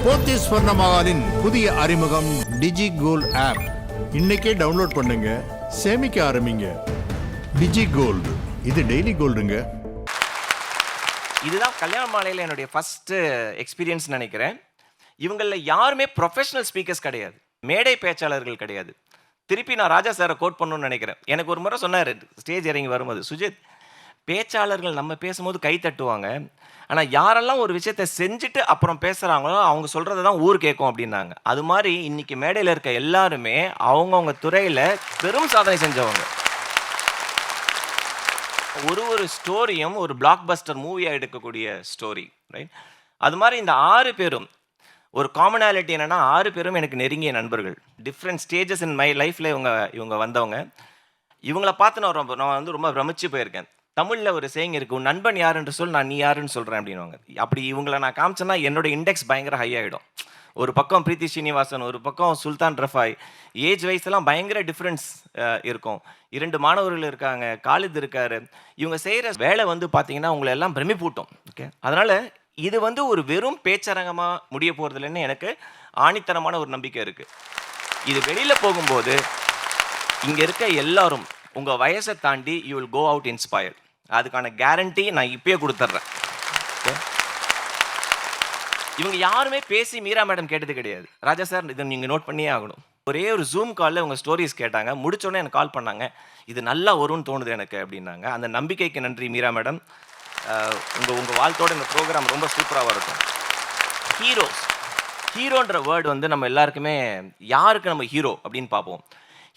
போத்தீஸ் ஸ்வர்ணமகாலின் புதிய அறிமுகம் டிஜி gold app. இன்னைக்கே டவுன்லோட் பண்ணுங்க, சேமிக்க ஆரம்பிங்க. டிஜி கோல்டு, இது டெய்லி கோல்டுங்க. இதுதான் கல்யாண மாலையில் என்னுடைய ஃபர்ஸ்ட் எக்ஸ்பீரியன்ஸ் நினைக்கிறேன். இவங்களில் யாருமே ப்ரொஃபஷனல் ஸ்பீக்கர்ஸ் கிடையாது, மேடை பேச்சாளர்கள் கிடையாது. திருப்பி நான் ராஜா சாரை கோட் பண்ணணும்னு நினைக்கிறேன். எனக்கு ஒரு முறை சொன்னார் ஸ்டேஜ் இறங்கி வரும்போது, சுஜித், பேச்சாளர்கள் நம்ம பேசும்போது கை தட்டுவாங்க, ஆனால் யாரெல்லாம் ஒரு விஷயத்தை செஞ்சுட்டு அப்புறம் பேசுகிறாங்களோ அவங்க சொல்கிறத தான் ஊர் கேட்கும் அப்படின்னாங்க. அது மாதிரி இன்னைக்கு மேடையில் இருக்க எல்லாருமே அவங்கவுங்க துறையில் பெரும் சாதனை செஞ்சவங்க. ஒரு ஸ்டோரியும் ஒரு பிளாக் பஸ்டர் மூவியாக எடுக்கக்கூடிய ஸ்டோரி, ரைட்? அது மாதிரி இந்த 6 பேரும் ஒரு காமனாலிட்டி என்னென்னா, 6 பேரும் எனக்கு நெருங்கிய நண்பர்கள். டிஃப்ரெண்ட் ஸ்டேஜஸ் இன் மை லைஃப்பில் இவங்க வந்தவங்க. இவங்களை பார்த்து நான் வந்து ரொம்ப பிரமிச்சு போயிருக்கேன். தமிழில் ஒரு சேயிங் இருக்குது, உன் நண்பன் யாருன்னு சொல், நான் நீ யாருன்னு சொல்கிறேன் அப்படின்வாங்க. அப்படி இவங்களை நான் காமிச்சேன்னா என்னோட இண்டெக்ஸ் பயங்கர ஹை ஆகிடும். ஒரு பக்கம் பிரீத்தி ஸ்ரீனிவாசன், ஒரு பக்கம் சுல்தான் ரஃபாய். ஏஜ் வைஸ்லாம் பயங்கர டிஃப்ரென்ஸ் இருக்கும். 2 மாணவர்கள் இருக்காங்க, காலித் இருக்காரு. இவங்க செய்கிற வேலை வந்து பார்த்தீங்கன்னா உங்களை எல்லாம் பிரமிப்பூட்டும். ஓகே, அதனால் இது வந்து ஒரு வெறும் பேச்சரங்கமாக முடிய போகிறதில்லன்னு எனக்கு ஆணித்தனமான ஒரு நம்பிக்கை இருக்குது. இது வெளியில் போகும்போது இங்கே இருக்க எல்லாரும் உங்கள் வயசை தாண்டி you will go out inspired. அதுக்கான கேரண்டி நான் இப்பயே கொடுத்துட்றேன். ஓகே, இவங்க யாருமே பேசி மீரா மேடம் கேட்டது கிடையாது. ராஜா சார், இதை நீங்கள் நோட் பண்ணியே ஆகணும். ஒரே ஒரு ஜூம் காலில் உங்கள் ஸ்டோரிஸ் கேட்டாங்க. முடிச்சோடனே எனக்கு கால் பண்ணாங்க, இது நல்லா வரும்னு தோணுது எனக்கு அப்படின்னாங்க. அந்த நம்பிக்கைக்கு நன்றி மீரா மேடம். உங்கள் வாழ்த்தோட இந்த ப்ரோக்ராம் ரொம்ப சூப்பராக வரட்டும். ஹீரோன்ற வேர்டு வந்து நம்ம எல்லாருக்குமே யாருக்கு நம்ம ஹீரோ அப்படின்னு பார்ப்போம்.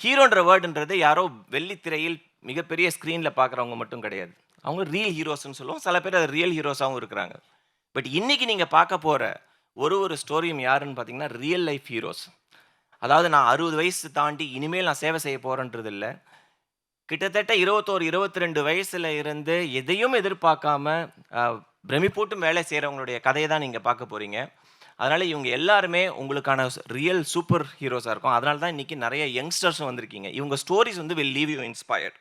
ஹீரோன்ற வேர்டுன்றது யாரோ வெள்ளித்திரையில் மிகப்பெரிய ஸ்க்ரீனில் பார்க்குறவங்க மட்டும் கிடையாது. அவங்க ரியல் ஹீரோஸ்ன்னு சொல்லுவோம். சில பேர் அது ரியல் ஹீரோஸாகவும் இருக்கிறாங்க. பட் இன்றைக்கி நீங்கள் பார்க்க போகிற ஒரு ஸ்டோரியும் யாருன்னு பார்த்தீங்கன்னா ரியல் லைஃப் ஹீரோஸ். அதாவது நான் 60 வயசு தாண்டி இனிமேல் நான் சேவை செய்ய போகிறேன்றது இல்லை. கிட்டத்தட்ட 21-22 வயசில் இருந்து எதையும் எதிர்பார்க்காம பிரமிப்பூட்டும் வேலை செய்கிறவங்களுடைய கதையை தான் நீங்கள் பார்க்க போகிறீங்க. அதனால் இவங்க எல்லாருமே உங்களுக்கான ரியல் சூப்பர் ஹீரோஸாக இருக்கும். அதனால தான் இன்றைக்கி நிறைய யங்ஸ்டர்ஸும் வந்திருக்கீங்க. இவங்க ஸ்டோரிஸ் வந்து வில் லீவ் யூ இன்ஸ்பயர்ட்.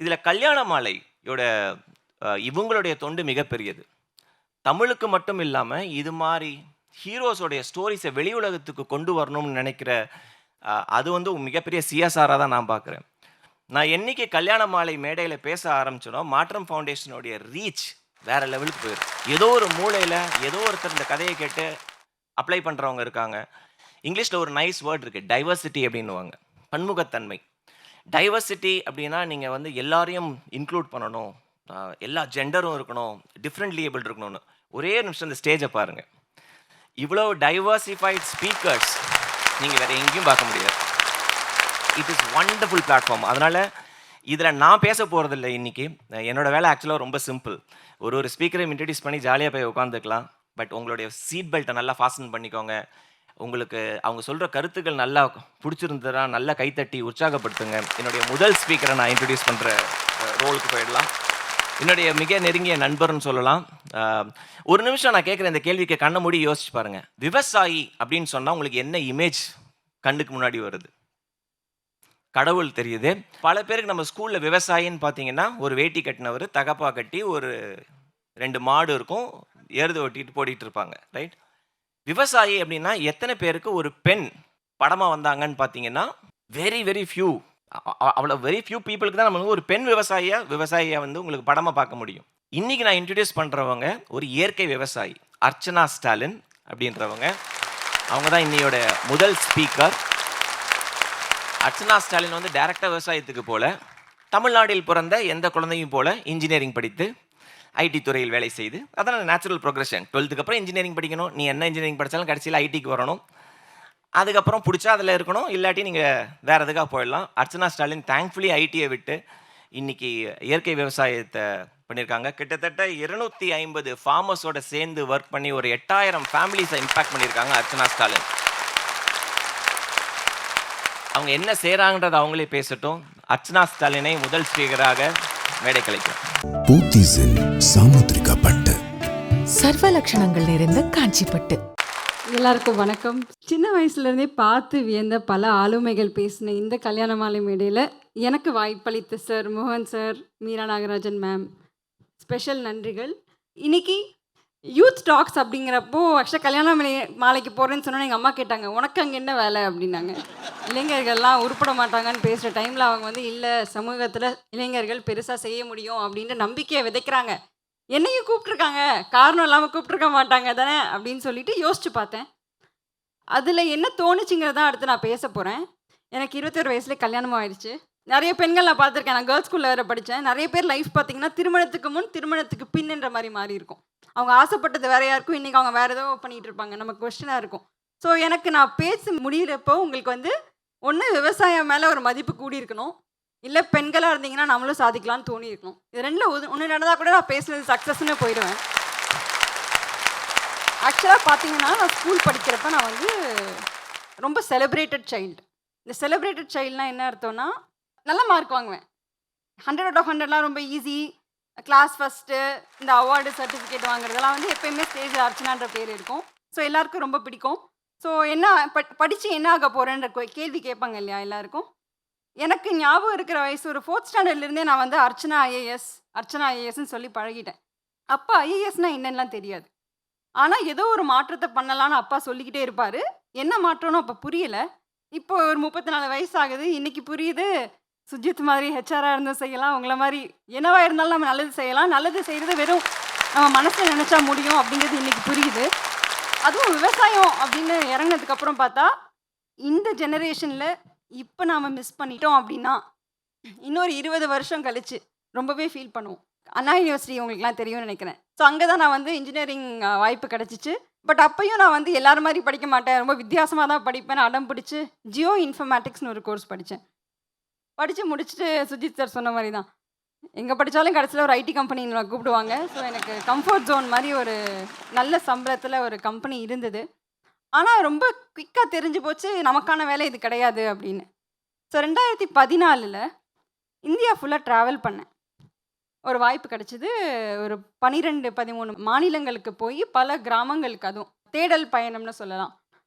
இதில் கல்யாண மாலையோட இவங்களுடைய தொண்டு மிகப்பெரியது. தமிழுக்கு மட்டும் இல்லாமல் இது மாதிரி ஹீரோஸோடைய ஸ்டோரிஸை வெளி உலகத்துக்கு கொண்டு வரணும்னு நினைக்கிற அது வந்து மிகப்பெரிய சிஎஸ்ஆராக தான் நான் பார்க்குறேன். நான் என்றைக்கு கல்யாண மாலை மேடையில் பேச ஆரம்பிச்சனோ மாற்றம் ஃபவுண்டேஷனுடைய ரீச் வேறு லெவலுக்கு போயிடும். ஏதோ ஒரு மூலையில் ஏதோ ஒருத்தர் இந்த கதையை கேட்டு அப்ளை பண்ணுறவங்க இருக்காங்க. இங்கிலீஷில் ஒரு நைஸ் வேர்ட் இருக்குது, டைவர்சிட்டி அப்படின்னுவாங்க, பன்முகத்தன்மை. டைவர்சிட்டி அப்படின்னா நீங்கள் வந்து எல்லாரையும் இன்க்ளூட் பண்ணணும், எல்லா ஜெண்டரும் இருக்கணும், டிஃப்ரெண்ட்லி ஏபிள் இருக்கணும்னு. ஒரே நிமிஷம் இந்த ஸ்டேஜை பாருங்கள். இவ்வளோ டைவர்சிஃபைட் ஸ்பீக்கர்ஸ் நீங்கள் வேறு எங்கேயும் பார்க்க முடியாது. It is wonderful platform. அதனால் இதில் நான் பேச போகிறதில்ல இன்றைக்கி. என்னோடய வேலை ஆக்சுவலாக ரொம்ப சிம்பிள். ஒரு ஸ்பீக்கரையும் இன்ட்ரடியூஸ் பண்ணி ஜாலியாக போய் உட்காந்துக்கலாம். பட் உங்களுடைய சீட் பெல்ட்டை நல்லா ஃபாஸ்டன் பண்ணிக்கோங்க. உங்களுக்கு அவங்க சொல்கிற கருத்துக்கள் நல்லா பிடிச்சிருந்ததுன்னா நல்லா கைத்தட்டி உற்சாகப்படுத்துங்க. என்னுடைய முதல் ஸ்பீக்கரை நான் இன்ட்ரடியூஸ் பண்ணுற ரோலுக்கு போயிடலாம். என்னுடைய மிக நெருங்கிய நண்பர்னு சொல்லலாம். ஒரு நிமிஷம் நான் கேட்குற இந்த கேள்விக்கு கண்ணை மூடி யோசிச்சு பாருங்கள். விவசாயி அப்படின்னு சொன்னால் உங்களுக்கு என்ன இமேஜ் கண்ணுக்கு முன்னாடி வருது? கடவுள் தெரியுது. பல பேருக்கு நம்ம ஸ்கூலில் விவசாயின்னு பார்த்தீங்கன்னா ஒரு வேட்டி கட்டினவர், தகப்பா கட்டி, ஒரு 2 மாடு இருக்கும், எருது ஓட்டிட்டு போட்டிகிட்டு இருப்பாங்க, ரைட்? விவசாயி அப்படின்னா எத்தனை பேருக்கு ஒரு பெண் படமாக வந்தாங்கன்னு பார்த்தீங்கன்னா வெரி வெரி ஃபியூ. அவ்வளோ வெரி ஃபியூ பீப்புளுக்கு தான் நம்ம ஒரு பெண் விவசாயியை வந்து உங்களுக்கு படமாக பார்க்க முடியும். இன்றைக்கி நான் இன்ட்ரடியூஸ் பண்ணுறவங்க ஒரு இயற்கை விவசாயி, அர்ச்சனா ஸ்டாலின் அப்படின்றவங்க. அவங்க தான் இன்னையோட முதல் ஸ்பீக்கர். அர்ச்சனா ஸ்டாலின் வந்து டைரக்டாக விவசாயத்துக்கு போல, தமிழ்நாட்டில் பிறந்த எந்த குழந்தையும் போல இன்ஜினியரிங் படித்து ஐடி துறையில் வேலை செய்து, அதனால் நேச்சுரல் ப்ரோக்ரஷன். 12th அப்புறம் இன்ஜினியரிங் படிக்கணும். நீ என்ன இன்ஜினியரிங் படித்தாலும் கடைசியில் ஐடிக்கு வரணும். அதுக்கப்புறம் பிடிச்சா அதில் இருக்கணும், இல்லாட்டி நீங்கள் வேறு எதுக்காக போயிடலாம். அர்ச்சனா ஸ்டாலின் தேங்க்ஃபுல்லி ஐடியை விட்டு இன்றைக்கி இயற்கை விவசாயத்தை பண்ணியிருக்காங்க. கிட்டத்தட்ட 250 ஃபார்மர்ஸோட சேர்ந்து ஒர்க் பண்ணி ஒரு 8000 ஃபேமிலிஸை இம்பேக்ட் பண்ணியிருக்காங்க அர்ச்சனா ஸ்டாலின். அவங்க என்ன செய்கிறாங்கன்றதை அவங்களே பேசட்டும். அர்ச்சனா ஸ்டாலினை முதல் ஸ்பீக்கராக மேடை கலைக்கும். போத்தீஸின் சாமுத்திரிகா பட்டு, சர்வ லட்சணங்கள் நிறைந்த காஞ்சிப்பட்டு. எல்லாருக்கும் வணக்கம். சின்ன வயசுலேருந்தே பார்த்து வியந்த பல ஆளுமைகள் பேசின இந்த கல்யாண மாலை மேடையில் எனக்கு வாய்ப்பளித்த சார் மோகன் sir, Meera Nagarajan ma'am, special நன்றிகள். இன்னைக்கு யூத் டாக்ஸ் அப்படிங்கிறப்போ ஆக்சுவலாக மாலைக்கு போகிறேன்னு சொன்னோன்னே எங்கள் அம்மா கேட்டாங்க, உனக்கு அங்கே என்ன வேலை அப்படின்னாங்க. இளைஞர்கள்லாம் உருப்பட மாட்டாங்கன்னு பேசுகிற டைமில் அவங்க வந்து இல்லை சமூகத்தில் இளைஞர்கள் பெருசாக செய்ய முடியும் அப்படின்ற நம்பிக்கையை விதைக்கிறாங்க. என்னையும் கூப்பிட்ருக்காங்க, காரணம் இல்லாமல் கூப்பிட்ருக்க மாட்டாங்க தானே அப்படின்னு சொல்லிட்டு யோசிச்சு பார்த்தேன். அதில் என்ன தோணுச்சுங்கிறத அடுத்து நான் பேச போகிறேன். எனக்கு 21 வயசுலேயே கல்யாணமும் ஆயிடுச்சு. நிறைய பெண்கள் நான் பார்த்துருக்கேன். நான் கேர்ள்ஸ் ஸ்கூலில் வேறு படித்தேன். நிறைய பேர் லைஃப் பார்த்தீங்கன்னா திருமணத்துக்கு முன் திருமணத்துக்கு பின்ன்ற மாதிரி மாறி இருக்கும். அவங்க ஆசைப்பட்டது வேறையா இருக்கும், இன்றைக்கி அவங்க வேறு ஏதோ பண்ணிகிட்டு இருப்பாங்க. நமக்கு கொஸ்டினாக இருக்கும். ஸோ எனக்கு நான் பேசி முடிகிறப்போ உங்களுக்கு வந்து ஒன்று விவசாயம் மேலே ஒரு மதிப்பு கூடியிருக்கணும், இல்லை பெண்களாக இருந்தீங்கன்னா நம்மளும் சாதிக்கலாம்னு தோணியிருக்கணும். இது ரெண்டில் ஒன்று நடந்தால் கூட நான் பேசுனது சக்ஸஸ்ன்னு போயிடுவேன். ஆக்சுவலாக பார்த்தீங்கன்னா நான் ஸ்கூல் படிக்கிறப்ப நான் வந்து ரொம்ப செலிப்ரேட்டட் சைல்டு. இந்த செலிப்ரேட்டட் சைல்டுனால் என்ன அர்த்தம்னா நல்ல மார்க் வாங்குவேன். 100 out of 100லாம் ரொம்ப ஈஸி. கிளாஸ் ஃபஸ்ட்டு, இந்த அவார்டு சர்டிஃபிகேட் வாங்குறதெல்லாம் வந்து எப்போயுமே ஸ்டேஜில் அர்ச்சனான்ற பேர் இருக்கும். ஸோ எல்லாருக்கும் ரொம்ப பிடிக்கும். ஸோ என்ன படித்து என்ன ஆக போகிறேன்ற கேள்வி கேட்பாங்க இல்லையா எல்லாருக்கும். எனக்கு ஞாபகம் இருக்கிற வயசு ஒரு 4th ஸ்டாண்டர்ட்லேருந்தே நான் வந்து அர்ச்சனா ஐஏஎஸ்ன்னு சொல்லி பழகிட்டேன். அப்போ ஐஏஎஸ்னால் என்னென்னலாம் தெரியாது. ஆனால் ஏதோ ஒரு மாற்றத்தை பண்ணலான்னு அப்பா சொல்லிக்கிட்டே இருப்பார். என்ன மாற்றம்னு அப்போ புரியலை. இப்போ ஒரு 34 வயசு ஆகுது. இன்றைக்கி புரியுது, சுஜித் மாதிரி ஹெச்ஆராக இருந்தும் செய்யலாம், உங்களை மாதிரி என்னவா இருந்தாலும் நம்ம நல்லது செய்யலாம். நல்லது செய்கிறது வெறும் நம்ம மனசில் நினச்சா முடியும் அப்படிங்கிறது இன்றைக்கி புரியுது. அதுவும் விவசாயம் அப்படின்னு இறங்கினதுக்கப்புறம் பார்த்தா இந்த ஜெனரேஷனில் இப்போ நாம் மிஸ் பண்ணிட்டோம் அப்படின்னா இன்னொரு 20 வருஷம் கழிச்சு ரொம்பவே ஃபீல் பண்ணுவோம். அண்ணா யூனிவர்சிட்டி உங்களுக்குலாம் தெரியும்னு நினைக்கிறேன். ஸோ அங்கே தான் நான் வந்து இன்ஜினியரிங் வாய்ப்பு கிடச்சிச்சு. பட் அப்பையும் நான் வந்து எல்லாரும் மாதிரி படிக்க மாட்டேன், ரொம்ப வித்தியாசமாக தான் படிப்பேன். அடம் பிடிச்சி ஜியோ இன்ஃபர்மேட்டிக்ஸ்னு ஒரு கோர்ஸ் படித்தேன். படித்து முடிச்சுட்டு சுஜித் சார் சொன்ன மாதிரி தான், எங்கே படித்தாலும் கடைசியில் ஒரு ஐடி கம்பெனின்னு கூப்பிடுவாங்க. ஸோ எனக்கு கம்ஃபர்ட் ஜோன் மாதிரி ஒரு நல்ல சம்பளத்தில் ஒரு கம்பெனி இருந்தது. ஆனால் ரொம்ப குயிக்காக தெரிஞ்சு போச்சு நமக்கான வேலை இது கிடையாது அப்படின்னு. ஸோ 2014 இந்தியா ஃபுல்லாக ட்ராவல் பண்ணேன். ஒரு வாய்ப்பு கிடச்சிது. ஒரு 12-13 மாநிலங்களுக்கு போய் பல கிராமங்களுக்கு, அதுவும் தேடல் பயணம்னு சொல்லலாம்.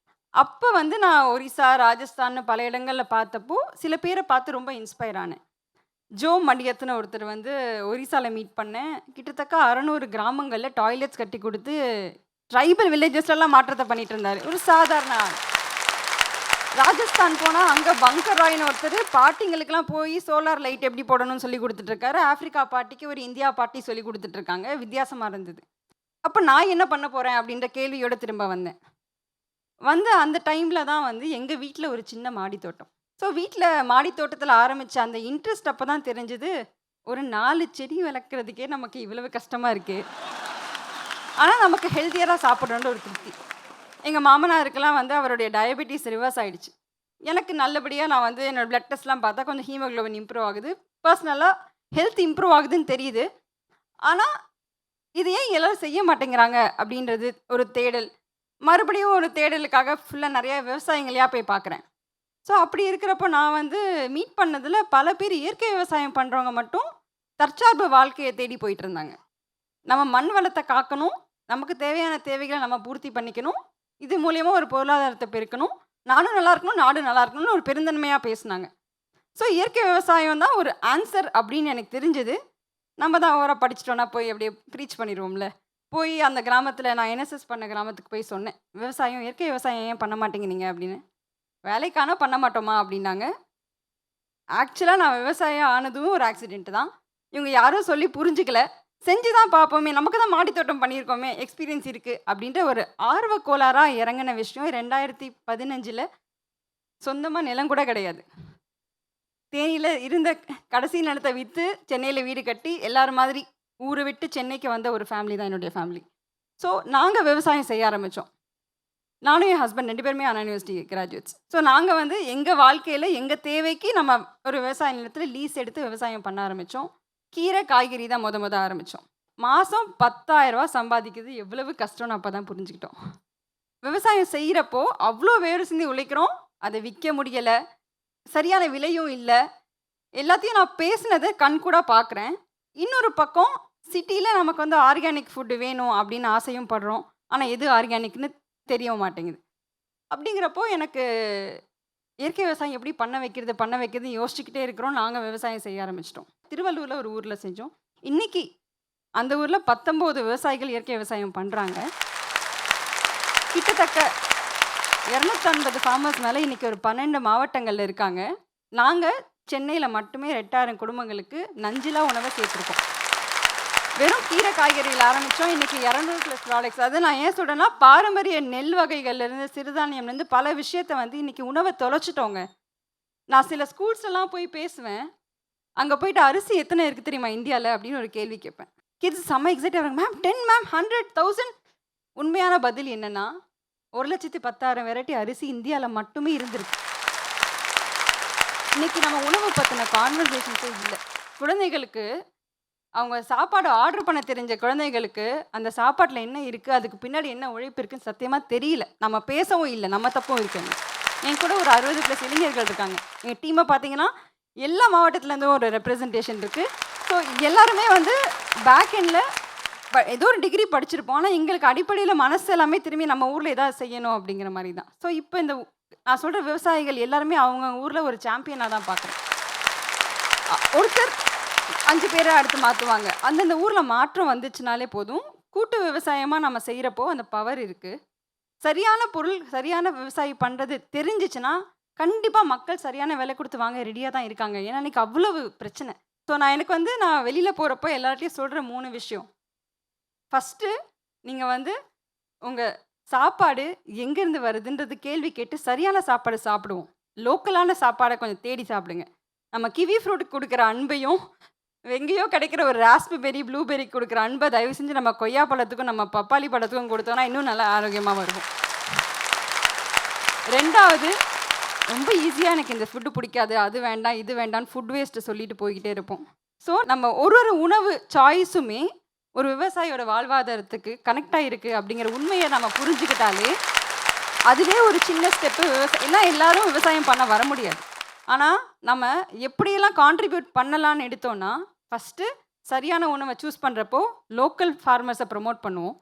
அப்போ வந்து நான் ஒரிசா, ராஜஸ்தான்னு பல இடங்களில் பார்த்தப்போ சில பேரை பார்த்து ரொம்ப இன்ஸ்பயர் ஆனேன். ஜோ மடியத்துன்னு ஒருத்தர் வந்து ஒரிசாவில் மீட் பண்ணேன். கிட்டத்தட்ட 600 கிராமங்களில் டாய்லெட்ஸ் கட்டி கொடுத்து ட்ரைபல் வில்லேஜஸ்லாம் மாற்றத்தை பண்ணிட்டு இருந்தார். ஒரு சாதாரண ஆள். ராஜஸ்தான் போனால் அங்கே பங்கர் ராய்னு ஒருத்தர் பாட்டிங்களுக்கெல்லாம் போய் சோலார் லைட் எப்படி போடணும்னு சொல்லி கொடுத்துட்ருக்காரு. ஆஃப்ரிக்கா பாட்டிக்கு ஒரு இந்தியா பாட்டி சொல்லி கொடுத்துட்ருக்காங்க. வித்தியாசமாக இருந்தது. அப்போ நான் என்ன பண்ண போகிறேன் அப்படின்ற கேள்வியோடு திரும்ப வந்தேன். அந்த டைமில் தான் வந்து எங்கள் வீட்டில் ஒரு சின்ன மாடி தோட்டம். ஸோ வீட்டில் மாடி தோட்டத்தில் ஆரம்பித்த அந்த இன்ட்ரெஸ்ட் அப்போ தான் தெரிஞ்சுது, ஒரு 4 செடி வளர்க்குறதுக்கே நமக்கு இவ்வளவு கஷ்டமாக இருக்குது, ஆனால் நமக்கு ஹெல்த்தியராக சாப்பிட்றோன்ற ஒரு திருப்தி. எங்கள் மாமனாருக்கெல்லாம் வந்து அவருடைய டயபெட்டிஸ் ரிவர்ஸ் ஆகிடுச்சு. எனக்கு நல்லபடியாக நான் வந்து என்னோடய பிளட் டெஸ்ட்லாம் பார்த்தா கொஞ்சம் ஹீமோக்ளோபின் இம்ப்ரூவ் ஆகுது, பர்சனலாக ஹெல்த் இம்ப்ரூவ் ஆகுதுன்னு தெரியுது. ஆனால் இது ஏன் எல்லோரும் செய்ய மாட்டேங்கிறாங்க அப்படின்றது ஒரு தேடல். மறுபடியும் ஒரு தேடலுக்காக ஃபுல்லாக நிறையா விவசாயிகளையாக போய் பார்க்குறேன். ஸோ அப்படி இருக்கிறப்போ நான் வந்து மீட் பண்ணதில் பல பேர் இயற்கை விவசாயம் பண்ணுறவங்க மட்டும் தற்சார்பு வாழ்க்கையை தேடி போயிட்டு இருந்தாங்க. நம்ம மண் வளத்தை காக்கணும், நமக்கு தேவையான தேவைகளை நம்ம பூர்த்தி பண்ணிக்கணும், இது மூலயமா ஒரு பொருளாதாரத்தை பெருக்கணும், நானும் நல்லா இருக்கணும், நாடு நல்லா இருக்கணும்னு ஒரு பெருந்தன்மையாக பேசினாங்க. ஸோ இயற்கை விவசாயம் தான் ஒரு ஆன்சர் அப்படின்னு எனக்கு தெரிஞ்சது. நம்ம தான் ஓவராக படிச்சிட்டோன்னா போய் அப்படியே ப்ரீச் பண்ணிடுவோம்ல. போய் அந்த கிராமத்தில் நான் என்எஸ்எஸ் பண்ண கிராமத்துக்கு போய் சொன்னேன், விவசாயம் இயற்கை விவசாயம் ஏன் பண்ண மாட்டேங்கிறீங்க அப்படின்னு. வேலைக்கான பண்ண மாட்டோமா அப்படின்னாங்க. ஆக்சுவலாக நான் விவசாயம் ஆனதும் ஒரு ஆக்சிடென்ட் தான். இவங்க யாரும் சொல்லி புரிஞ்சுக்கல. செஞ்சு தான் பார்ப்போமே, நமக்கு தான் மாடி தோட்டம் பண்ணியிருக்கோமே, எக்ஸ்பீரியன்ஸ் இருக்குது அப்படின்ற ஒரு ஆர்வ கோளாறாக இறங்கின விஷயம் 2015 சொந்தமாக நிலம் கூட கிடையாது. தேனியில் இருந்த கடைசி நிலத்தை விற்று சென்னையில் வீடு கட்டி எல்லாரும் மாதிரி ஊரை விட்டு சென்னைக்கு வந்த ஒரு ஃபேமிலி தான் என்னுடைய ஃபேமிலி. ஸோ நாங்கள் விவசாயம் செய்ய ஆரம்பித்தோம். நானும் என் ஹஸ்பண்ட் 2 பேருமே அண்ணா யூனிவர்சிட்டி கிராஜுவேட்ஸ். ஸோ நாங்கள் வந்து எங்கள் வாழ்க்கையில் எங்கள் தேவைக்கு நம்ம ஒரு விவசாய நிலத்தில் லீஸ் எடுத்து விவசாயம் பண்ண ஆரம்பித்தோம். கீரை காய்கறி தான் முத ஆரம்பித்தோம். மாதம் 10,000 ரூபா சம்பாதிக்கிறது எவ்வளவு கஷ்டம்னு அப்போ தான் புரிஞ்சுக்கிட்டோம். விவசாயம் செய்கிறப்போ அவ்வளோ வேறு சிந்தி உழைக்கிறோம், அதை விற்க முடியலை, சரியான விலையும் இல்லை. எல்லாத்தையும் நான் பேசினதை கண்கூட பார்க்குறேன். இன்னொரு பக்கம் சிட்டியில் நமக்கு வந்து ஆர்கானிக் ஃபுட்டு வேணும் அப்படின்னு ஆசையும் படுறோம், ஆனால் எது ஆர்கானிக்னு தெரிய மாட்டேங்குது. அப்படிங்கிறப்போ எனக்கு இயற்கை விவசாயம் எப்படி பண்ண வைக்கிறதுன்னு யோசிச்சுக்கிட்டே இருக்கிறோம். நாங்கள் விவசாயம் செய்ய ஆரம்பிச்சிட்டோம். திருவள்ளூரில் ஒரு ஊரில் செஞ்சோம். இன்றைக்கி அந்த ஊரில் 19 விவசாயிகள் இயற்கை விவசாயம் பண்ணுறாங்க. கிட்டத்தட்ட 250 ஃபார்மர்ஸ் மேலே இன்றைக்கி ஒரு 12 மாவட்டங்களில் இருக்காங்க. நாங்கள் சென்னையில் மட்டுமே 8000 குடும்பங்களுக்கு நஞ்சிலா உணவை சேர்த்துருக்கோம். வெறும் கீரை காய்கறியில் ஆரம்பித்தோம், இன்றைக்கி 200+ ப்ராடக்ட்ஸ். அது நான் ஏன் சொல்கிறேன்னா, பாரம்பரிய நெல் வகைகள்லேருந்து சிறுதானியம்லேருந்து பல விஷயத்தை வந்து இன்றைக்கி உணவை தொலைச்சிட்டோங்க. நான் சில ஸ்கூல்ஸ்லாம் போய் பேசுவேன். அங்கே போயிட்டு அரிசி எத்தனை இருக்குது தெரியுமா இந்தியாவில் அப்படின்னு ஒரு கேள்வி கேட்பேன். கிட்ஸ் செம்ம எக்ஸைட்டாக இருக்காங்க. Ma'am 10 ma'am 100 1000. உண்மையான பதில் என்னென்னா 1,10,000 வெரைட்டி அரிசி இந்தியாவில் மட்டுமே இருந்திருக்கு. இன்றைக்கி நம்ம உணவு பற்றின கான்வர்சேஷன்ஸே இல்லை. குழந்தைகளுக்கு அவங்க சாப்பாடு ஆர்டர் பண்ண தெரிஞ்ச குழந்தைகளுக்கு அந்த சாப்பாட்டில் என்ன இருக்குது, அதுக்கு பின்னாடி என்ன உழைப்பு இருக்குன்னு சத்தியமாக தெரியல. நம்ம பேசவும் இல்லை, நம்ம தப்பும் இருக்குங்க. என் கூட ஒரு 60+ இளைஞர்கள் இருக்காங்க. எங்கள் டீமை பார்த்தீங்கன்னா எல்லா மாவட்டத்துலேருந்தும் ஒரு ரெப்ரசன்டேஷன் இருக்குது. ஸோ எல்லாருமே வந்து பேக் எண்டில் ஏதோ ஒரு டிகிரி படிச்சிருப்போம். ஆனால் எங்களுக்கு அடிப்படையில் மனசு எல்லாமே திரும்பி நம்ம ஊரில் ஏதாவது செய்யணும் அப்படிங்கிற மாதிரி தான். ஸோ இப்போ இந்த நான் சொல்கிற விவசாயிகள் எல்லாருமே அவங்க ஊரில் ஒரு சாம்பியனாக தான் பார்க்குறேன். ஒருத்தர் 5 பேரை அடுத்து மாற்றுவாங்க. அந்தந்த ஊரில் மாற்றம் வந்துச்சுனாலே போதும். கூட்டு விவசாயமாக நம்ம செய்கிறப்போ அந்த பவர் இருக்குது. சரியான பொருள் சரியான விவசாயி பண்ணுறது தெரிஞ்சிச்சுன்னா கண்டிப்பாக மக்கள் சரியான விலை கொடுத்து வாங்க ரெடியாக தான் இருக்காங்க. ஏன்னா இன்றைக்கி அவ்வளவு பிரச்சனை. ஸோ நான் வெளியில் போகிறப்போ எல்லார்ட்டையும் சொல்கிற 3 விஷயம். ஃபஸ்ட்டு, நீங்கள் வந்து உங்கள் சாப்பாடு எங்கேருந்து வருதுன்றது கேள்வி கேட்டு சரியான சாப்பாடு சாப்பிடுவோம். லோக்கலான சாப்பாடை கொஞ்சம் தேடி சாப்பிடுங்க. நம்ம கிவி ஃப்ரூட்டுக்கு கொடுக்குற அன்பையும் எங்கேயோ கிடைக்கிற ஒரு ராஸ்பெரி ப்ளூபெரி கொடுக்குற அன்பை தயவு செஞ்சு நம்ம கொய்யா பழத்துக்கும் நம்ம பப்பாளி பழத்துக்கும் கொடுத்தோன்னா இன்னும் நல்லா ஆரோக்கியமாக வருவோம். 2வது, ரொம்ப ஈஸியாக எனக்கு இந்த ஃபுட்டு பிடிக்காது, அது வேண்டாம் இது வேண்டான்னு ஃபுட் வேஸ்ட்டு சொல்லிட்டு போய்கிட்டே இருப்போம். ஸோ நம்ம ஒரு உணவு சாய்ஸுமே ஒரு விவசாயியோட வாழ்வாதாரத்துக்கு கனெக்ட் ஆகிருக்கு அப்படிங்கிற உண்மையை நம்ம புரிஞ்சுக்கிட்டாலே அதுவே ஒரு சின்ன ஸ்டெப்பு. எல்லாரும் விவசாயம் பண்ண வர முடியாது. ஆனால் நம்ம எப்படியெல்லாம் கான்ட்ரிபியூட் பண்ணலான்னு எடுத்தோன்னா, ஃபஸ்ட்டு சரியான உணவை சூஸ் பண்ணுறப்போ லோக்கல் ஃபார்மர்ஸை ப்ரொமோட் பண்ணுவோம்.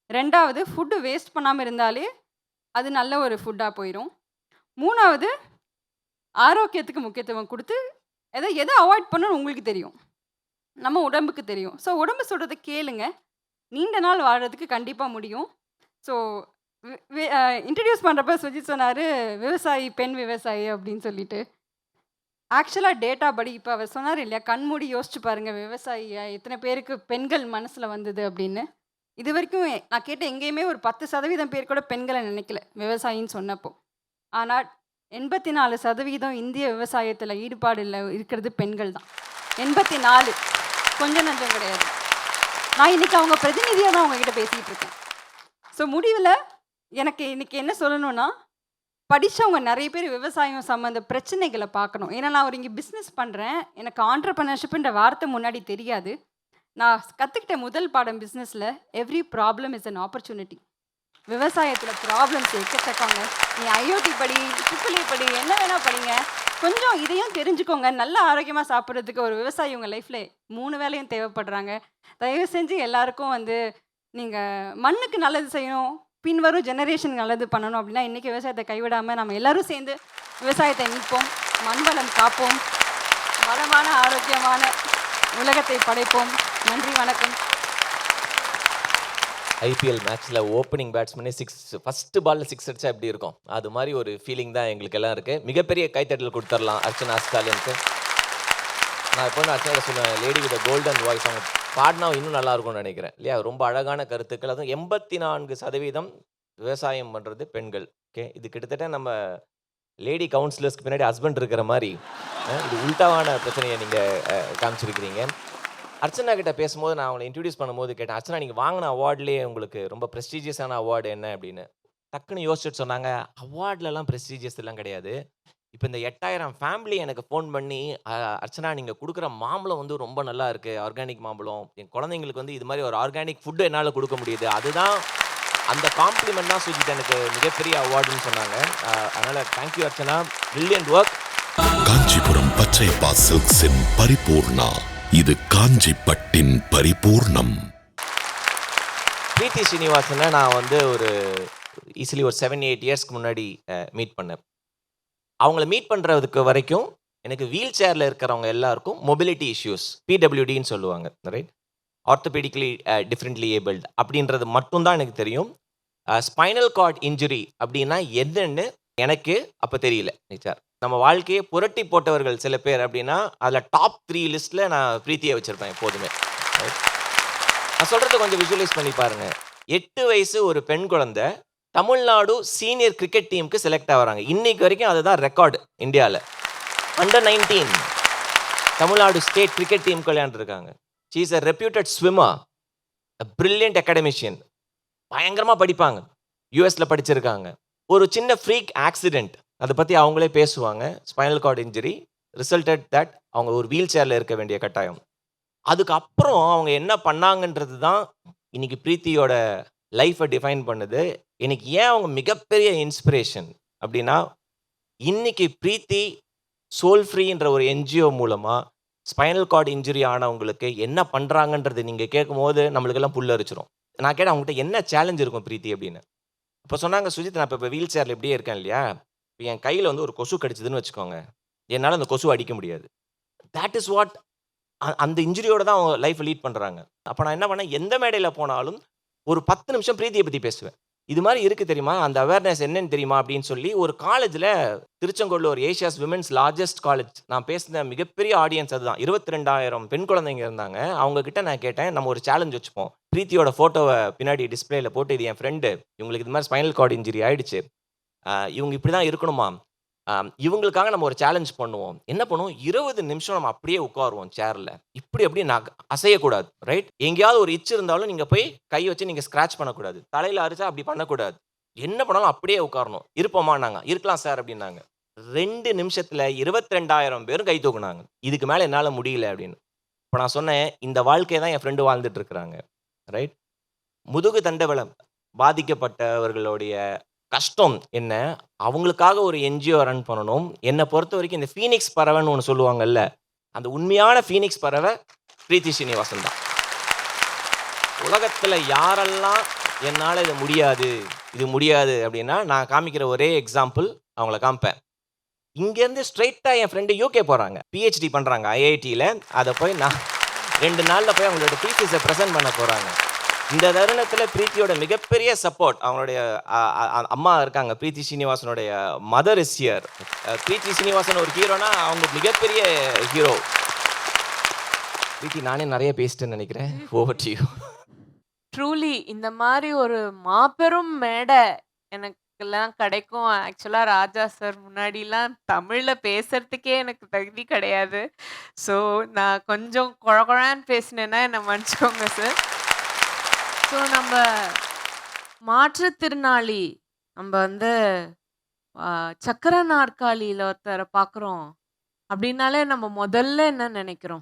2வது, ஃபுட்டு வேஸ்ட் பண்ணாமல் இருந்தாலே அது நல்ல ஒரு ஃபுட்டாக போயிடும். 3வது, ஆரோக்கியத்துக்கு முக்கியத்துவம் கொடுத்து எதை அவாய்ட் பண்ணணும்னு உங்களுக்கு தெரியும், நம்ம உடம்புக்கு தெரியும். ஸோ உடம்பு சொல்கிறத கேளுங்க, நீண்ட நாள் வாழ்கிறதுக்கு கண்டிப்பாக முடியும். ஸோ இன்ட்ரடியூஸ் பண்ணுறப்ப சுஜித் சொன்னார் விவசாயி பெண் விவசாயி அப்படின்னு சொல்லிட்டு. ஆக்சுவலாக டேட்டா படி இப்போ அவர் சொன்னார் இல்லையா, கண்மூடி யோசிச்சு பாருங்கள் விவசாயியா எத்தனை பேருக்கு பெண்கள் மனசில் வந்தது அப்படின்னு. இது வரைக்கும் நான் கேட்ட எங்கேயுமே ஒரு 10% பேர் கூட பெண்களை நினைக்கல விவசாயின்னு சொன்னப்போ. ஆனால் 84% இந்திய விவசாயத்தில் ஈடுபாடு இருக்கிறது பெண்கள் தான். 84, கொஞ்சம் நஞ்சம் கிடையாது. நான் இன்றைக்கி அவங்க பிரதிநிதியாக தான் அவங்கக்கிட்ட பேசிகிட்டு இருக்கேன். ஸோ முடிவில் எனக்கு இன்றைக்கி என்ன சொல்லணும்னா, படித்தவங்க நிறைய பேர் விவசாயம் சம்மந்த பிரச்சனைகளை பார்க்கணும். ஏன்னா நான் இங்கே பிஸ்னஸ் பண்ணுறேன், எனக்கு ஆண்டர்ப்ரனர்ஷிப்ன்ற வார்த்தை முன்னாடி தெரியாது. நான் கற்றுக்கிட்ட முதல் பாடம் பிஸ்னஸில் every problem is an opportunity. விவசாயத்தில் ப்ராப்ளம்ஸ் எக்கச்சக்கங்க. நீ IOT படி, ட்ரிபிள் E படி, என்ன வேணால் படிங்க, கொஞ்சம் இதையும் தெரிஞ்சுக்கோங்க. நல்ல ஆரோக்கியமாக சாப்பிட்றதுக்கு ஒரு விவசாயி உங்கள் லைஃப்பில் 3 வேளையும் தேவைப்படுறாங்க. தயவு செஞ்சு எல்லாருக்கும் வந்து நீங்கள் மண்ணுக்கு நல்லது செய்யணும், பின்வரும் ஜெனரேஷன் நல்லது பண்ணணும் அப்படின்னா இன்றைக்கி விவசாயத்தை கைவிடாமல் நம்ம எல்லோரும் சேர்ந்து விவசாயத்தை மீட்போம், மண் வளம் காப்போம், வளமான ஆரோக்கியமான உலகத்தை படைப்போம். நன்றி, வணக்கம். IPL மேட்ச்சில் ஓப்பனிங் பேட்ஸ்மேனே 6 ஃபஸ்ட்டு பாலில் 6 அடிச்சா எப்படி இருக்கும், அது மாதிரி ஒரு ஃபீலிங் தான் எங்களுக்கு எல்லாம் இருக்குது. மிகப்பெரிய கைத்தட்டல் கொடுத்துடலாம் அர்ச்சனா ஸ்டாலினுக்கு. நான் இப்போ அர்ச்சனா சொல்லுவேன், லேடி வித் கோல்டன் வாய்ஸ், அவங்க பாடினா இன்னும் நல்லாயிருக்கும்னு நினைக்கிறேன் இல்லையா. ரொம்ப அழகான கருத்துக்கள். அதுவும் 84% விவசாயம் பண்ணுறது பெண்கள். ஓகே, இது கிட்டத்தட்ட நம்ம லேடி கவுன்சிலர்ஸ்க்கு பின்னாடி ஹஸ்பண்ட் இருக்கிற மாதிரி இது உல்டாவான பிரச்சனையை நீங்கள் காமிச்சிருக்கிறீங்க. அர்ச்சனா கிட்ட பேசும்போது நான் அவங்களை இன்ட்ரடியூஸ் பண்ணும்போது கேட்டேன், அர்ச்சனா நீங்கள் வாங்கின அவார்ட்லேயே உங்களுக்கு ரொம்ப ப்ரெஸ்டீஜியஸான அவார்டு என்ன அப்படின்னு. டக்குன்னு யோசிச்சுட்டு சொன்னாங்க, அவார்ட்லலாம் ப்ரெஸ்டீஜியஸ் எல்லாம் கிடையாது. இப்போ இந்த 8000 ஃபேமிலி எனக்கு ஃபோன் பண்ணி, அர்ச்சனா நீங்கள் கொடுக்குற மாம்பழம் வந்து ரொம்ப நல்லா இருக்குது, ஆர்கானிக் மாம்பழம், என் குழந்தைங்களுக்கு வந்து இது மாதிரி ஒரு ஆர்கானிக் ஃபுட்டு என்னால் கொடுக்க முடியுது, அதுதான் அந்த காம்ப்ளிமெண்ட் தான் சுஜித் எனக்கு மிகப்பெரிய அவார்டுன்னு சொன்னாங்க. அதனால் thank you Archana, brilliant work. Kanchipuram Pachaiyappa சில்க்ஸின் பரிபூர்ணா, இது காஞ்சி பட்டின் பரிபூர்ணம். பிரீத்தி ஸ்ரீனிவாசனை நான் வந்து ஒரு ஈஸிலி ஒரு 7-8 இயர்ஸ்க்கு முன்னாடி மீட் பண்ணேன். அவங்கள மீட் பண்ணுறதுக்கு வரைக்கும் எனக்கு வீல் சேரில் இருக்கிறவங்க எல்லாருக்கும் மொபிலிட்டி இஷ்யூஸ், PWDன்னு சொல்லுவாங்க, ரைட். ஆர்த்தோபெடிக்கலி டிஃப்ரெண்ட்லி ஏபிள்டு அப்படின்றது மட்டும்தான் எனக்கு தெரியும். ஸ்பைனல் கார்ட் இன்ஜுரி அப்படின்னா என்னன்னு எனக்கு அப்போ தெரியல. நிச்சயம் நம்ம வாழ்க்கையை புரட்டி போட்டவர்கள் சில பேர் அப்படின்னா அதில் டாப் 3 லிஸ்ட்டில் நான் பிரீத்தியை வச்சுருப்பேன் எப்போதுமே. நான் சொல்கிறத கொஞ்சம் விஷுவலைஸ் பண்ணி பாருங்கள். 8 வயசு ஒரு பெண் குழந்தை தமிழ்நாடு சீனியர் கிரிக்கெட் டீமுக்கு செலக்ட் ஆகிறாங்க. இன்னைக்கு வரைக்கும் அதுதான் ரெக்கார்டு இந்தியாவில். அண்டர் 19 தமிழ்நாடு ஸ்டேட் கிரிக்கெட் டீமுக்கு விளையாண்டுருக்காங்க. She is a reputed swimmer, a brilliant academician. பயங்கரமாக படிப்பாங்க, யூஎஸில் படிச்சிருக்காங்க. ஒரு சின்ன ஃப்ரீக் ஆக்சிடெண்ட் அதை பற்றி அவங்களே பேசுவாங்க. Spinal cord injury resulted that அவங்க ஒரு வீல் சேரில் இருக்க வேண்டிய கட்டாயம். அதுக்கப்புறம் அவங்க என்ன பண்ணாங்கன்றது தான் இன்னைக்கு பிரீத்தியோட லைஃப்பை டிஃபைன் பண்ணுது. எனக்கு ஏன் அவங்க மிகப்பெரிய இன்ஸ்பிரேஷன் அப்படின்னா, இன்னைக்கு பிரீத்தி சோல் ஃப்ரீன்ற ஒரு என்ஜிஓ மூலமாக ஸ்பைனல் கார்டு இன்ஜுரி ஆனவங்களுக்கு என்ன பண்ணுறாங்கன்றது நீங்கள் கேட்கும்போது நம்மளுக்கெல்லாம் புல்லரிச்சிரும். நான் கேட்டேன் அவங்ககிட்ட என்ன சேலஞ்ச் இருக்கும் பிரீத்தி அப்படின்னு. இப்போ சொன்னாங்க, சுஜித் நான் இப்போ வீல் சேரில் இப்படியே இருக்கேன் இல்லையா, இப்போ என் கையில் வந்து ஒரு கொசு கடிச்சதுன்னு வச்சுக்கோங்க, என்னால் அந்த கொசு அடிக்க முடியாது. தேட் இஸ் வாட் அந்த இன்ஜுரியோட தான் அவங்க லைஃப்பை லீட் பண்ணுறாங்க. அப்போ நான் என்ன பண்ணேன், எந்த மேடையில் போனாலும் ஒரு 10 நிமிஷம் பிரீத்தியை பற்றி பேசுவேன். இது மாதிரி இருக்குது தெரியுமா, அந்த அவேர்னஸ் என்னன்னு தெரியுமா அப்படின்னு சொல்லி ஒரு காலேஜில் திருச்செங்கோடில் ஒரு ஏஷியாஸ் விமென்ஸ் லார்ஜஸ்ட் காலேஜ் நான் பேசின மிகப்பெரிய ஆடியன்ஸ் அதுதான். 22,000 பெண் குழந்தைங்க இருந்தாங்க. அவங்கக்கிட்ட நான் கேட்டேன், நம்ம ஒரு சேலஞ்ச் வச்சுப்போம், பிரீத்தியோட ஃபோட்டோவை பின்னாடி டிஸ்பிளேல போட்டு இது என் ஃப்ரெண்டு, இவங்களுக்கு இது மாதிரி ஸ்பைனல் கார்டு இன்ஜுரி ஆயிடுச்சு, இவங்க இப்படி தான் இருக்கணுமா, இவங்களுக்காக நம்ம ஒரு சேலஞ்ச் பண்ணுவோம். என்ன பண்ணுவோம், 20 நிமிஷம் நம்ம அப்படியே உட்காருவோம் சேரில், இப்படி அப்படியே நான் அசையக்கூடாது, ரைட்? எங்கேயாவது ஒரு இச்சு இருந்தாலும் நீங்கள் போய் கை வச்சு நீங்கள் ஸ்க்ராட்ச் பண்ணக்கூடாது, தலையில் அரிச்சா அப்படி பண்ணக்கூடாது, என்ன பண்ணாலும் அப்படியே உட்காரணும். இருப்போமா, நாங்கள் இருக்கலாம் சார் அப்படின்னாங்க. 2 நிமிஷத்தில் 22,000 பேரும் கை தூக்குனாங்க. இதுக்கு மேலே என்னால் முடியல அப்படின்னு. இப்போ நான் சொன்னேன், இந்த வாழ்க்கையை தான் என் ஃப்ரெண்டு வாழ்ந்துட்டு இருக்கிறாங்க, ரைட்? முதுகு தண்டவளம் பாதிக்கப்பட்டவர்களுடைய கஷ்டம் என்ன, அவங்களுக்காக ஒரு என்ஜிஓ ரன் பண்ணணும். என்னை பொறுத்த வரைக்கும் இந்த ஃபீனிக்ஸ் பறவைன்னு ஒன்று சொல்லுவாங்கல்ல, அந்த உண்மையான ஃபீனிக்ஸ் பறவை பிரீத்தி ஸ்ரீனிவாசன் தான். உலகத்தில் யாரெல்லாம் என்னால் இது முடியாது அப்படின்னா நான் காமிக்கிற ஒரே எக்ஸாம்பிள் அவங்கள காமிப்பேன். இங்கேருந்து ஸ்ட்ரைட்டாக என் ஃப்ரெண்டு யூகே போகிறாங்க, பிஹெச்டி பண்ணுறாங்க ஐஐடியில். அதை போய் நான் 2 நாளில் போய் அவங்களோட தீசிஸை ப்ரெசென்ட் பண்ண போகிறாங்க. இந்த தருணத்தில் பிரீத்தியோட மிகப்பெரிய சப்போர்ட், அவங்களுடைய அம்மா இருக்காங்க, பிரீத்தி ஸ்ரீனிவாசனுடைய மதர் இஸ் ஹியர். பிரீத்தி ஸ்ரீனிவாசன் ஒரு ஹீரோனா அவங்க மிகப்பெரிய ஹீரோ. பிரீத்தி, நானே நிறைய பேசிட்டேன்னு நினைக்கிறேன். Over to you. ட்ரூலி இந்த மாதிரி ஒரு மாபெரும் மேடை எனக்கெல்லாம் கிடைக்கும். ஆக்சுவலாக ராஜா சார் முன்னாடிலாம் தமிழில் பேசுறதுக்கே எனக்கு தகுதி கிடையாது. ஸோ நான் கொஞ்சம் குழகுழான்னு பேசினேன்னா என்னை மன்னிச்சுக்கோங்க சார். ஸோ நம்ம மாற்றுத்திறனாளி, நம்ம வந்து சக்கர நாற்காலியில் ஒருத்தரை பார்க்குறோம் அப்படின்னாலே நம்ம முதல்ல என்ன நினைக்கிறோம்,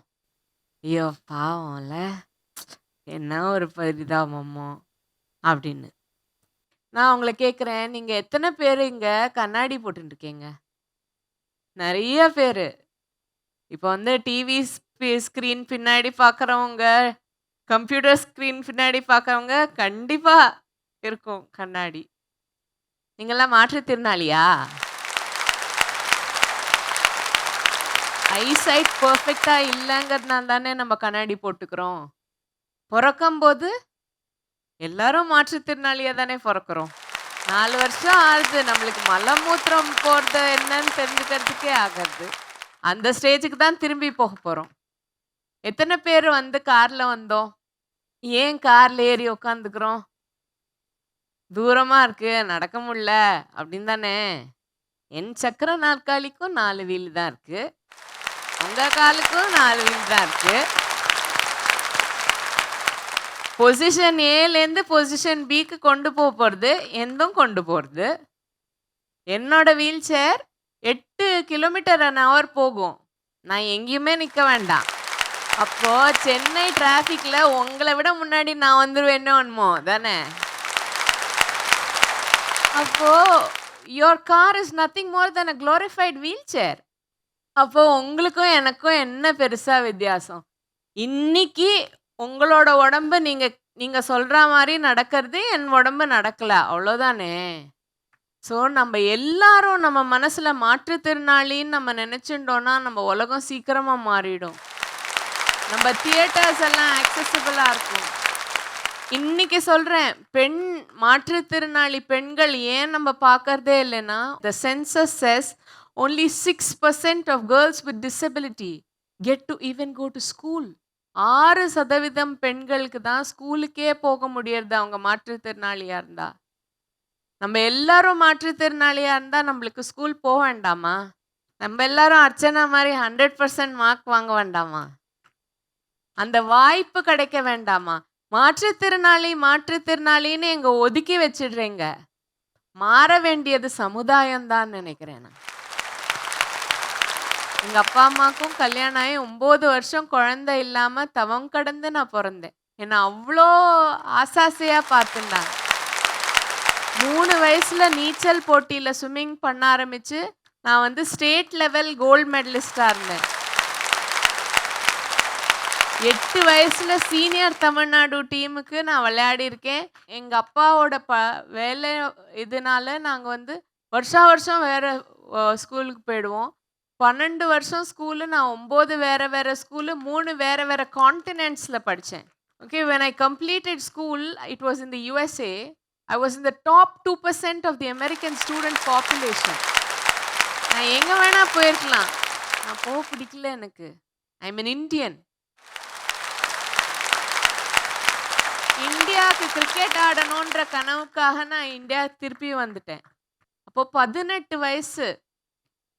ஐயோ பாவம்ல, என்ன ஒரு பரிதாபமோ அப்படின்னு. நான் அவங்கள கேட்குறேன், நீங்கள் எத்தனை பேர் இங்கே கண்ணாடி போட்டுருக்கீங்க? நிறைய பேர். இப்போ வந்து டிவி ஸ்க்ரீன் பின்னாடி பார்க்குறவங்க, கம்ப்யூட்டர் ஸ்க்ரீன் பின்னாடி பார்க்குறவங்க கண்டிப்பாக இருக்கும் கண்ணாடி. நீங்கள்லாம் மாற்றுத்திறனாளியா? ஐசைட் பர்ஃபெக்டாக இல்லைங்கிறதுனால தானே நம்ம கண்ணாடி போட்டுக்கிறோம். பிறக்கும்போது எல்லாரும் மாற்றுத்திறனாளியாக தானே பிறக்கிறோம். 4 வருஷம் ஆகுது நம்மளுக்கு மலமூத்திரம் போகிறது என்னன்னு தெரிஞ்சுக்கிறதுக்கே ஆகிறது. அந்த ஸ்டேஜுக்கு தான் திரும்பி போக போகிறோம். எத்தனை பேர் வந்து காரில் வந்தோம், ஏன் காரில் ஏறி உக்காந்துக்கிறோம், தூரமாக இருக்கு நடக்க முடியல அப்படின்னு தானே. என் சக்கர நாற்காலிக்கும் 4 வீல் தான் இருக்குது, உங்கள் காலுக்கும் 4 வீல் தான் இருக்குது. பொசிஷன் ஏலேருந்து பொசிஷன் பிக்கு கொண்டு போகிறது, எந்தும் கொண்டு போகிறது. என்னோட வீல் சேர் 8 km/h போகும். நான் எங்கேயுமே நிற்க வேண்டாம். அப்போது சென்னை டிராஃபிக்கில் உங்களை விட முன்னாடி நான் வந்துடுவேன்னோ என்னமோ தானே. அப்போது your car is nothing more then a glorified wheelchair. அப்போது உங்களுக்கும் எனக்கும் என்ன பெருசாக வித்தியாசம்? இன்னைக்கு உங்களோட உடம்பு நீங்கள் சொல்கிற மாதிரி நடக்கிறது, என் உடம்பு நடக்கலை, அவ்வளோதானே. ஸோ நம்ம எல்லாரும் நம்ம மனசில் மாற்றுத்திறனாளின்னு நம்ம நினச்சிட்டோன்னா நம்ம உலகம் சீக்கிரமாக மாறிடும். நம்ம தியேட்டர்ஸ் எல்லாம் accessible-ஆ இருக்கும். இன்னைக்கு சொல்றேன், மாற்றுத்திறனாளி பெண்கள் ஏன் நம்ம பார்க்கறதே இல்லைன்னா, the census says only 6% of girls with disability get to even go to school. 6% பெண்களுக்கு தான் ஸ்கூலுக்கே போக முடியறது அவங்க மாற்றுத்திறனாளியா இருந்தா. நம்ம எல்லாரும் மாற்றுத்திறனாளியா இருந்தா நம்மளுக்கு ஸ்கூல் போக வேண்டாமா? நம்ம எல்லாரும் அர்ச்சனா மாதிரி 100% மார்க் வாங்க வேண்டாமா? அந்த வாய்ப்பு கிடைக்க வேண்டாமா? மாற்றுத்திறனாளின்னு எங்க ஒதுக்கி வச்சிடுறீங்க. மாற வேண்டியது சமுதாயம் தான் நினைக்கிறேன் நான். எங்க அப்பா அம்மாக்கும் கல்யாணம் ஆகி 9 வருஷம் குழந்தை இல்லாம தவம் கடந்து நான் பிறந்தேன். என்னை அவ்வளோ ஆசாசையா பார்த்துட்டாங்க. 3 வயசுல நீச்சல் போட்டியில ஸ்விம்மிங் பண்ண ஆரம்பிச்சு நான் வந்து ஸ்டேட் லெவல் கோல்டு மெடலிஸ்டா இருந்தேன். 8 வயசுல சீனியர் தமிழ்நாடு டீமுக்கு நான் விளையாடி இருக்கேன். எங்க அப்பாவோட வேலை இதனால நாங்க வந்து வருஷம் வேற ஸ்கூலுக்கு போயிடுவோம். 12 வருஷம் ஸ்கூலு, நான் 9 வேற ஸ்கூலு, 3 வேற கான்டினென்ட்ஸ்ல படித்தேன். Okay, when I completed school, it was in the USA. I was in the top 2% of the American student population. நான் எங்க வேணா போயிருக்கலாம், நான் போக பிடிக்கல எனக்கு. I'm an Indian. இந்தியாவுக்கு கிரிக்கெட் ஆடணுன்ற கனவுக்காக நான் இந்தியா திருப்பி வந்துட்டேன். அப்போ 18 வயசு,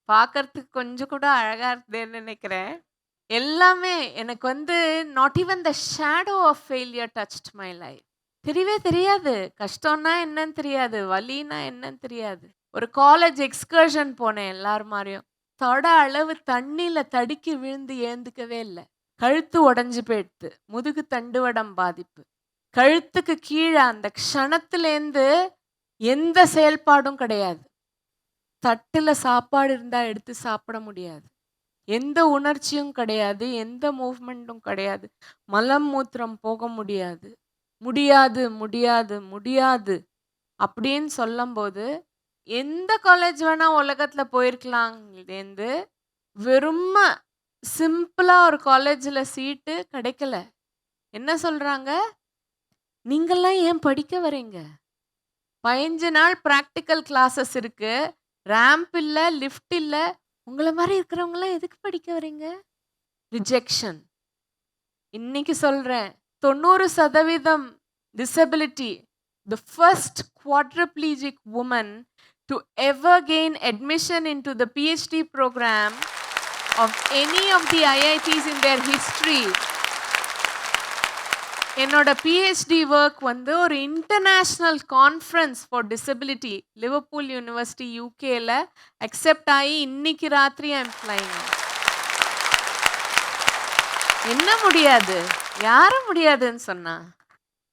பார்க்கறதுக்கு கொஞ்சம் கூட அழகா இருந்தேன்னு நினைக்கிறேன். எல்லாமே எனக்கு வந்து not even the shadow of failure touched my life. தெரியவே தெரியாது, கஷ்டம்னா என்னன்னு தெரியாது, வலினா என்னன்னு தெரியாது. ஒரு காலேஜ் எக்ஸ்கர்ஷன் போனேன் எல்லாரும் மாதிரியும். தொட அளவு தண்ணியில தடுக்கி விழுந்து ஏந்துக்கவே இல்லை. கழுத்து உடஞ்சி போயிடுது, முதுகு தண்டுவடம் பாதிப்பு. கழுத்துக்கு கீழே அந்த க்ஷணத்துலேருந்து எந்த செயல்பாடும் கிடையாது. தட்டில் சாப்பாடு இருந்தால் எடுத்து சாப்பிட முடியாது. எந்த உணர்ச்சியும் கிடையாது, எந்த மூவ்மெண்ட்டும் கிடையாது. மலம் மூத்திரம் போக முடியாது. முடியாது அப்படின்னு சொல்லும்போது எந்த காலேஜ் வேணா உலகத்தில் போயிருக்கலாம்லேருந்து வெறும் சிம்பிளாக ஒரு காலேஜில் சீட்டு கிடைக்கல. என்ன சொல்கிறாங்க, நீங்கள்லாம் ஏன் படிக்க வரீங்க? 15 நாள் ப்ராக்டிக்கல் கிளாஸஸ் இருக்கு, ரேம்ப் இல்லை, லிஃப்ட் இல்லை, உங்களை மாதிரி இருக்கிறவங்களாம் எதுக்கு படிக்க வரீங்க? ரிஜெக்ஷன். இன்னைக்கு சொல்கிறேன், 90% disability, the first quadriplegic woman to ever gain admission into the PhD program of any of the IITs in their history. என்னோட பிஹெச்டி ஒர்க் வந்து ஒரு international conference for disability Liverpool university யூகேல அக்செப்ட் ஆகி இன்னைக்கு ராத்திரி I'm flying. என்ன முடியாது, யாரும் முடியாதுன்னு சொன்னா.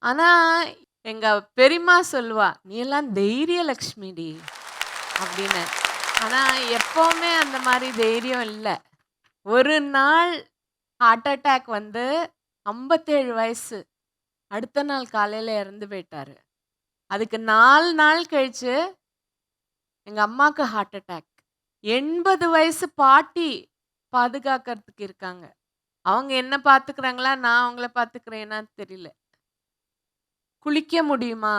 ஆனால் எங்கள் பெரியம்மா சொல்லுவா, நீ எல்லாம் தைரிய லக்ஷ்மிடி அப்படின்னு. ஆனால் எப்போவுமே அந்த மாதிரி தைரியம் இல்லை. ஒரு நாள் ஹார்ட் அட்டாக் வந்து 57 வயசு, அடுத்த நாள் காலையில் இறந்து போயிட்டாரு. அதுக்கு 4 நாள் கழிச்சு எங்கள் அம்மாவுக்கு ஹார்ட் அட்டாக். 80 வயசு பாட்டி பாதுகாக்கிறதுக்கு இருக்காங்க. அவங்க என்ன பார்த்துக்கிறாங்களா, நான் அவங்கள பார்த்துக்கிறேன்னா தெரியல. குளிக்க முடியுமா,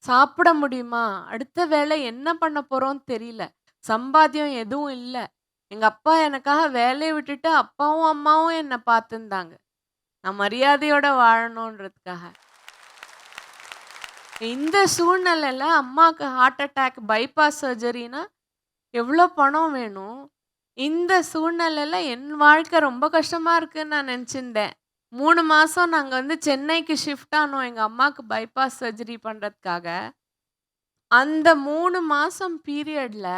சாப்பிட முடியுமா, அடுத்த வேலை என்ன பண்ண போகிறோன்னு தெரியல. சம்பாத்தியம் எதுவும் இல்லை. எங்கள் அப்பா எனக்காக வேலையை விட்டுட்டு அப்பாவும் அம்மாவும் என்னை பார்த்துருந்தாங்க, நான் மரியாதையோட வாழணுன்றதுக்காக. இந்த சூழ்நிலையில் அம்மாவுக்கு ஹார்ட் அட்டாக், பைபாஸ் சர்ஜரினா எவ்வளோ பணம் வேணும்? இந்த சூழ்நிலையில் என் வாழ்க்கை ரொம்ப கஷ்டமாக இருக்குன்னு நான் நினச்சிருந்தேன். 3 மாதம் நாங்கள் வந்து சென்னைக்கு ஷிஃப்ட் ஆனோம் எங்கள் அம்மாவுக்கு பைபாஸ் சர்ஜரி பண்ணுறதுக்காக. அந்த 3 மாதம் பீரியடில்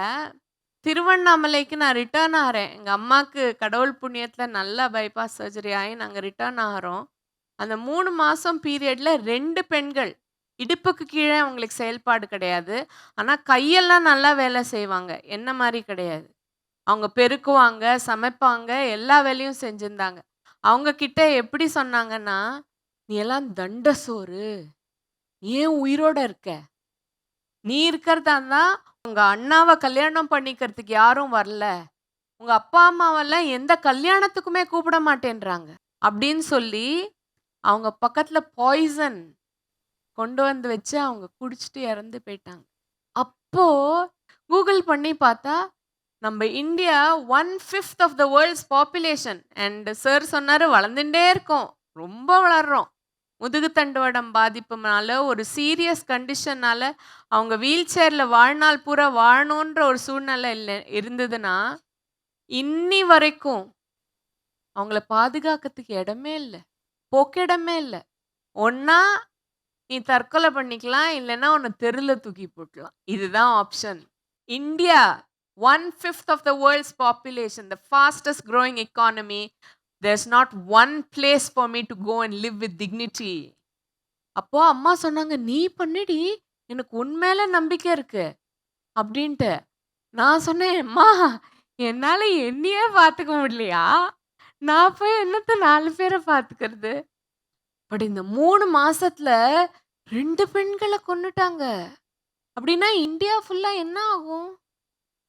திருவண்ணாமலைக்கு நான் ரிட்டர்ன் ஆகிறேன். எங்கள் அம்மாவுக்கு கடவுள் புண்ணியத்தில் நல்லா பைபாஸ் சர்ஜரி ஆகி நாங்கள் ரிட்டர்ன் ஆகிறோம். அந்த 3 மாதம் பீரியடில் 2 பெண்கள், இடுப்புக்கு கீழே அவங்களுக்கு செயல்பாடு கிடையாது, ஆனால் கையெல்லாம் நல்லா வேலை செய்வாங்க, என்ன மாதிரி கிடையாது. அவங்க பெருக்குவாங்க, சமைப்பாங்க, எல்லா வேலையும் செஞ்சுருந்தாங்க. அவங்க கிட்ட எப்படி சொன்னாங்கன்னா, நீ எல்லாம் தண்ட சோறு, ஏன் உயிரோட இருக்க? நீ இருக்கிறதா தான் உங்கள் அண்ணாவை கல்யாணம் பண்ணிக்கிறதுக்கு யாரும் வரல, உங்கள் அப்பா அம்மாவெல்லாம் எந்த கல்யாணத்துக்குமே கூப்பிட மாட்டேன்றாங்க. அப்படின்னு சொல்லி அவங்க பக்கத்துல பாய்சன் கொண்டு வந்து வச்சு அவங்க குடிச்சிட்டு இறந்து போயிட்டாங்க. அப்போ கூகுள் பண்ணி பார்த்தா நம்ம India 1/5 of the world's population. And sir சொன்னாரு வளர்ந்துட்டே இருக்கோம், ரொம்ப வளர்றோம். முதுகுத்தண்டுவடம் பாதிப்புனால ஒரு சீரியஸ் கண்டிஷன்னால அவங்க வீல் சேர்ல வாழ்நாள் பூரா வாழணுன்ற ஒரு சூழ்நிலை இல்லை இருந்ததுன்னா இன்னி வரைக்கும் அவங்கள பாதுகாக்கிறதுக்கு இடமே இல்லை, போக்கிடமே இல்லை. ஒன்னா நீ தற்கொலை பண்ணிக்கலாம், இல்லைன்னா உன்னை தெருல தூக்கி போட்டலாம். இதுதான் option. India 1/5 of the world's population, the fastest growing economy. There's not one place for me to go and live with dignity. அப்போ அம்மா சொன்னாங்க, நீ பண்ணுடி, எனக்கு உண்மையில நம்பிக்கை இருக்கு அப்படின்ட்டு. நான் சொன்னேன், அம்மா என்னால என்னையே பார்த்துக்க முடியலையா, நான் போய் என்னத்த 4 பேரை பார்த்துக்கிறது. பட் இந்த 3 மாசத்துல 2 பெண்களை கொன்னுட்டாங்க அப்படின்னா இந்தியா ஃபுல்லா என்ன ஆகும்?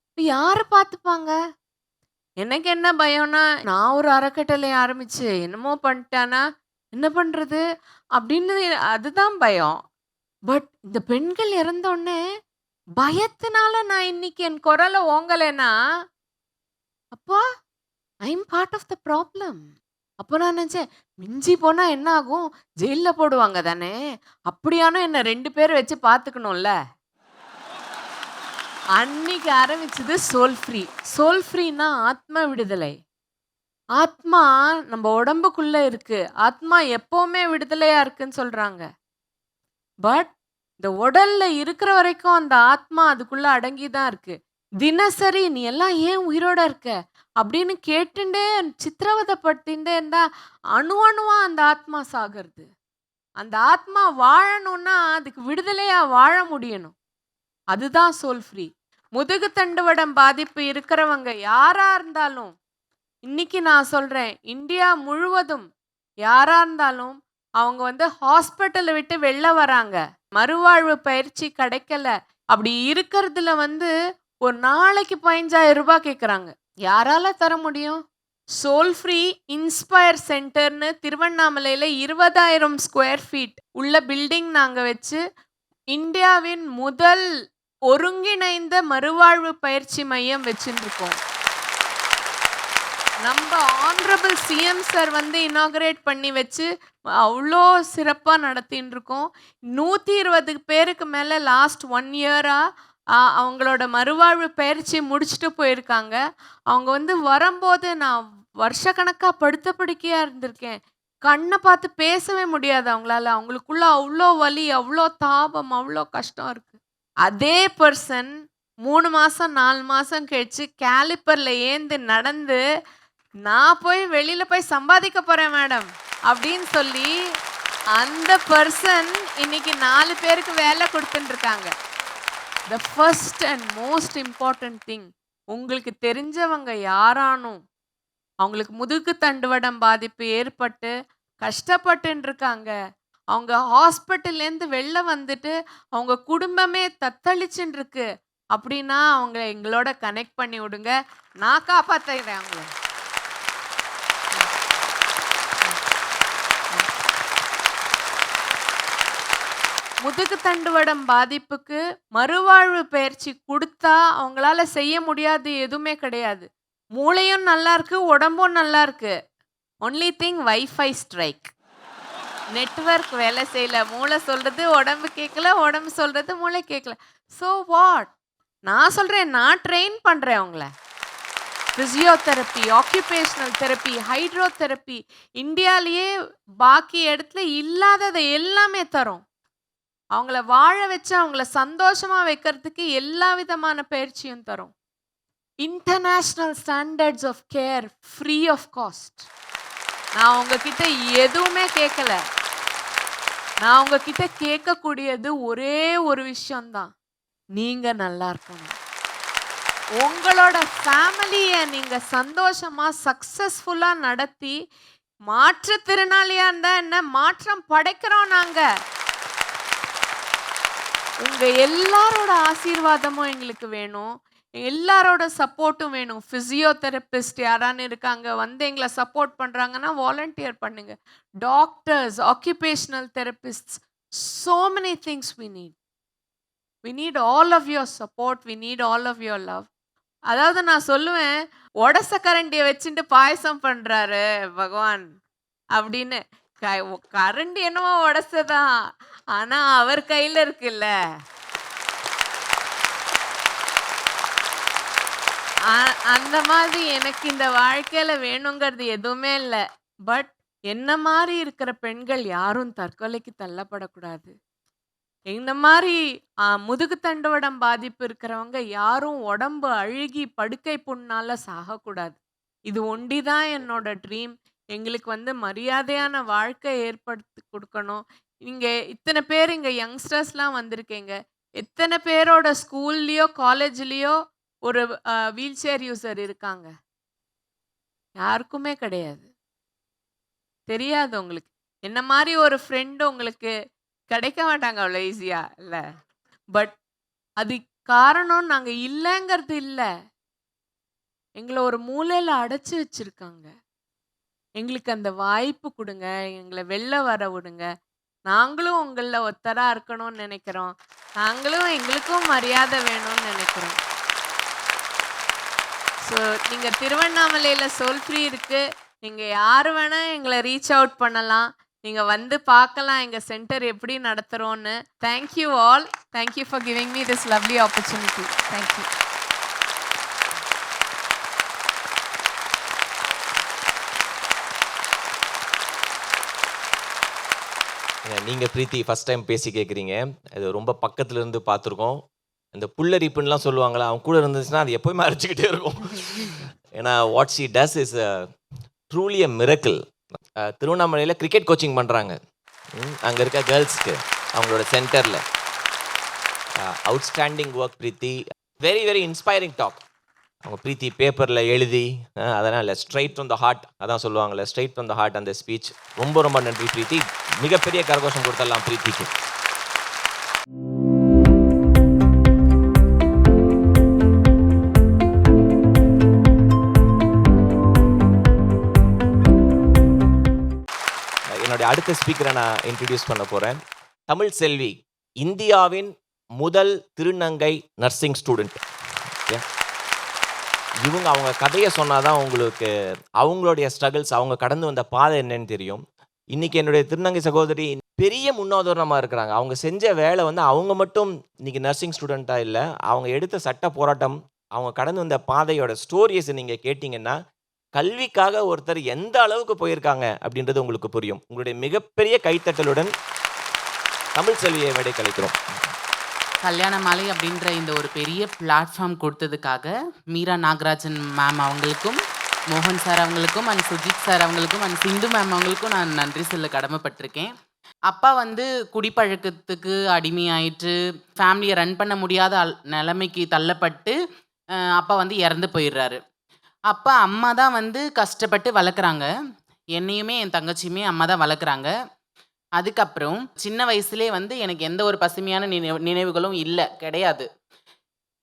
இப்ப யாரு பார்த்துப்பாங்க? எனக்கு என்ன பயம்னா, நான் ஒரு அறக்கட்டளை ஆரம்பிச்சு என்னமோ பண்ணிட்டானா என்ன பண்றது அப்படின்னு, அதுதான் பயம். பட் இந்த பெண்கள் இறந்த உடனே பயத்தினால நான் இன்னைக்கு என் குரலை ஓங்கலைன்னா அப்போ I am part of the problem. அப்போ நான் நினைச்சேன், மிஞ்சி போனா என்ன ஆகும், ஜெயில போடுவாங்க தானே, அப்படியானோ என்ன 2 பேர் வச்சு பார்த்துக்கணும்ல. அன்னைக்கு ஆரம்பிச்சது சோல் ஃப்ரீ. சோல் ஃப்ரீனா ஆத்ம விடுதலை. ஆத்மா நம்ம உடம்புக்குள்ள இருக்கு, ஆத்மா எப்பவுமே விடுதலையா இருக்குன்னு சொல்றாங்க. பட் இந்த உடல்ல இருக்கிற வரைக்கும் அந்த ஆத்மா அதுக்குள்ள அடங்கி தான் இருக்கு. தினசரி நீ எல்லாம் ஏன் உயிரோட இருக்க அப்படின்னு கேட்டுண்டே சித்திரவதைப்படுத்திண்டே இருந்தா அணு அணுவா அந்த ஆத்மா சாகிறது. அந்த ஆத்மா வாழணும்னா அதுக்கு விடுதலையா வாழ முடியணும். அதுதான் சோல் ஃப்ரீ. முதுகு தண்டுவடம் பாதிப்பு இருக்கிறவங்க யாரா இருந்தாலும், இன்னைக்கு நான் சொல்றேன், இந்தியா முழுவதும் யாரா இருந்தாலும் அவங்க ஹாஸ்பிட்டலை விட்டு வெளில வராங்க, மறுவாழ்வு பயிற்சி கிடைக்கல, அப்படி இருக்கிறதுல ஒரு நாளைக்கு 15,000 ரூபாய் கேட்குறாங்க. யாரால தர முடியும்? சோல் ஃப்ரீ இன்ஸ்பயர் சென்டர்னு திருவண்ணாமலையில் 20,000 ஸ்கொயர் ஃபீட் உள்ள பில்டிங் நாங்கள் வச்சு இந்தியாவின் முதல் ஒருங்கிணைந்த மறுவாழ்வு பயிற்சி மையம் வச்சுருக்கோம். நம்ம ஆனரபிள் சிஎம் சார் இனாகரேட் பண்ணி வச்சு அவ்வளோ சிறப்பாக நடத்தின்னு இருக்கோம். 120 பேருக்கு மேலே லாஸ்ட் 1 இயராக அவங்களோட மறுவாழ்வு பயிற்சி முடிச்சுட்டு போயிருக்காங்க. அவங்க வரும்போது நான் வருஷக்கணக்காக படுத்த படுக்கையாக இருந்திருக்கேன். கண்ணை பார்த்து பேசவே முடியாது அவங்களால. அவங்களுக்குள்ள அவ்வளோ வலி, அவ்வளோ தாபம், அவ்வளோ கஷ்டம் இருக்குது. அதே பர்சன் 3 மாதம் 4 மாதம் கழிச்சு கேலிப்பரில் ஏந்து நடந்து நான் போய் வெளியில் போய் சம்பாதிக்க போகிறேன் மேடம் அப்படின்னு சொல்லி அந்த பர்சன் இன்னைக்கு 4 பேருக்கு வேலை கொடுத்துட்டுருக்காங்க. The first and most important thing, உங்களுக்கு தெரிஞ்சவங்க யாரானும் அவங்களுக்கு முதுகு தண்டுவடம் பாதிப்பு ஏற்பட்டு கஷ்டப்பட்டுன்னு இருக்காங்க, அவங்க ஹாஸ்பிட்டல்லேருந்து வெளில வந்துட்டு அவங்க குடும்பமே தத்தளிச்சுன்னு இருக்கு அப்படின்னா அவங்க எங்களோட கனெக்ட் பண்ணி விடுங்க, நான் காப்பாற்றுறேன் அவங்கள. முதுகு தண்டுவடம் பாதிப்புக்கு மறுவாழ்வு பயிற்சி கொடுத்தா அவங்களால செய்ய முடியாது எதுவுமே கிடையாது. மூளையும் நல்லா இருக்கு, உடம்பும் நல்லா இருக்கு. Only thing wifi strike, network வேலை செய்யல. மூளை சொல்றது உடம்பு கேட்கல, உடம்பு சொல்றது மூளை கேட்கல. So what? நான் சொல்றேன், நான் ட்ரெயின் பண்றேன் அவங்கள. ஃபிசியோதெரப்பி, ஆக்குபேஷனல் தெரப்பி, ஹைட்ரோதெரப்பி, இந்தியாலேயே பாக்கி இடத்துல இல்லாததை எல்லாமே தரும். அவங்கள வாழ வச்சு அவங்கள சந்தோஷமா வைக்கிறதுக்கு எல்லா விதமான பயிற்சியும் தரும். International standards of care, free of cost. நான் உங்ககிட்ட எதுவுமே கேட்கல. நான் உங்ககிட்ட கேட்கக்கூடியது ஒரே ஒரு விஷயம்தான், நீங்க நல்லா இருக்கணும். உங்களோட ஃபேமிலியை நீங்க சந்தோஷமா சக்சஸ்ஃபுல்லா நடத்தி மாற்றுத்திறனாளியா இருந்தா என்ன, மாற்றம் படைக்கிறோம் நாங்க. உங்க எல்லாரோட ஆசீர்வாதமும் எங்களுக்கு வேணும். எல்லாரோட சப்போர்ட்டும் வேணும். ஃபிசியோதெரபிஸ்ட் யாரான்னு இருக்காங்க, வந்து எங்கள சப்போர்ட் பண்றாங்கன்னா வாலண்டியர் பண்ணுங்க. Doctors, occupational therapists, so many things we need. We need all of your support. We need all of your love. அதாவது நான் சொல்லுவேன், உடச கரண்டிய வச்சுட்டு பாயசம் பண்றாரு பகவான் அப்படின்னு. கரண்டி என்னமோ உடசதான், ஆனா அவர் கையில இருக்குல்ல. அந்த மாதிரி எனக்கு இந்த வாழ்க்கையில வேணுங்கிறது எதுவுமே இல்லை. பட் என்ன மாதிரி இருக்கிற பெண்கள் யாரும் தற்கொலைக்கு தள்ளப்படக்கூடாது. இந்த மாதிரி முதுகு தண்டுவடம் பாதிப்பு இருக்கிறவங்க யாரும் உடம்பு அழுகி படுக்கை புண்ணால சாகக்கூடாது. இது ஒண்டிதான் என்னோட ட்ரீம். எங்களுக்கு வந்து மரியாதையான வாழ்க்கை ஏற்படுத்தி கொடுக்கணும். இங்க இத்தனை பேர் இங்க யங்ஸ்டர்ஸ்லாம் வந்திருக்கீங்க. எத்தனை பேரோட ஸ்கூல்லையோ காலேஜ்லேயோ ஒரு வீல் சேர் யூசர் இருக்காங்க? யாருக்குமே கிடையாது. தெரியாது உங்களுக்கு. என்ன மாதிரி ஒரு ஃப்ரெண்டு உங்களுக்கு கிடைக்க மாட்டாங்க அவ்வளோ ஈஸியா இல்லை. பட் அது காரணம் நாங்கள் இல்லைங்கிறது இல்லை, எங்களை ஒரு மூலையில் அடைச்சி வச்சிருக்காங்க. எங்களுக்கு அந்த வாய்ப்பு கொடுங்க, எங்களை வெளில வர விடுங்க. நாங்களும் உங்களில் ஒத்தராக இருக்கணும்னு நினைக்கிறோம். நாங்களும் எங்களுக்கும் மரியாதை வேணும்னு நினைக்கிறோம். ஸோ நீங்கள் திருவண்ணாமலையில் சோல் ஃப்ரீ இருக்குது. நீங்கள் யார் வேணால் எங்களை ரீச் அவுட் பண்ணலாம். நீங்கள் வந்து பார்க்கலாம் எங்கள் சென்டர் எப்படி நடத்துகிறோன்னு. Thank you all. Thank you for giving me this lovely opportunity. Thank you. நீங்கள் பிரீத்தி ஃபஸ்ட் டைம் பேசி கேட்குறீங்க. அது ரொம்ப பக்கத்துல இருந்து பார்த்துருக்கோம். இந்த புல்லரிப்புன்னெலாம் சொல்லுவாங்களா, அவன் கூட இருந்துச்சுன்னா அது எப்போயுமே அரைச்சிக்கிட்டே இருக்கும். ஏன்னா what she does is truly a miracle. திருவண்ணாமலையில் கிரிக்கெட் கோச்சிங் பண்ணுறாங்க அங்கே இருக்க கேர்ள்ஸ்க்கு, அவங்களோட சென்டரில். Outstanding work Preethi. Very very inspiring talk. அவங்க பிரீத்தி பேப்பரில் எழுதி அதெல்லாம் இல்லை, ஸ்ட்ரைட் ஃப்ரம் த ஹார்ட், அதான் சொல்லுவாங்கள்ல, ஸ்ட்ரைட் ஃப்ரம் த ஹார்ட் அந்த ஸ்பீச். ரொம்ப ரொம்ப நன்றி பிரீத்தி. மிகப்பெரிய கரகோஷம் கொடுத்துடலாம் பிரீத்திக்கு. என்னுடைய அடுத்த ஸ்பீக்கரை நான் இன்ட்ரடியூஸ் பண்ண போகிறேன். தமிழ் செல்வி, இந்தியாவின் முதல் திருநங்கை நர்சிங் ஸ்டூடெண்ட். இவங்க அவங்க கதையை சொன்னாதான் உங்களுக்கு அவங்களுடைய ஸ்ட்ரகிள்ஸ், அவங்க கடந்து வந்த பாதை என்னன்னு தெரியும். இன்னைக்கு என்னுடைய திருநங்கை சகோதரி பெரிய முன்னுதாரணமாக இருக்கிறாங்க. அவங்க செஞ்ச வேலை வந்து அவங்க மட்டும் இன்னைக்கு நர்சிங் ஸ்டூடெண்ட்டாக இல்லை, அவங்க எடுத்த சட்ட போராட்டம், அவங்க கடந்து வந்த பாதையோட ஸ்டோரிஸை நீங்கள் கேட்டிங்கன்னா கல்விக்காக ஒருத்தர் எந்த அளவுக்கு போயிருக்காங்க அப்படின்றது உங்களுக்கு புரியும். உங்களுடைய மிகப்பெரிய கைத்தட்டலுடன் தமிழ் செல்வியை மேடை கலைக்கிறோம். கல்யாண மாலை அப்படின்ற இந்த ஒரு பெரிய பிளாட்ஃபார்ம் கொடுத்ததுக்காக மீரா நாகராஜன் மேம் அவங்களுக்கும், மோகன் சார் அவங்களுக்கும், அண்ட் சுஜித் சார் அவங்களுக்கும், அண்ட் சிந்து மேம் அவங்களுக்கும் நான் நன்றி சொல்ல கடமைப்பட்டிருக்கேன். அப்பா வந்து குடிப்பழக்கத்துக்கு அடிமையாயிட்டு ஃபேமிலியை ரன் பண்ண முடியாத நிலைமைக்கு தள்ளப்பட்டு அப்பா வந்து இறந்து போயிடுறாரு. அப்பா அம்மா தான் வந்து கஷ்டப்பட்டு வளர்க்குறாங்க. என்னையுமே என் தங்கச்சியுமே அம்மா தான் வளர்க்குறாங்க. அதுக்கப்புறம் சின்ன வயசுலேயே வந்து எனக்கு எந்த ஒரு பசுமையான நினைவுகளும் இல்லை, கிடையாது.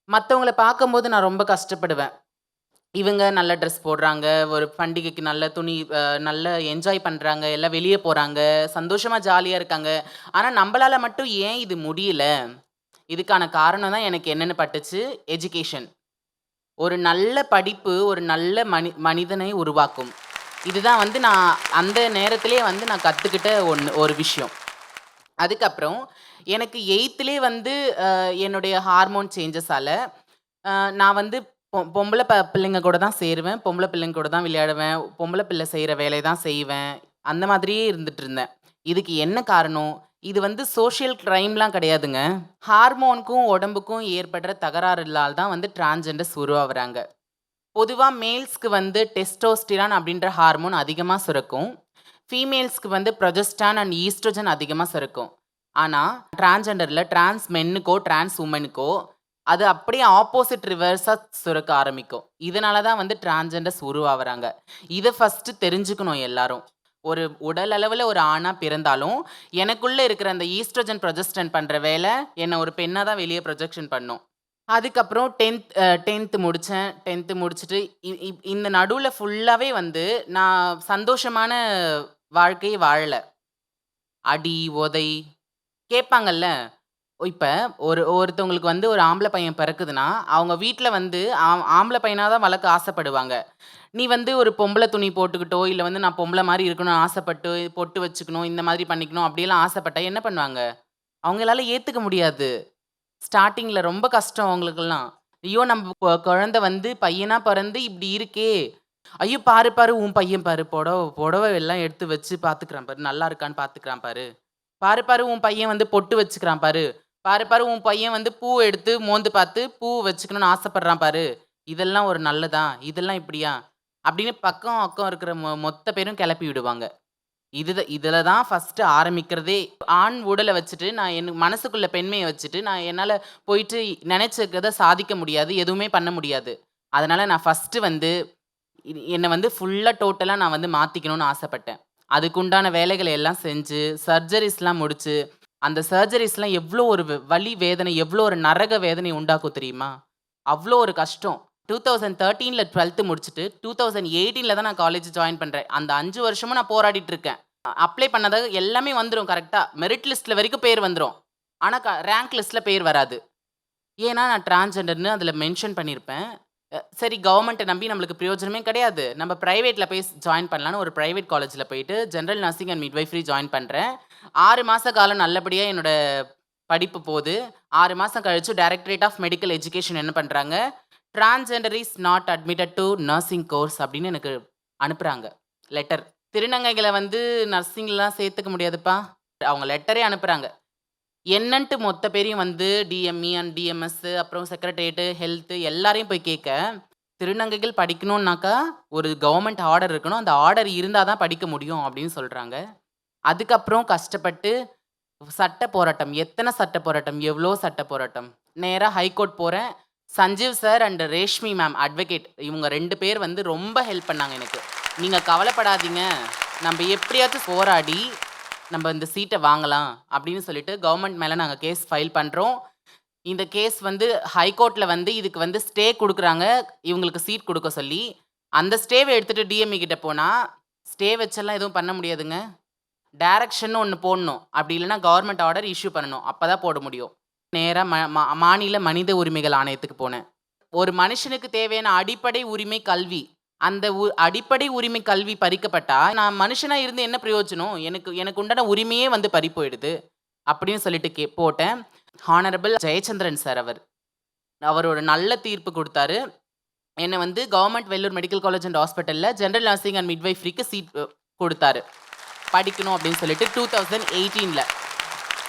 மற்றவங்களை பார்க்கும்போது நான் ரொம்ப கஷ்டப்படுவேன். இவங்க நல்ல ட்ரெஸ் போடுறாங்க, ஒரு பண்டிகைக்கு நல்ல துணி, நல்ல என்ஜாய் பண்ணுறாங்க, எல்லாம் வெளியே போகிறாங்க, சந்தோஷமாக ஜாலியாக இருக்காங்க. ஆனால் நம்மளால் மட்டும் ஏன் இது முடியல? இதுக்கான காரணம் தான் எனக்கு என்னென்னு பட்டுச்சு, எஜுகேஷன். ஒரு நல்ல படிப்பு ஒரு நல்ல மனிதனை உருவாக்கும். இதுதான் வந்து நான் அந்த நேரத்திலே வந்து நான் கற்றுக்கிட்ட ஒரு விஷயம். அதுக்கப்புறம் எனக்கு 8லே வந்து என்னுடைய ஹார்மோன் சேஞ்சஸால் நான் வந்து பொம்பளை பிள்ளைங்க கூட தான் சேருவேன், பொம்பளை பிள்ளைங்க கூட தான் விளையாடுவேன், பொம்பளை பிள்ளை செய்கிற வேலையை தான் செய்வேன், அந்த மாதிரியே இருந்துட்டு இருந்தேன். இதுக்கு என்ன காரணம்? இது வந்து சோஷியல் க்ரைம்லாம் கிடையாதுங்க. ஹார்மோனுக்கும் உடம்புக்கும் ஏற்படுற தகராறுலால் தான் வந்து டிரான்ஸ்ஜெண்டர்ஸ் உருவாகிறாங்க. பொதுவாக மேல்ஸ்க்கு வந்து டெஸ்டோஸ்டிரான் அப்படின்ற ஹார்மோன் அதிகமாக சுரக்கும், ஃபீமேல்ஸ்க்கு வந்து ப்ரொஜெஸ்டான் அண்ட் ஈஸ்ட்ரோஜன் அதிகமாக சுரக்கும். ஆனால் டிரான்ஸ்ஜெண்டரில் டிரான்ஸ் மென்னுக்கோ டிரான்ஸ் உமனுக்கோ அது அப்படியே ஆப்போசிட் ரிவர்ஸாக சுரக்க ஆரம்பிக்கும். இதனால தான் வந்து டிரான்ஸ்ஜெண்டர்ஸ் உருவாகிறாங்க. இதை ஃபஸ்ட்டு தெரிஞ்சுக்கணும் எல்லாரும். ஒரு உடல் அளவில் ஒரு ஆணாக பிறந்தாலும் எனக்குள்ளே இருக்கிற அந்த ஈஸ்ட்ரோஜன் ப்ரொஜெஸ்டன் பண்ணுற வேலை என்னை ஒரு பெண்ணாக தான் வெளியே ப்ரொஜெக்ஷன் பண்ணும். அதுக்கப்புறம் 10th முடித்தேன். 10th முடிச்சுட்டு இந்த நடுவில் ஃபுல்லாகவே வந்து நான் சந்தோஷமான வாழ்க்கையை வாழலை. அடி, உதை கேட்பாங்கல்ல. இப்ப ஒருத்தவங்களுக்கு வந்து ஒரு ஆம்பள பையன் பிறக்குதுன்னா, அவங்க வீட்ல வந்து ஆம்பள பையனா தான் வளர்க்க ஆசைப்படுவாங்க. நீ வந்து ஒரு பொம்பள துணி போட்டுக்கிட்டோ, இல்ல வந்து நான் பொம்பள மாரி இருக்கணும்னு ஆசைப்பட்டு, பொட்டு வச்சுக்கணும், இந்த மாதிரி பண்ணிக்கணும் அப்படியெல்லாம் ஆசைப்பட்டா என்ன பண்ணுவாங்க? அவங்களால ஏத்துக்க முடியாது. ஸ்டார்ட்டிங்ல ரொம்ப கஷ்டம் அவங்களுக்கெல்லாம். ஐயோ! நம்ம குழந்தை வந்து பையனா பிறந்து இப்படி இருக்கே! ஐயோ! பாரு பாரு உன் பையன் பாரு புடவ எல்லாம் எடுத்து வச்சு பார்த்துக்கிறான் பாரு. நல்லா இருக்கான்னு பார்த்துக்கிறான் பாரு. பாரு பாரு உன் பையன் வந்து பொட்டு வச்சுக்கிறான் பாரு. பாரு பாரு உன் பையன் வந்து பூ எடுத்து மோந்து பார்த்து பூ வச்சுக்கணும்னு ஆசைப்படுறான் பாரு. இதெல்லாம் ஒரு நல்லதா? இதெல்லாம் இப்படியா? அப்படின்னு பக்கம் அக்கம் இருக்கிற மொத்த பேரும் கிளப்பி விடுவாங்க. இதில தான் ஃபர்ஸ்ட்டு ஆரம்பிக்கிறதே. ஆண் உடல வச்சுட்டு நான் என் மனசுக்குள்ள பெண்மைய வச்சுட்டு நான் என்னால போயிட்டு நினைச்சத சாதிக்க முடியாது. எதுவுமே பண்ண முடியாது. அதனால நான் ஃபர்ஸ்ட்டு வந்து என்ன வந்து ஃபுல்லா டோட்டலா நான் வந்து மாத்திக்கணும்னு ஆசைப்பட்டேன். அதுக்குண்டான வேலைகள எல்லாம் செஞ்சு, சர்ஜரிஸ்லாம் முடிச்சு, அந்த சர்ஜரிஸ்லாம் எவ்ளோ ஒரு வலி, வேதனை, எவ்ளோ ஒரு நரக வேதனை உண்டாக்கும் தெரியுமா? அவ்ளோ ஒரு கஷ்டம். 2013ல 12th முடிச்சுட்டு, 2018ல தான் நான் காலேஜ் ஜாயின் பண்றேன். அந்த 5 வருஷமும் நான் போராடிட்டு இருக்கேன். அப்ளை பண்ணது எல்லாமே வந்துரும் கரெக்ட்டா. மெரிட் லிஸ்ட்ல வரைக்கும் பேர் வந்துரும். ஆனா ரேங்க் லிஸ்ட்ல பேர் வராது. ஏன்னா நான் டிரான்ஸ்ஜெண்டர்ன்னு அதில மென்ஷன் பண்ணியிருப்பேன். சரி கவர்மெண்ட்ட நம்பி நம்மளுக்கு பிரயோஜனமே கிடையாது. நம்ம பிரைவேட்ல போய் ஜாயின் பண்ணலான்னு ஒரு பிரைவேட் காலேஜ்ல போயிட்டு general nursing and midwifery join பண்றேன். 6 மாச காலம் நல்லபடியா என்னோட படிப்பு போது. 6 மாசம் கழிச்சு டைரக்டரேட் ஆஃப் மெடிக்கல் எஜுகேஷன் என்ன பண்றாங்க, transgender is not admitted to nursing course அப்படின்னு எனக்கு அனுப்புறாங்க லெட்டர். திருநங்கைகள வந்து நர்சிங்லாம் சேர்த்துக்க முடியாதுப்பா. அவங்க லெட்டரே அனுப்புறாங்க. என்னன்ட்டு மொத்த பேரையும் வந்து டிஎம்இ அண்ட் டிஎம்எஸ் அப்புறம் செக்ரட்டரியேட்டு, ஹெல்த் எல்லாரையும் போய் கேட்க, திருநங்கைகள் படிக்கணும்னாக்கா ஒரு கவர்மெண்ட் ஆர்டர் இருக்கணும். அந்த ஆர்டர் இருந்தா தான் படிக்க முடியும் அப்படின்னு சொல்றாங்க. அதுக்கப்புறம் கஷ்டப்பட்டு சட்ட போராட்டம். எத்தனை சட்ட போராட்டம், எவ்வளோ சட்ட போராட்டம். நேரா ஹைகோர்ட் போறேன். Sanjeev sir and Reshmi ma'am advocate இவங்க 2 பேர் வந்து ரொம்ப ஹெல்ப் பண்ணாங்க எனக்கு. நீங்க கவலைப்படாதீங்க. நம்ம எப்படியாச்சும் போராடி நம்ம இந்த சீட்டை வாங்கலாம் அப்படின்னு சொல்லிட்டு கவர்மெண்ட் மேலே நாங்கள் கேஸ் ஃபைல் பண்ணுறோம். இந்த கேஸ் வந்து ஹைகோர்ட்டில் வந்து இதுக்கு வந்து ஸ்டே கொடுக்குறாங்க, இவங்களுக்கு சீட் கொடுக்க சொல்லி. அந்த ஸ்டேவை எடுத்துகிட்டு டிஎம்இ கிட்ட போனால் ஸ்டே வச்செல்லாம் எதுவும் பண்ண முடியாதுங்க. டைரக்ஷன் ஒன்று போடணும், அப்படி இல்லைன்னா கவர்மெண்ட் ஆர்டர் இஷ்யூ பண்ணணும், அப்போ தான் போட முடியும். நேராக மாநில மனித உரிமைகள் ஆணையத்துக்கு போனேன். ஒரு மனுஷனுக்கு தேவையான அடிப்படை உரிமை கல்வி, அந்த அடிப்படை உரிமை கல்வி பறிக்கப்பட்டா நான் மனுஷனா இருந்து என்ன பிரயோஜனம்? எனக்கு உண்டான உரிமையே வந்து பறி போயிடுது அப்படின்னு சொல்லிட்டு போட்டேன். ஹானரபிள் ஜெயச்சந்திரன் சார் அவர் ஒரு நல்ல தீர்ப்பு கொடுத்தாரு. என்னை வந்து government Vellore medical college and ஹாஸ்பிட்டலில் ஜெனரல் நர்சிங் அண்ட் மிட்வைஃபரிக்கு சீட் கொடுத்தாரு படிக்கணும் அப்படின்னு சொல்லிட்டு 2018ல்.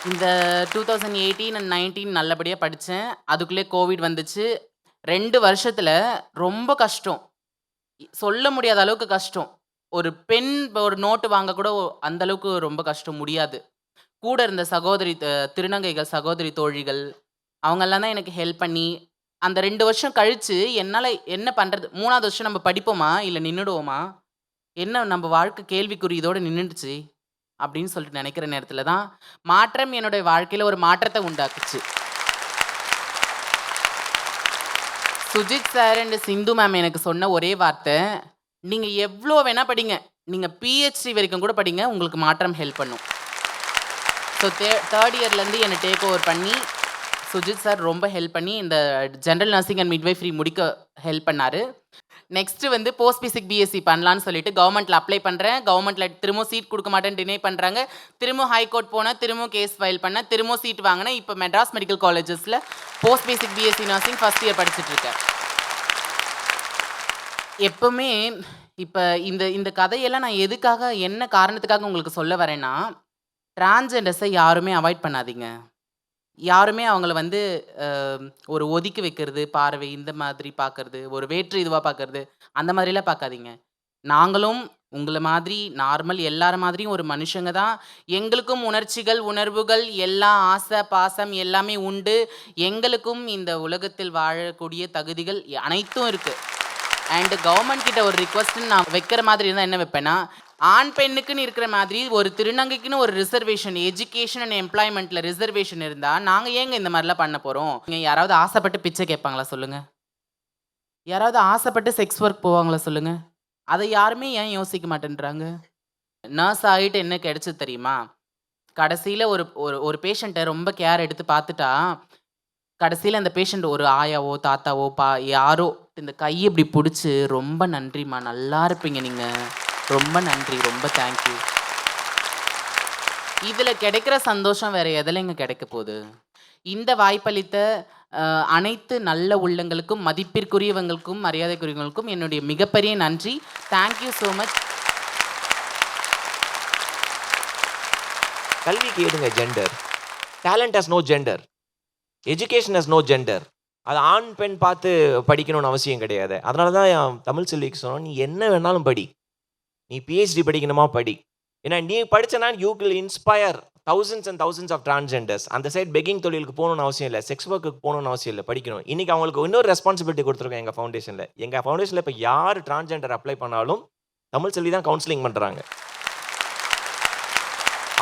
இந்த 2018 அண்ட் 19 நல்லபடியாக படித்தேன். அதுக்குள்ளே கோவிட் வந்துச்சு. 2 வருஷத்தில் ரொம்ப கஷ்டம், சொல்ல முடியாத அளவுக்கு கஷ்டம். ஒரு பென் ஒரு நோட்டு வாங்க கூட அந்த அளவுக்கு ரொம்ப கஷ்டம், முடியாது. கூட இருந்த சகோதரி திருநங்கைகள் சகோதரி தோழிகள் அவங்கெல்லாம் தான் எனக்கு ஹெல்ப் பண்ணி அந்த 2 வருஷம் கழிச்சு என்னால் என்ன பண்ணுறது? 3ஆவது வருஷம் நம்ம படிப்போமா இல்லை நின்றுடுவோமா? என்ன நம்ம வாழ்க்கை கேள்விக்குறி இதோடு நின்றுடுச்சு அப்படின்னு சொல்லிட்டு நினைக்கிற நேரத்தில் தான் மாற்றம் என்னுடைய வாழ்க்கையில் ஒரு மாற்றத்தை உண்டாக்குச்சு. Sujith sir and Sindhu ma'am எனக்கு சொன்ன ஒரே வார்த்தை, நீங்கள் எவ்வளோ வேணால் படிங்க, நீங்கள் பிஹெச்டி வரைக்கும் கூட படிங்க, உங்களுக்கு மாற்றம் ஹெல்ப் பண்ணும். ஸோ 3rd இயர்லேருந்து என்னை டேக் ஓவர் பண்ணி சுஜித் சார் ரொம்ப ஹெல்ப் பண்ணி இந்த ஜென்ரல் நர்சிங் அண்ட் மிட்வைஃபரி முடிக்க ஹெல்ப் பண்ணார். நெக்ஸ்ட்டு வந்து போஸ்ட் பேசிக் பிஎஸ்சி பண்ணலான்னு சொல்லிட்டு கவர்மெண்ட்டில் அப்ளை பண்ணுறேன். கவர்மெண்ட்டில் திரும்ப சீட் கொடுக்க மாட்டேன்னு டினை பண்ணுறாங்க. திரும்ப ஹைகோர்ட் போனேன், திரும்ப கேஸ் ஃபைல் பண்ணேன், திரும்ப சீட் வாங்கினேன். இப்போ மெட்ராஸ் மெடிக்கல் காலேஜஸில் post basic BSc nursing first year படிச்சுட்ருக்கேன். எப்போவுமே இப்போ இந்த கதையெல்லாம் நான் எதுக்காக என்ன காரணத்துக்காக உங்களுக்கு சொல்ல வரேன்னா, டிரான்ஸ்ஜெண்டர்ஸை யாருமே அவாய்ட் பண்ணாதீங்க. யாருமே அவங்கள வந்து ஒரு ஒதுக்கி வைக்கிறது, பார்வை இந்த மாதிரி பார்க்கறது, ஒரு வேற்று இதுவாக பார்க்கறது, அந்த மாதிரிலாம் பார்க்காதீங்க. நாங்களும் உங்களை மாதிரி நார்மல் எல்லார மாதிரியும் ஒரு மனுஷங்க தான். எங்களுக்கும் உணர்ச்சிகள், உணர்வுகள், எல்லாம் ஆசை, பாசம் எல்லாமே உண்டு. எங்களுக்கும் இந்த உலகத்தில் வாழக்கூடிய தகுதிகள் அனைத்தும் இருக்குது. அண்டு கவர்மெண்ட் கிட்ட ஒரு ரிக்வஸ்ட்னு நான் வைக்கிற மாதிரி இருந்தால் என்ன வைப்பேன்னா, ஆண் பெண்ணுக்குன்னு இருக்கிற மாதிரி ஒரு திருநங்கைக்குன்னு ஒரு ரிசர்வேஷன், எஜுகேஷன் அண்ட் எம்ப்ளாய்மெண்ட்ல ரிசர்வேஷன் இருந்தா நாங்க ஏங்க இந்த மாதிரிலாம் பண்ண போறோம்? யாராவது ஆசைப்பட்டு பிச்சை கேட்பாங்களா சொல்லுங்க? யாராவது ஆசைப்பட்டு செக்ஸ் ஒர்க் போவாங்களா சொல்லுங்க? அதை யாருமே ஏன் யோசிக்க மாட்டேன்றாங்க? நர்ஸ் ஆகிட்டு என்ன கிடைச்சது தெரியுமா? கடைசியில் ஒரு ஒரு ஒரு பேஷண்ட்டை ரொம்ப கேர் எடுத்து பார்த்துட்டா, கடைசியில் அந்த பேஷண்ட் ஒரு ஆயாவோ தாத்தாவோ யாரோ இந்த கையை இப்படி பிடிச்சி, ரொம்ப நன்றிம்மா, நல்லா இருப்பீங்க நீங்கள், ரொம்ப நன்றி, ரொம்ப தேங்க்யூ. இதில் கிடைக்கிற சந்தோஷம் வேற எதில் கிடைக்க போகுது? இந்த வாய்ப்பளித்த அனைத்து நல்ல உள்ளங்களுக்கும், மதிப்பிற்குரியவங்களுக்கும், மரியாதைக்குரியவங்களுக்கும் என்னுடைய மிகப்பெரிய நன்றி. Thank you so much. கல்விக்கு ஏதுங்க gender? Talent has no gender, education has no gender. அது ஆண் பெண் பார்த்து படிக்கணும்னு அவசியம் கிடையாது. அதனால தான் என் தமிழ் செல்விக்கு சொன்னோம், நீ என்ன வேணாலும் படி, நீ பிஹெச்டி படிக்கணுமா படி. ஏன்னா நீ படித்தனா you will inspire thousands and thousands of transgenders. அந்த சைட் பெக்கிங் தொழிலுக்கு போகணும்னு அவசியம் இல்லை, செக்ஸ் ஒர்க்குக்கு போகணும்னு அவசியம் இல்லை, படிக்கணும். இன்றைக்கி அவங்களுக்கு இன்னொரு ரெஸ்பான்சிபிலிட்டி கொடுத்துருக்கோம் எங்கள் ஃபவுண்டேஷனில். எங்கள் ஃபவுண்டேஷனில் இப்போ யார் டிரான்ஸ்ஜெண்டர் அப்ளை பண்ணாலும் தமிழ் செல்வி தான் கவுன்சிலிங் பண்ணுறாங்க.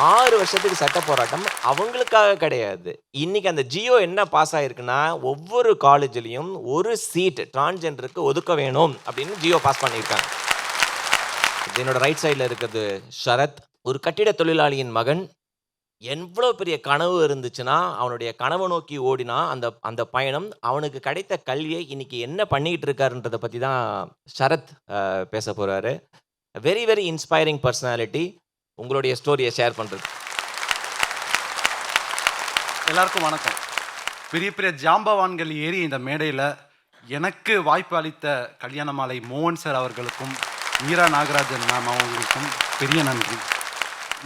6 வருஷத்துக்கு சட்ட போராட்டம் அவங்களுக்காக கிடையாது. இன்னைக்கு அந்த ஜியோ என்ன பாஸ் ஆயிருக்குன்னா, ஒவ்வொரு காலேஜ்லையும் ஒரு சீட் டிரான்ஸ்ஜெண்டருக்கு ஒதுக்க வேணும் அப்படின்னு ஜியோ பாஸ் பண்ணியிருக்காங்க. என்னோட ரைட் சைடில் இருக்கிறது ஷரத், ஒரு கட்டிட தொழிலாளியின் மகன். எவ்வளோ பெரிய கனவு இருந்துச்சுன்னா அவனுடைய கனவை நோக்கி ஓடினா அந்த பயணம் அவனுக்கு கிடைத்த கல்வியை இன்னைக்கு என்ன பண்ணிக்கிட்டு இருக்காருன்றதை பற்றி தான் ஷரத் பேச போகிறாரு. Very very inspiring personality. உங்களுடைய ஸ்டோரியை ஷேர் பண்ணுறது. எல்லாருக்கும் வணக்கம். பெரிய பெரிய ஜாம்பவான்கள் ஏறி இந்த மேடையில் எனக்கு வாய்ப்பு அளித்த கல்யாணமாலை மோகன் சார் அவர்களுக்கும் மீரா நாகராஜன் மேம் அவங்களுக்கும் பெரிய நன்றி.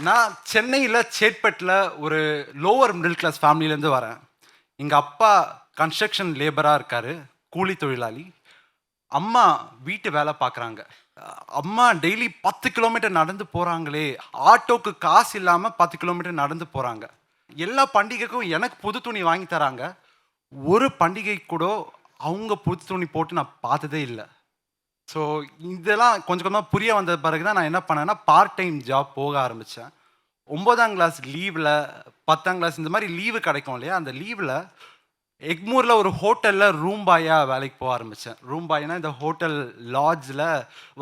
நான் சென்னையில் சேட்பட்டில் ஒரு லோவர் மிடில் கிளாஸ் ஃபேமிலியிலேருந்து வரேன். எங்கள் அப்பா கன்ஸ்ட்ரக்ஷன் லேபராக இருக்கார், கூலி தொழிலாளி. அம்மா வீட்டு வேலை பார்க்குறாங்க. அம்மா டெய்லி 10 கிலோமீட்டர் நடந்து போகிறாங்களே, ஆட்டோக்கு காசு இல்லாமல் 10 கிலோமீட்டர் நடந்து போகிறாங்க. எல்லா பண்டிகைக்கும் எனக்கு புது துணி வாங்கி தராங்க. ஒரு பண்டிகை கூட அவங்க புது துணி போட்டு நான் பார்த்ததே இல்லை. ஸோ இதெல்லாம் கொஞ்சம் கொஞ்சமாக புரிய வந்த பிறகு தான் நான் என்ன பண்ணேன்னா பார்ட் டைம் ஜாப் போக ஆரம்பித்தேன். 9ஆம் கிளாஸ் லீவில், 10ஆம் கிளாஸ் இந்த மாதிரி லீவு கிடைக்கும் இல்லையா, அந்த லீவில் எக்மூரில் ஒரு ஹோட்டலில் ரூம் பாயாக வேலைக்கு போக ஆரம்பித்தேன். ரூம் பாய்னா இந்த ஹோட்டல் லாட்ஜில்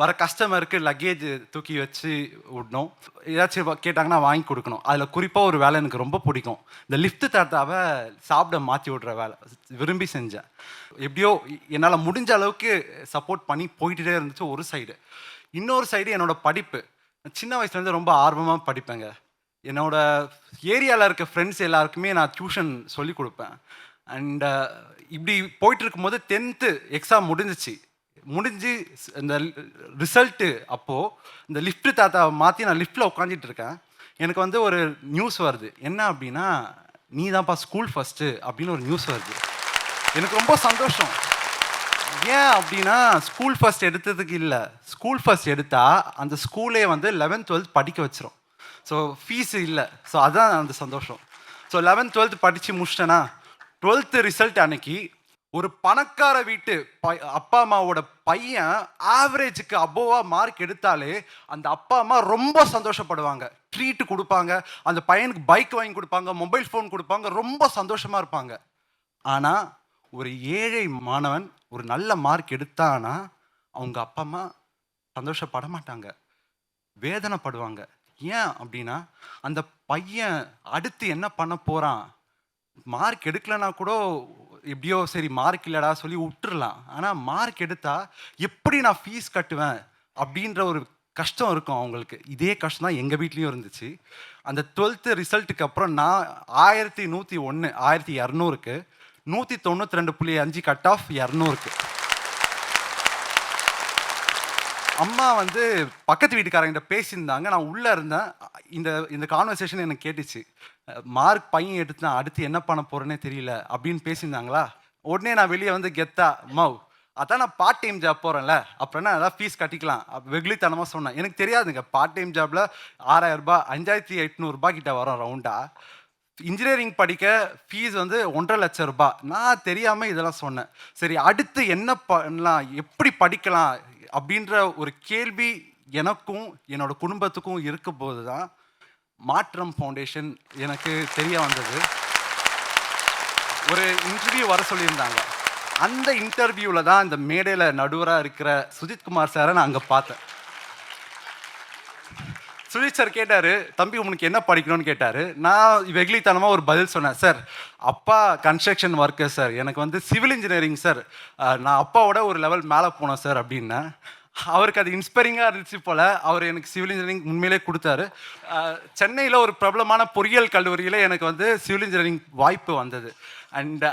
வர கஸ்டமருக்கு லக்கேஜ் தூக்கி வச்சு விடணும், ஏதாச்சும் கேட்டாங்கன்னா வாங்கி கொடுக்கணும். அதில் குறிப்பாக ஒரு வேலை எனக்கு ரொம்ப பிடிக்கும், இந்த லிஃப்ட் தாத்தாவை சாப்பிட மாற்றி விட்ற வேலை விரும்பி செஞ்சேன். எப்படியோ என்னால் முடிஞ்ச அளவுக்கு சப்போர்ட் பண்ணி போயிட்டே இருந்துச்சு ஒரு சைடு. இன்னொரு சைடு என்னோடய படிப்பு. சின்ன வயசுலேருந்து ரொம்ப ஆர்வமாக படிப்பேங்க. என்னோடய ஏரியாவில் இருக்க ஃப்ரெண்ட்ஸ் எல்லாருக்குமே நான் டியூஷன் சொல்லி கொடுப்பேன். அண்ட் இப்படி போயிட்டு இருக்கும்போது 10th எக்ஸாம் முடிஞ்சு இந்த ரிசல்ட்டு அப்போது இந்த லிஃப்ட் தாத்தாவை மாற்றி நான் லிஃப்ட்டில் உட்காந்துட்டு இருக்கேன். எனக்கு வந்து ஒரு நியூஸ் வருது. என்ன அப்படின்னா, நீ தான்ப்பா ஸ்கூல் ஃபஸ்ட்டு அப்படின்னு ஒரு நியூஸ் வருது. எனக்கு ரொம்ப சந்தோஷம். ஏன் அப்படின்னா, ஸ்கூல் ஃபஸ்ட் எடுத்ததுக்கு இல்லை, ஸ்கூல் ஃபஸ்ட் எடுத்தால் அந்த ஸ்கூலே வந்து 11th 12th படிக்க வச்சிரும். ஸோ ஃபீஸு இல்லை. ஸோ அதுதான் அந்த சந்தோஷம். ஸோ 11th 12th படித்து முடிச்சிட்டேன்னா, 12th ரிசல்ட் அன்னைக்கு ஒரு பணக்கார வீட்டு அப்பா அம்மாவோட பையன் ஆவரேஜுக்கு அபோவாக மார்க் எடுத்தாலே அந்த அப்பா அம்மா ரொம்ப சந்தோஷப்படுவாங்க, ட்ரீட்டு கொடுப்பாங்க, அந்த பையனுக்கு பைக் வாங்கி கொடுப்பாங்க, மொபைல் ஃபோன் கொடுப்பாங்க, ரொம்ப சந்தோஷமாக இருப்பாங்க. ஆனால் ஒரு ஏழை மாணவன் ஒரு நல்ல மார்க் எடுத்தானா அவங்க அப்பா அம்மா சந்தோஷப்பட மாட்டாங்க, வேதனைப்படுவாங்க. ஏன் அப்படின்னா, அந்த பையன் அடுத்து என்ன பண்ண போகிறான், மார்க் எடுக்கலைன்னா கூட எப்படியோ சரி மார்க் இல்லைடா சொல்லி விட்டுறலாம். ஆனால் மார்க் எடுத்தால் எப்படி நான் ஃபீஸ் கட்டுவேன் அப்படின்ற ஒரு கஷ்டம் இருக்கும் அவங்களுக்கு. இதே கஷ்டம் தான் எங்கள் வீட்லேயும் இருந்துச்சு. அந்த 12th ரிசல்ட்டுக்கு அப்புறம் நான் 1101 1200க்கு 192.5 கட் ஆஃப் 200க்கு. அம்மா வந்து பக்கத்து வீட்டுக்காரங்கிட்ட பேசியிருந்தாங்க, நான் உள்ளே இருந்தேன். இந்த கான்வர்சேஷன் எனக்கு கேட்டுச்சு. மார்க் பையன் எடுத்தான், அடுத்து என்ன பண்ண போகிறேன்னே தெரியல அப்படின்னு பேசியிருந்தாங்களா. உடனே நான் வெளியே வந்து கெத்தா, மவ் அதான் நான் பார்ட் டைம் ஜாப் போகிறேன்ல, அப்புறம் நான் ஏதாவது ஃபீஸ் கட்டிக்கலாம் வெகுளித்தனமாக சொன்னேன். எனக்கு தெரியாதுங்க, பார்ட் டைம் ஜாபில் 6000 ரூபாய் 5800 கிட்ட வரும் ரவுண்டாக. இன்ஜினியரிங் படிக்க ஃபீஸ் வந்து 1.5 லட்சம் ரூபாய். நான் தெரியாமல் இதெல்லாம் சொன்னேன். சரி அடுத்து என்ன பண்ணலாம், எப்படி படிக்கலாம் அப்படின்ற ஒரு கேள்வி எனக்கும் என்னோட குடும்பத்துக்கும் இருக்கும்போது தான் மாற்றம் ஃபவுண்டேஷன் எனக்கு தெரிய வந்தது. ஒரு இன்டர்வியூ வர சொல்லியிருந்தாங்க. அந்த இன்டர்வியூவில் தான் இந்த மேடையில் நடுவராக இருக்கிற சுஜித்குமார் சாரை நான் அங்கே பார்த்தேன். சுஜித் சார் கேட்டார், தம்பி உனக்கு என்ன படிக்கணும்னு கேட்டார். நான் வெகுளித்தனமாக ஒரு பதில் சொன்னேன். சார் அப்பா கன்ஸ்ட்ரக்ஷன் ஒர்க்கர் சார், எனக்கு வந்து சிவில் இன்ஜினியரிங் சார், நான் அப்பாவோட ஒரு லெவல் மேலே போனேன் சார் அப்படின்னேன். அவருக்கு அது இன்ஸ்பைரிங்காக இருந்துச்சு போல். அவர் எனக்கு சிவில் இன்ஜினியரிங் உண்மையிலே கொடுத்தாரு. சென்னையில் ஒரு பிரபலமான பொறியியல் கல்லூரியில் எனக்கு வந்து சிவில் இன்ஜினியரிங் வாய்ப்பு வந்தது. அண்ட்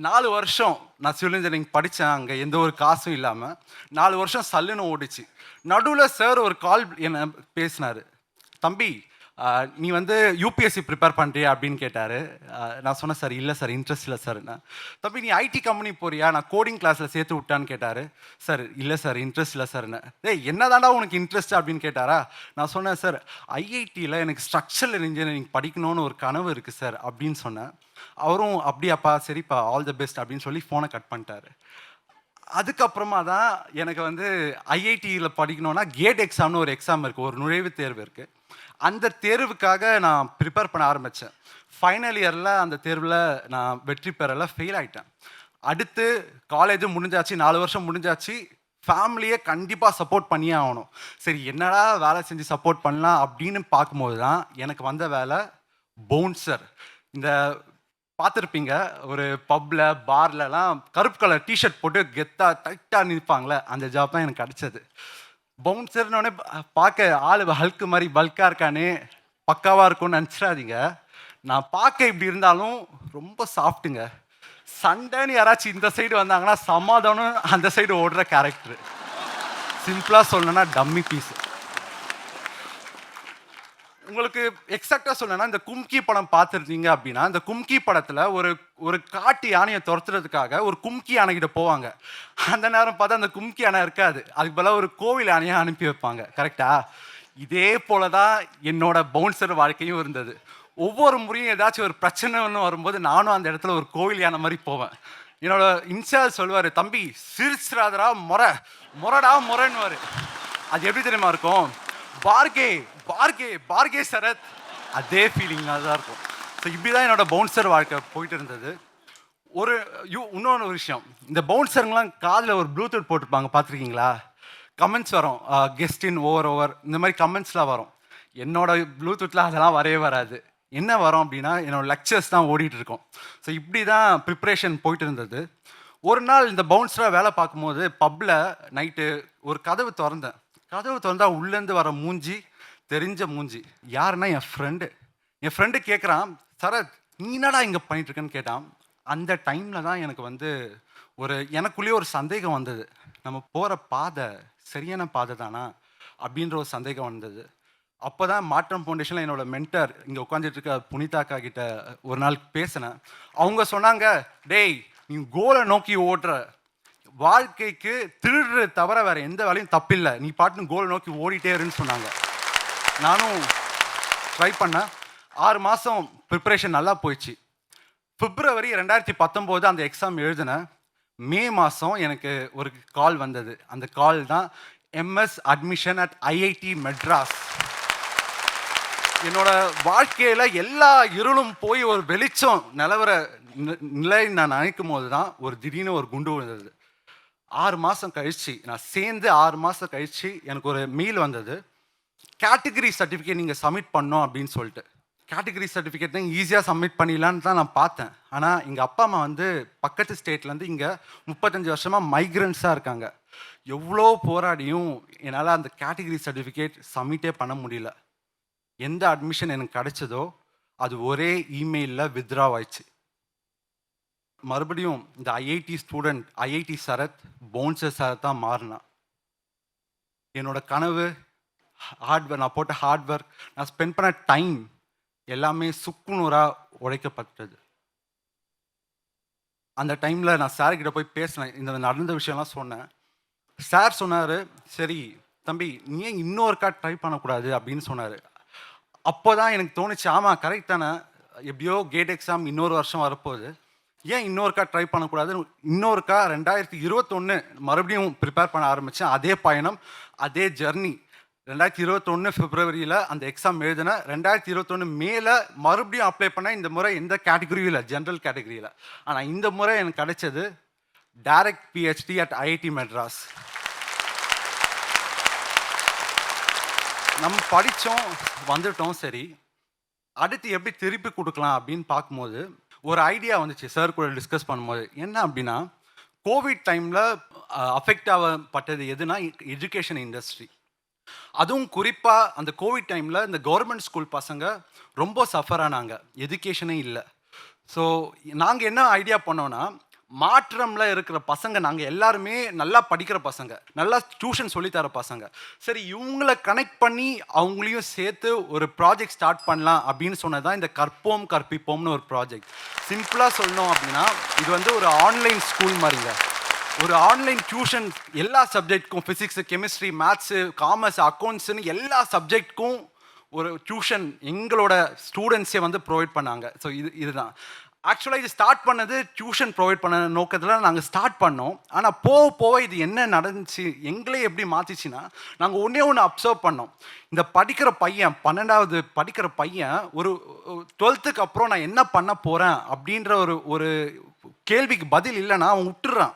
4 வருஷம் நான் சிவில் இன்ஜினியரிங் படித்தேன். அங்கே எந்த ஒரு காசும் இல்லாமல் 4 வருஷம் சல்லுன்னு ஓடிச்சு. நடுவில் சார் ஒரு கால் என்ன பேசினார். தம்பி நீ வந்து யூபிஎஸ்சி ப்ரிப்பேர் பண்ணுறியா அப்படின்னு கேட்டார். நான் சொன்னேன் சார் இல்லை சார் இன்ட்ரெஸ்ட் இல்லை சார். தம்பி நீ ஐடி கம்பெனி போறியா, நான் கோடிங் கிளாஸில் சேர்த்து விட்டான்னு கேட்டார். சார் இல்லை சார் இன்ட்ரெஸ்ட் இல்லை சார். என்ன தாண்டா உனக்கு இன்ட்ரெஸ்ட் அப்படின்னு கேட்டாரா. நான் சொன்னேன் சார் ஐஐடியில் எனக்கு ஸ்ட்ரக்சரல் இன்ஜினியரிங் படிக்கணும்னு ஒரு கனவு இருக்குது சார் அப்படின்னு சொன்னேன். அவரும் அப்படியாப்பா சரிப்பா ஆல் தி பெஸ்ட் அப்படின்னு சொல்லி ஃபோனை கட் பண்ணிட்டாரு. அதுக்கப்புறமா தான் எனக்கு வந்து ஐஐடியில் படிக்கணும்னா கேட் எக்ஸாம்னு ஒரு எக்ஸாம் இருக்குது, ஒரு நுழைவுத் தேர்வு இருக்குது. அந்த தேர்வுக்காக நான் ப்ரிப்பேர் பண்ண ஆரம்பித்தேன். ஃபைனல் இயரில் அந்த தேர்வில் நான் வெற்றி பெறலை, ஃபெயில் ஆகிட்டேன். அடுத்து காலேஜும் முடிஞ்சாச்சு, 4 வருஷம் முடிஞ்சாச்சு. ஃபேமிலியை கண்டிப்பாக சப்போர்ட் பண்ணியே ஆகணும். சரி என்னடா வேலை செஞ்சு சப்போர்ட் பண்ணலாம் அப்படின்னு பார்க்கும்போது தான் எனக்கு வந்த வேலை பவுன்சர். இந்த பார்த்துருப்பீங்க ஒரு பப்பில் பார்லலாம் கருப்பு கலர் டிஷர்ட் போட்டு கெத்தாக டைட்டாக நிற்பாங்களே, அந்த ஜாப் தான் எனக்கு கிடச்சது. பவுன்சர்னோடனே பார்க்க ஆள் ஹல்க்கு மாதிரி பல்காக இருக்கானே பக்காவாக இருக்கும்னு நினச்சிடாதீங்க. நான் பார்க்க இப்படி இருந்தாலும் ரொம்ப சாஃப்ட்டுங்க. சண்டைன்னு யாராச்சும் இந்த சைடு வந்தாங்கன்னா சமாதானம் அந்த சைடு ஓடுற கேரக்டர். சிம்பிளாக சொல்லணும்னா டம்மி பீஸ். உங்களுக்கு எக்ஸாக்டாக சொல்லணும்னா இந்த கும்கி படம் பார்த்துருந்தீங்க அப்படின்னா, இந்த கும்கி படத்தில் ஒரு காட்டு யானையை துரத்துறதுக்காக ஒரு கும்கி யானைகிட்ட போவாங்க. அந்த நேரம் பார்த்தா அந்த கும்கி யானை இருக்காது, அதுக்கு பதிலாக ஒரு கோவில் யானையை அனுப்பி வைப்பாங்க. கரெக்டா? இதே போல தான் என்னோட பவுன்சர் வாழ்க்கையும் இருந்தது. ஒவ்வொரு முறையும் ஏதாச்சும் ஒரு பிரச்சனைன்னு வரும்போது நானும் அந்த இடத்துல ஒரு கோவில் யானை மாதிரி போவேன். என்னோட இன்சார்ஜ் சொல்லுவார், தம்பி சிரிச்சிராதரா முறடா முறைன்னுவார். அது எப்படி தெரியுமா இருக்கும், பார்கே பார்கே பார்கே சரத், அதே ஃபீலிங் தான் இருக்கும். ஸோ இப்படி தான் என்னோட பவுன்சர் வாழ்க்கை போயிட்டு இருந்தது. இன்னொன்று விஷயம், இந்த பவுன்சருங்களாம் காதில் ஒரு ப்ளூடூத் போட்டிருப்பாங்க, பார்த்துருக்கீங்களா? கமெண்ட்ஸ் வரும், கெஸ்ட் இன் ஓவர் இந்த மாதிரி கமெண்ட்ஸ்லாம் வரும். என்னோட ப்ளூடூத்தில் அதெல்லாம் வரவே வராது. என்ன வரும் அப்படின்னா என்னோடய லெக்சர்ஸ் தான் ஓடிட்டு இருக்கும். ஸோ இப்படி தான் ப்ரிப்ரேஷன் போயிட்டு இருந்தது. ஒரு நாள் இந்த பவுன்சராக வேலை பார்க்கும்போது பப்பில் நைட்டு ஒரு கதவு திறந்தா உள்ளேருந்து வர மூஞ்சி தெரிஞ்ச மூஞ்சி. யாருன்னா என் ஃப்ரெண்டு கேட்குறான், சரத் நீ என்னடா இங்கே பண்ணிட்டுருக்கேன்னு கேட்டான். அந்த டைமில் தான் எனக்கு வந்து எனக்குள்ளேயே ஒரு சந்தேகம் வந்தது, நம்ம போகிற பாதை சரியான பாதை தானா அப்படின்ற ஒரு சந்தேகம் வந்தது. அப்போ தான் மாற்றம் ஃபவுண்டேஷனில் என்னோடய மென்டர் இங்கே உட்காந்துட்டு இருக்க புனிதாக்கா கிட்ட ஒரு நாள் பேசினேன். அவங்க சொன்னாங்க, டேய் நீ கோலை நோக்கி ஓடுற, வாழ்க்கைக்கு திருடுறது தவிர வேறு எந்த வேலையும் தப்பில்லை, நீ பாட்டுன்னு கோலை நோக்கி ஓடிட்டே இருன்னு சொன்னாங்க. நானும் ட்ரை பண்ணேன். 6 மாதம் ப்ரிப்பரேஷன் நல்லா போயிடுச்சு. பிப்ரவரி 2019 அந்த எக்ஸாம் எழுதினேன். மே மாதம் எனக்கு ஒரு கால் வந்தது. அந்த கால் தான் MS admission at IIT Madras. என்னோட வாழ்க்கையில் எல்லா இருளும் போய் ஒரு வெளிச்சம் நிலவர நிலை நான் நினைக்கும் போது தான் திடீர்னு ஒரு குண்டு விழுந்தது. 6 மாதம் கழிச்சு நான் சேர்ந்து 6 மாதம் கழிச்சு எனக்கு ஒரு மெயில் வந்தது, கேட்டகரி சர்டிஃபிகேட் நீங்கள் சப்மிட் பண்ணோம் அப்படின்னு சொல்லிட்டு. கேட்டகரி சர்டிஃபிகேட் ஈஸியாக சப்மிட் பண்ணிடலான்னு தான் நான் பார்த்தேன். ஆனால் எங்கள் அப்பா அம்மா வந்து பக்கத்து ஸ்டேட்லேருந்து இங்கே 35 வருஷமாக மைக்ரண்ட்ஸாக இருக்காங்க. எவ்வளோ போராடியும் என்னால் அந்த கேட்டகரி சர்டிஃபிகேட் சப்மிட்டே பண்ண முடியல. எந்த அட்மிஷன் எனக்கு கிடைச்சதோ அது ஒரே இமெயிலில் வித்ட்ரா ஆயிடுச்சு. மறுபடியும் இந்த IIT student, IIT Sarath bouncer Sarath தான் மாறினா. என்னோட கனவு, நான் போட்ட ஹார்ட் ஒர்க், நான் ஸ்பெண்ட் பண்ண டைம் எல்லாமே சுக்குநூறாக உடைக்கப்பட்டது. அந்த டைமில் நான் சார்கிட்ட போய் பேசினேன், இந்த நடந்த விஷயம்லாம் சொன்னேன். சார் சொன்னார், சரி தம்பி நீ ஏன் இன்னொருக்கா ட்ரை பண்ணக்கூடாது அப்படின்னு சொன்னார். அப்போ தான் எனக்கு தோணுச்சு, ஆமாம் கரெக்ட் தானே, எப்படியோ கேட் எக்ஸாம் இன்னொரு வருஷம் வரப்போகுது, ஏன் இன்னொருக்கா ட்ரை பண்ணக்கூடாது. இன்னொருக்கா 2021 மறுபடியும் ப்ரிப்பேர் பண்ண ஆரம்பித்தேன். அதே பயணம், அதே ஜர்னி. 2021 பிப்ரவரியில் அந்த எக்ஸாம் எழுதினேன். 2021 மேல மறுபடியும் அப்ளை பண்ணேன். இந்த முறை எந்த கேட்டகரியும் இல்லை, ஜென்ரல் கேட்டகரியில். ஆனால் இந்த முறை எனக்கு கிடைச்சது direct PhD at IIT Madras. நம்ம படித்தோம், வந்துட்டோம், சரி அடுத்து எப்படி திருப்பி கொடுக்கலாம் அப்படின்னு பார்க்கும்போது ஒரு ஐடியா வந்துச்சு சார் கூட டிஸ்கஸ் பண்ணும்போது. என்ன அப்படின்னா, கோவிட் டைமில் அஃபெக்ட் ஆகப்பட்டது எதுனா எஜுகேஷன் இண்டஸ்ட்ரி. அதுவும் குறிப்பாக அந்த கோவிட் டைமில் இந்த கவர்மெண்ட் ஸ்கூல் பசங்க ரொம்ப சஃபர் ஆனாங்க, எஜுகேஷனே இல்லை. ஸோ நாங்கள் என்ன ஐடியா பண்ணோன்னா, மாற்றம்ல இருக்கிற பசங்க நாங்கள் எல்லாருமே நல்லா படிக்கிற பசங்க, நல்லா டியூஷன் சொல்லித்தர பசங்க. சரி, இவங்களை கனெக்ட் பண்ணி அவங்களையும் சேர்த்து ஒரு ப்ராஜெக்ட் ஸ்டார்ட் பண்ணலாம் அப்படின்னு சொன்னதான் இந்த கற்போம் கற்பிப்போம்னு ஒரு ப்ராஜெக்ட். சிம்பிளாக சொல்லணும் அப்படின்னா, இது வந்து ஒரு ஆன்லைன் ஸ்கூல் மாதிரிங்க. ஒரு ஆன்லைன் டியூஷன் எல்லா சப்ஜெக்ட்க்கும், ஃபிசிக்ஸு, கெமிஸ்ட்ரி, மேத்ஸு, காமர்ஸ், அக்கௌண்ட்ஸுன்னு எல்லா சப்ஜெக்ட்க்கும் ஒரு டியூஷன் எங்களோட ஸ்டூடெண்ட்ஸே வந்து ப்ரொவைட் பண்ணாங்க. ஸோ இதுதான் ஆக்சுவலாக இது ஸ்டார்ட் பண்ணது டியூஷன் ப்ரொவைட் பண்ண நோக்கத்தில் நாங்கள் ஸ்டார்ட் பண்ணோம். ஆனால் போக போக இது என்ன நடந்துச்சு, எங்களே எப்படி மாற்றிச்சுன்னா, நாங்கள் ஒன்று அப்சர்வ் பண்ணோம். இந்த படிக்கிற பையன் 12வது படிக்கிற பையன் ஒரு 12th அப்புறம் நான் என்ன பண்ண போகிறேன் அப்படின்ற ஒரு கேள்விக்கு பதில் இல்லைன்னா அவன் விட்டுறான்.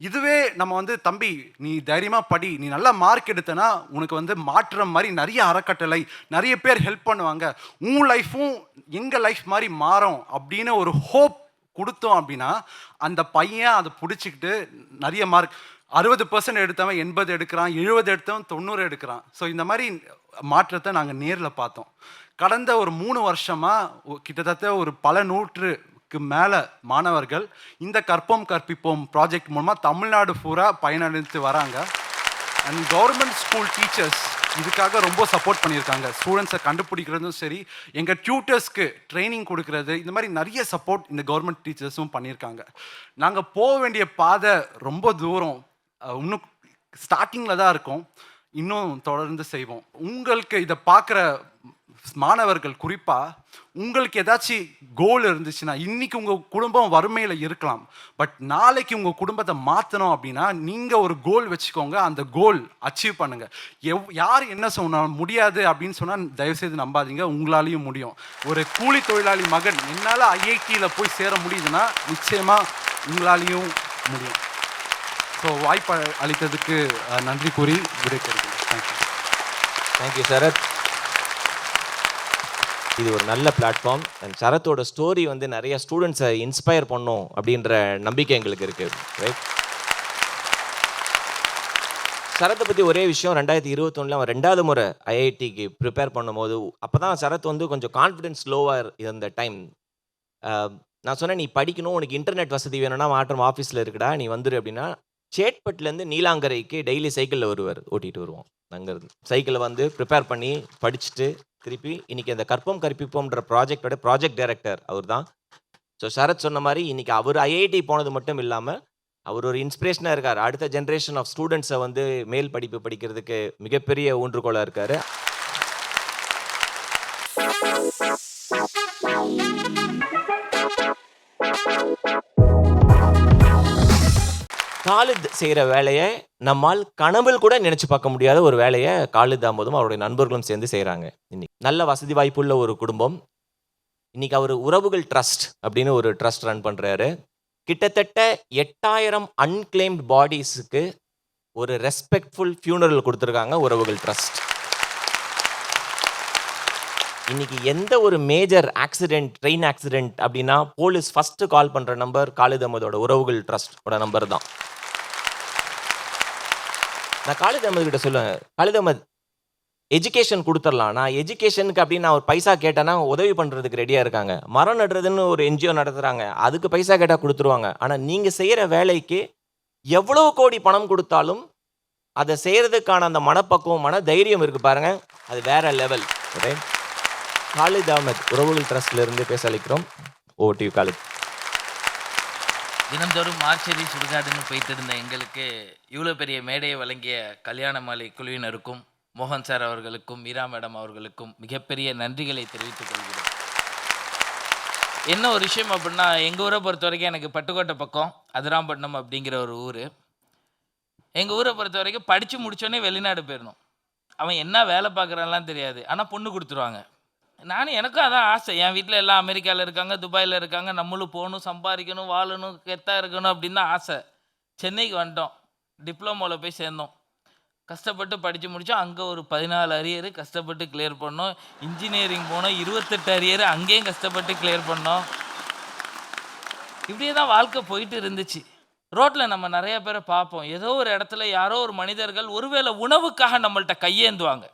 இதுவே நம்ம வந்து, தம்பி நீ தைரியமாக படி, நீ நல்லா மார்க் எடுத்தனா உனக்கு வந்து மாற்றுற மாதிரி நிறைய அறக்கட்டளை, நிறைய பேர் ஹெல்ப் பண்ணுவாங்க, உன் லைஃப்பும் எங்கள் லைஃப் மாதிரி மாறும் அப்படின்னு ஒரு ஹோப் கொடுத்தோம் அப்படின்னா, அந்த பையன் அதை பிடிச்சிக்கிட்டு நிறைய மார்க் 60% எடுத்தவன் 80 எடுக்கிறான், 70 எடுத்தவன் 90 எடுக்கிறான். ஸோ இந்த மாதிரி மாற்றத்தை நாங்கள் நேரில் பார்த்தோம். கடந்த ஒரு 3 வருஷமாக கிட்டத்தட்ட ஒரு பல நூற்றுக்கு மேலே மாணவர்கள் இந்த கற்போம் கற்பிப்போம் ப்ராஜெக்ட் மூலமாக தமிழ்நாடு பூரா பயனளித்து வராங்க. அண்ட் கவர்மெண்ட் ஸ்கூல் டீச்சர்ஸ் இதுக்காக ரொம்ப சப்போர்ட் பண்ணியிருக்காங்க. ஸ்டூடெண்ட்ஸை கண்டுபிடிக்கிறதும் சரி, எங்கள் டியூட்டர்ஸ்க்கு ட்ரைனிங் கொடுக்கறது, இந்த மாதிரி நிறைய சப்போர்ட் இந்த கவர்மெண்ட் டீச்சர்ஸும் பண்ணியிருக்காங்க. நாங்கள் போக வேண்டிய பாதை ரொம்ப தூரம், இன்னும் ஸ்டார்டிங்கில் தான் இருக்கோம், இன்னும் தொடர்ந்து செய்வோம். உங்களுக்கு இதை பார்க்குற மாணவர்கள் குறிப்பாக, உங்களுக்கு ஏதாச்சும் கோல் இருந்துச்சுன்னா, இன்னைக்கு உங்கள் குடும்பம் வறுமையில் இருக்கலாம், பட் நாளைக்கு உங்கள் குடும்பத்தை மாற்றணும் அப்படின்னா நீங்கள் ஒரு கோல் வச்சுக்கோங்க, அந்த கோல் அச்சீவ் பண்ணுங்கள். யார் என்ன சொன்னாலும் முடியாது அப்படின்னு சொன்னால் தயவுசெய்து நம்பாதீங்க, உங்களாலையும் முடியும். ஒரு கூலி தொழிலாளி மகன் என்னால் ஐஐடியில் போய் சேர முடியுதுன்னா நிச்சயமாக உங்களாலையும் முடியும். ஸோ வாய்ப்பு அளித்ததுக்கு நன்றி கூறி விடைபெறுகிறேன். தேங்க்யூ. தேங்க்யூ சரத். இது ஒரு நல்ல பிளாட்ஃபார்ம். அண்ட் சரத்தோட ஸ்டோரி வந்து நிறைய ஸ்டூடெண்ட்ஸை இன்ஸ்பயர் பண்ணும் அப்படின்ற நம்பிக்கை எங்களுக்கு இருக்குது. ரைட், சரத்தை பற்றி ஒரே விஷயம், 2021 அவன் 2வது முறை ஐஐடிக்கு ப்ரிப்பேர் பண்ணும்போது அப்போ தான் சரத் வந்து கொஞ்சம் கான்ஃபிடென்ஸ் லோவாக இருந்த டைம். நான் சொன்னேன், நீ படிக்கணும், உனக்கு இன்டர்நெட் வசதி வேணும்னா மாற்றம் ஆஃபீஸில் இருக்குடா, நீ வந்துடு அப்படின்னா. சேட்பட்லேருந்து நீலாங்கரைக்கு டெய்லி சைக்கிளில் வருவார், ஓட்டிகிட்டு வருவோம். அங்கேருந்து சைக்கிளில் வந்து ப்ரிப்பேர் பண்ணி படிச்சுட்டு திருப்பி இன்றைக்கி அந்த கற்போம் கற்பிப்போம்ன்ற ப்ராஜெக்டோட ப்ராஜெக்ட் டைரக்டர் அவர் தான். ஸோ சரத் சொன்ன மாதிரி இன்றைக்கி அவர் ஐஐடி போனது மட்டும் இல்லாமல் அவர் ஒரு இன்ஸ்பிரேஷனாக இருக்கார். அடுத்த ஜென்ரேஷன் ஆஃப் ஸ்டூடெண்ட்ஸை வந்து மேல் படிப்பு படிக்கிறதுக்கு மிகப்பெரிய ஊன்றுகோலாக இருக்கார். காலித் செய்கிற வேலையை நம்மால் கனவில் கூட நினச்சி பார்க்க முடியாத ஒரு வேலையை காலித் தாமோதும் அவருடைய நண்பர்களும் சேர்ந்து செய்கிறாங்க. இன்னைக்கு நல்ல வசதி வாய்ப்புள்ள ஒரு குடும்பம். இன்னைக்கு அவர் உறவுகள் ட்ரஸ்ட் அப்படின்னு ஒரு ட்ரஸ்ட் ரன் பண்ணுறாரு. கிட்டத்தட்ட 8000 அன்கிளைம்ட் பாடிஸுக்கு ஒரு ரெஸ்பெக்ட்ஃபுல் ஃபியூனரல் கொடுத்துருக்காங்க உறவுகள் ட்ரஸ்ட். இன்னைக்கு எந்த ஒரு மேஜர் ஆக்சிடென்ட், ட்ரெயின் ஆக்சிடென்ட் அப்படின்னா போலீஸ் ஃபஸ்ட்டு கால் பண்ணுற நம்பர் காலித் அஹமதோட உறவுகள் ட்ரஸ்டோட நம்பர் தான். நான் காலித் அஹமது கிட்ட சொல்லுவேன், காலித் அஹமத் எஜுகேஷன் கொடுத்துடலாம், நான் எஜுகேஷனுக்கு அப்படின்னு நான் ஒரு பைசா கேட்டேன்னா உதவி பண்ணுறதுக்கு ரெடியாக இருக்காங்க. மரம் நடுறதுன்னு ஒரு என்ஜிஓ நடத்துகிறாங்க, அதுக்கு பைசா கேட்டால் கொடுத்துருவாங்க. ஆனால் நீங்கள் செய்கிற வேலைக்கு எவ்வளோ கோடி பணம் கொடுத்தாலும் அதை செய்கிறதுக்கான அந்த மனப்பக்குவம், மன தைரியம் இருக்குது பாருங்கள், அது வேற லெவல். ரைட், காலித் அஹமத் உறவுகள் ட்ரஸ்ட்லேருந்து பேச அளிக்கிறோம். ஓடிவி காலித். தினந்தோறும் மார்ச்சரி சுடுகாடுன்னு போயிட்டு இருந்த எங்களுக்கு இவ்வளோ பெரிய மேடையை வழங்கிய கல்யாண மாலை குழுவினருக்கும், மோகன் சார் அவர்களுக்கும், மீரா மேடம் அவர்களுக்கும் மிகப்பெரிய நன்றிகளை தெரிவித்துக் கொள்கிறேன். என்ன ஒரு விஷயம் அப்படின்னா, எங்கள் ஊரை பொறுத்த வரைக்கும் எனக்கு பட்டுக்கோட்டை பக்கம் அதிராம்பட்டினம் அப்படிங்கிற ஒரு ஊர். எங்கள் ஊரை பொறுத்த வரைக்கும் படித்து முடித்தோடனே வெளிநாடு போயிடணும். அவன் என்ன வேலை பார்க்குறான்லாம் தெரியாது, ஆனால் பொண்ணு கொடுத்துருவாங்க. எனக்கும் அதான் ஆசை. என் வீட்டில் எல்லாம் அமெரிக்காவில் இருக்காங்க, துபாயில் இருக்காங்க, நம்மளும் போகணும், சம்பாதிக்கணும், வாழணும், கெத்தாக இருக்கணும் அப்படின்னு தான் ஆசை. சென்னைக்கு வந்துட்டோம், டிப்ளமோவில் போய் சேர்ந்தோம். கஷ்டப்பட்டு படித்து முடித்தோம். அங்கே ஒரு 14 அரியர் கஷ்டப்பட்டு கிளியர் பண்ணோம். இன்ஜினியரிங் போனோம், 28 அரியர் அங்கேயும் கஷ்டப்பட்டு கிளியர் பண்ணோம். இப்படியே தான் வாழ்க்கை போயிட்டு இருந்துச்சு. ரோட்டில் நம்ம நிறைய பேரை பார்ப்போம். ஏதோ ஒரு இடத்துல யாரோ ஒரு மனிதர்கள் ஒருவேளை உணவுக்காக நம்மள்ட்ட கையேந்துவாங்க.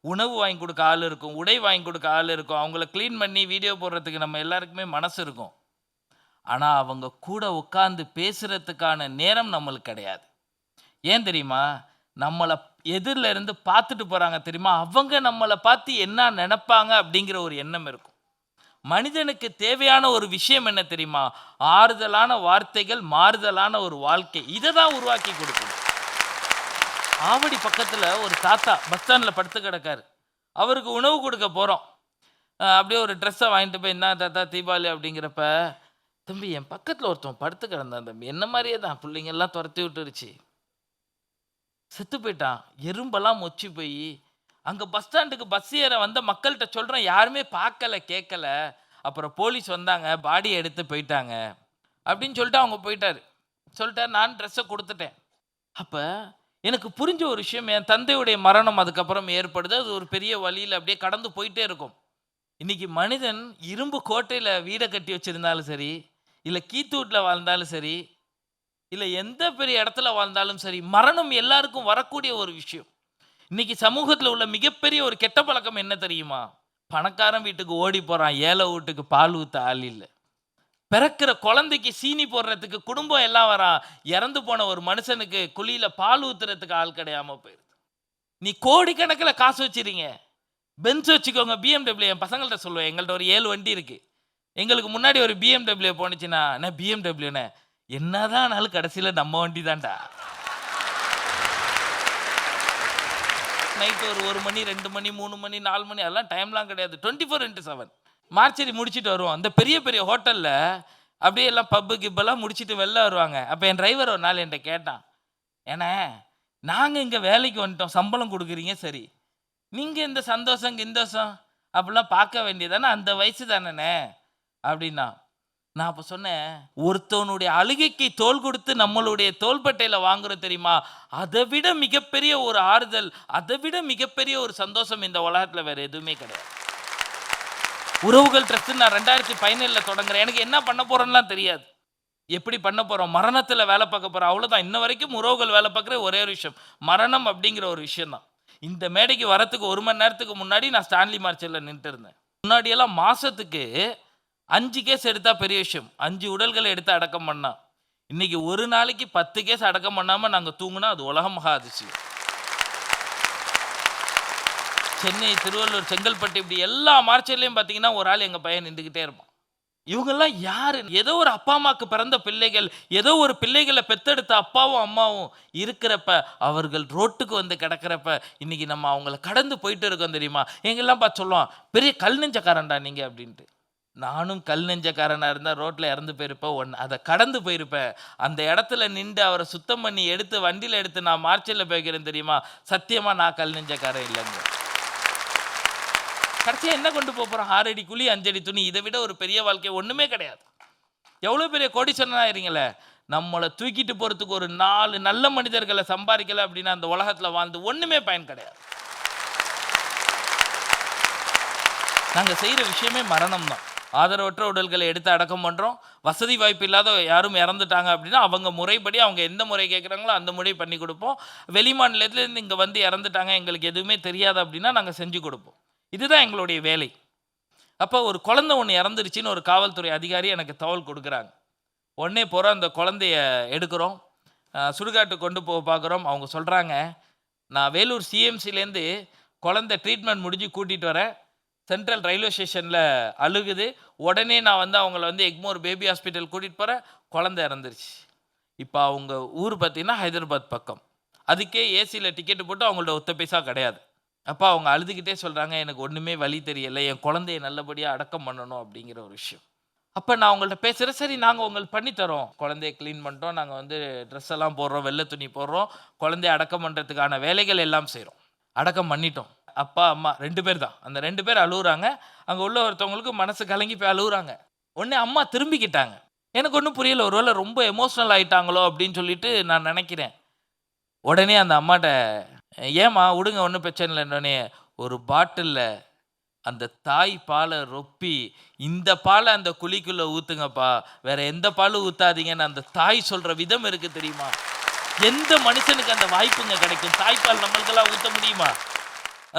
உணவு வாங்கி கொடுக்க ஆள் இருக்கும், உடை வாங்கி கொடுக்க ஆள் இருக்கும், அவங்கள க்ளீன் பண்ணி வீடியோ போடுறதுக்கு நம்ம எல்லாருக்குமே மனசு இருக்கும். ஆனால் அவங்க கூட உட்காந்து பேசுகிறதுக்கான நேரம் நம்மளுக்கு கிடையாது. ஏன் தெரியுமா? நம்மளை எதிரில் இருந்து பார்த்துட்டு போகிறாங்க தெரியுமா, அவங்க நம்மளை பார்த்து என்ன நினைப்பாங்க அப்படிங்கிற ஒரு எண்ணம் இருக்கும். மனிதனுக்கு தேவையான ஒரு விஷயம் என்ன தெரியுமா? ஆறுதலான வார்த்தைகள், மாறுதலான ஒரு வாழ்க்கை. இதை தான் உருவாக்கி கொடுக்கணும். ஆவடி பக்கத்தில் ஒரு தாத்தா பஸ் ஸ்டாண்டில் படுத்து கிடக்காரு. அவருக்கு உணவு கொடுக்க போகிறோம். அப்படியே ஒரு ட்ரெஸ்ஸை வாங்கிட்டு போய், என்ன தாத்தா தீபாவளி அப்படிங்கிறப்ப, தம்பி என் பக்கத்தில் ஒருத்தன் படுத்து கிடந்தான் தம்பி, என்ன மாதிரியே தான், பிள்ளைங்கெல்லாம் துரத்தி விட்டுருச்சு, செத்து போயிட்டான், எறும்பெல்லாம் மொச்சி போய். அங்கே பஸ் ஸ்டாண்டுக்கு பஸ் ஏற வந்த மக்கள்கிட்ட சொல்கிறேன், யாருமே பார்க்கல கேட்கல. அப்புறம் போலீஸ் வந்தாங்க, பாடியை எடுத்து போயிட்டாங்க அப்படின்னு சொல்லிட்டு அவங்க சொல்லிட்டார். நான் ட்ரெஸ்ஸை கொடுத்துட்டேன். அப்போ எனக்கு புரிஞ்ச ஒரு விஷயம், என் தந்தையுடைய மரணம் அதுக்கப்புறம் ஏற்படுது. அது ஒரு பெரிய வழியில் அப்படியே கடந்து போயிட்டே இருக்கும். இன்னைக்கு மனிதன் இரும்பு கோட்டையில் வீடை கட்டி வச்சிருந்தாலும் சரி, இல்லை கீத்தூட்டில் வாழ்ந்தாலும் சரி, இல்லை எந்த பெரிய இடத்துல வாழ்ந்தாலும் சரி, மரணம் எல்லாருக்கும் வரக்கூடிய ஒரு விஷயம். இன்னைக்கு சமூகத்தில் உள்ள மிகப்பெரிய ஒரு கெட்ட பழக்கம் என்ன தெரியுமா? பணக்காரன் வீட்டுக்கு ஓடி போகிறான், ஏழை வீட்டுக்கு பால் ஊற்ற ஆள் இல்லை. பிறக்கிற குழந்தைக்கு சீனி போடுறதுக்கு குடும்பம் எல்லாம் வரான், இறந்து போன ஒரு மனுஷனுக்கு குழியில் பால் ஊற்றுறதுக்கு ஆள் கிடையாம போயிடுது. நீ கோடிக்கணக்கில் காசு வச்சிருங்க, பென்ஸ் வச்சுக்கோங்க, BMW. என் பசங்கள்கிட்ட சொல்லுவேன், எங்கள்கிட்ட ஒரு 7 வண்டி இருக்குது. எங்களுக்கு முன்னாடி ஒரு BMW போனுச்சுன்னா, என்ன BMWண்ணே, என்னதான் ஆனாலும் கடைசியில் நம்ம வண்டி தான்டா. நைட்டு ஒரு 1 மணி 2 மணி 3 மணி 4 மணி அதெல்லாம் டைம்லாம் கிடையாது. 24x7 மார்ச்சரி முடிச்சுட்டு வருவோம். அந்த பெரிய பெரிய ஹோட்டலில் அப்படியே எல்லாம் பப்பு கிப்பெல்லாம் முடிச்சுட்டு வெளில வருவாங்க. அப்போ என் டிரைவர் ஒரு நாள் என்கிட்ட கேட்டான், ஏன்னா நாங்கள் இங்கே வேலைக்கு வந்துட்டோம், சம்பளம் கொடுக்குறீங்க சரி, நீங்கள் இந்த சந்தோஷம் கிந்தோஷம் அப்படிலாம் பார்க்க வேண்டியதானே, அந்த வயசு தானே அப்படின்னா. நான் அப்போ சொன்னேன், ஒருத்தவனுடைய அழுகைக்கு தோல் கொடுத்து நம்மளுடைய தோள்பட்டையில் வாங்குறோம் தெரியுமா, அதை விட மிகப்பெரிய ஒரு ஆறுதல், அதை விட மிகப்பெரிய ஒரு சந்தோஷம் இந்த உலகத்தில் வேறு எதுவுமே கிடையாது. உறவுகள் ட்ரஸ்ட் நான் 2017 தொடங்குறேன். எனக்கு என்ன பண்ண போகிறேன்லாம் தெரியாது, எப்படி பண்ண போகிறோம், மரணத்தில் வேலை பார்க்க போகிறோம், அவ்வளோதான். இன்ன வரைக்கும் உறவுகள் வேலை பார்க்குற ஒரே ஒரு விஷயம், மரணம் அப்படிங்கிற ஒரு விஷயம் தான். இந்த மேடைக்கு வரத்துக்கு 1 மணி நேரத்துக்கு முன்னாடி நான் ஸ்டான்லி மார்ச்சலில் நின்றுட்டு இருந்தேன். முன்னாடியெல்லாம் மாதத்துக்கு 5 கேஸ் எடுத்தால் பெரிய விஷயம், 5 உடல்களை எடுத்து அடக்கம் பண்ணா. இன்னைக்கு ஒரு நாளைக்கு 10 கேஸ் அடக்கம் பண்ணாமல் நாங்கள் தூங்குனா அது உலக மகா அதிசயம். சென்னை, திருவள்ளூர், செங்கல்பட்டு இப்படி எல்லா மார்ச்சல்லையும் பார்த்தீங்கன்னா ஒரு ஆள் எங்கள் பையன் நின்றுக்கிட்டே இருப்பான். இவங்கெல்லாம் யாரு? ஏதோ ஒரு அப்பா அம்மாவுக்கு பிறந்த பிள்ளைகள், ஏதோ ஒரு பிள்ளைகளை பெத்தெடுத்த அப்பாவும் அம்மாவும் இருக்கிறப்ப, அவர்கள் ரோட்டுக்கு வந்து கிடக்கிறப்ப, இன்னைக்கு நம்ம அவங்கள கடந்து போயிட்டு இருக்கோம் தெரியுமா. எங்கெல்லாம் பார்த்து சொல்லுவான், பெரிய கல் நெஞ்சக்காரன்டா நீங்கள் அப்படின்ட்டு. நானும் கல் நெஞ்சக்காரனாக இருந்தால் ரோட்டில் இறந்து போயிருப்பேன், அதை கடந்து போயிருப்பேன். அந்த இடத்துல நின்று அவரை சுத்தம் பண்ணி எடுத்து வண்டியில் எடுத்து நான் மார்ச்சலில் போய்க்கிறேன் தெரியுமா. சத்தியமாக நான் கல் நெஞ்சக்காரன் இல்லைங்க. கடைசியாக என்ன கொண்டு போகிறோம்? 6 அடி குழி 5 அடி துணி, இதை விட ஒரு பெரிய வாழ்க்கை ஒன்றுமே கிடையாது. எவ்வளோ பெரிய கோடீஸ்வரனா இருங்களே, நம்மளை தூக்கிட்டு போகிறதுக்கு ஒரு 4 நல்ல மனிதர்களை சம்பாதிக்கலை அப்படின்னா அந்த உலகத்தில் வாழ்ந்து ஒன்றுமே பயன் கிடையாது. நாங்கள் செய்கிற விஷயமே மரணம் தான். ஆதரவற்ற உடல்களை எடுத்து அடக்கம் பண்ணுறோம். வசதி வாய்ப்பு இல்லாத யாரும் இறந்துட்டாங்க அப்படின்னா அவங்க முறைப்படி, அவங்க எந்த முறை கேட்குறாங்களோ அந்த முறை பண்ணி கொடுப்போம். வெளி மாநிலத்துலேருந்து இங்கே வந்து இறந்துட்டாங்க, எங்களுக்கு எதுவுமே தெரியாது அப்படின்னா நாங்கள் செஞ்சு கொடுப்போம். இதுதான் எங்களுடைய வேலை. அப்போ ஒரு குழந்தை ஒன்று இறந்துருச்சின்னு ஒரு காவல்துறை அதிகாரி எனக்கு தகவல் கொடுக்குறாங்க. உடனே போகிறோம், அந்த குழந்தைய எடுக்கிறோம், சுடுகாட்டு கொண்டு போக பார்க்குறோம். அவங்க சொல்கிறாங்க, நான் வேலூர் சிஎம்சிலேருந்து குழந்தை ட்ரீட்மெண்ட் முடிஞ்சு கூட்டிகிட்டு வரேன், சென்ட்ரல் ரயில்வே ஸ்டேஷனில் அழுகுது, உடனே நான் வந்து அவங்கள வந்து எக்மோர் பேபி ஹாஸ்பிட்டல் கூட்டிகிட்டு போகிறேன், குழந்தை இறந்துருச்சு. இப்போ அவங்க ஊர் பார்த்திங்கன்னா ஹைதராபாத் பக்கம், அதுக்கே ஏசியில் டிக்கெட்டு போட்டு அவங்கள்ட்ட 1 பைசா கிடையாது. அப்போ அவங்க அழுதுகிட்டே சொல்கிறாங்க, எனக்கு ஒன்றுமே வழி தெரியலை, என் குழந்தைய நல்லபடியாக அடக்கம் பண்ணணும் அப்படிங்கிற ஒரு விஷயம். அப்போ நான் அவங்கள்ட்ட பேசுகிறேன், சரி நாங்கள் உங்களுக்கு பண்ணித்தரோம், குழந்தைய க்ளீன் பண்ணுறோம், நாங்கள் வந்து ட்ரெஸ் எல்லாம் போடுறோம், வெள்ளை துணி போடுறோம், குழந்தைய அடக்கம் பண்ணுறதுக்கான வேலைகள் எல்லாம் செய்கிறோம். அடக்கம் பண்ணிட்டோம். அப்பா அம்மா 2 பேர் தான். அந்த 2 பேர் அழுகுறாங்க. அங்கே உள்ள ஒருத்தவங்களுக்கு மனசு கலங்கி போய் அழுகுறாங்க. உடனே அம்மா திரும்பிக்கிட்டாங்க. எனக்கு ஒன்றும் புரியல, ஒருவேளை ரொம்ப எமோஷ்னல் ஆகிட்டாங்களோ அப்படின்னு சொல்லிட்டு நான் நினைக்கிறேன். உடனே அந்த அம்மாட்ட, ஏம்மா விடுங்க ஒன்றும் பிரச்சனை இல்லைன்னொடனே, ஒரு பாட்டிலில் அந்த தாய் பாலை ரொப்பி இந்த பாலை அந்த குழிக்குள்ளே ஊற்றுங்கப்பா, வேற எந்த பாலும் ஊற்றாதீங்கன்னு அந்த தாய் சொல்கிற விதம் இருக்குது தெரியுமா? எந்த மனுஷனுக்கு அந்த வாய்ப்புங்க கிடைக்கும்? தாய்ப்பால் நம்மளுக்கெல்லாம் ஊற்ற முடியுமா?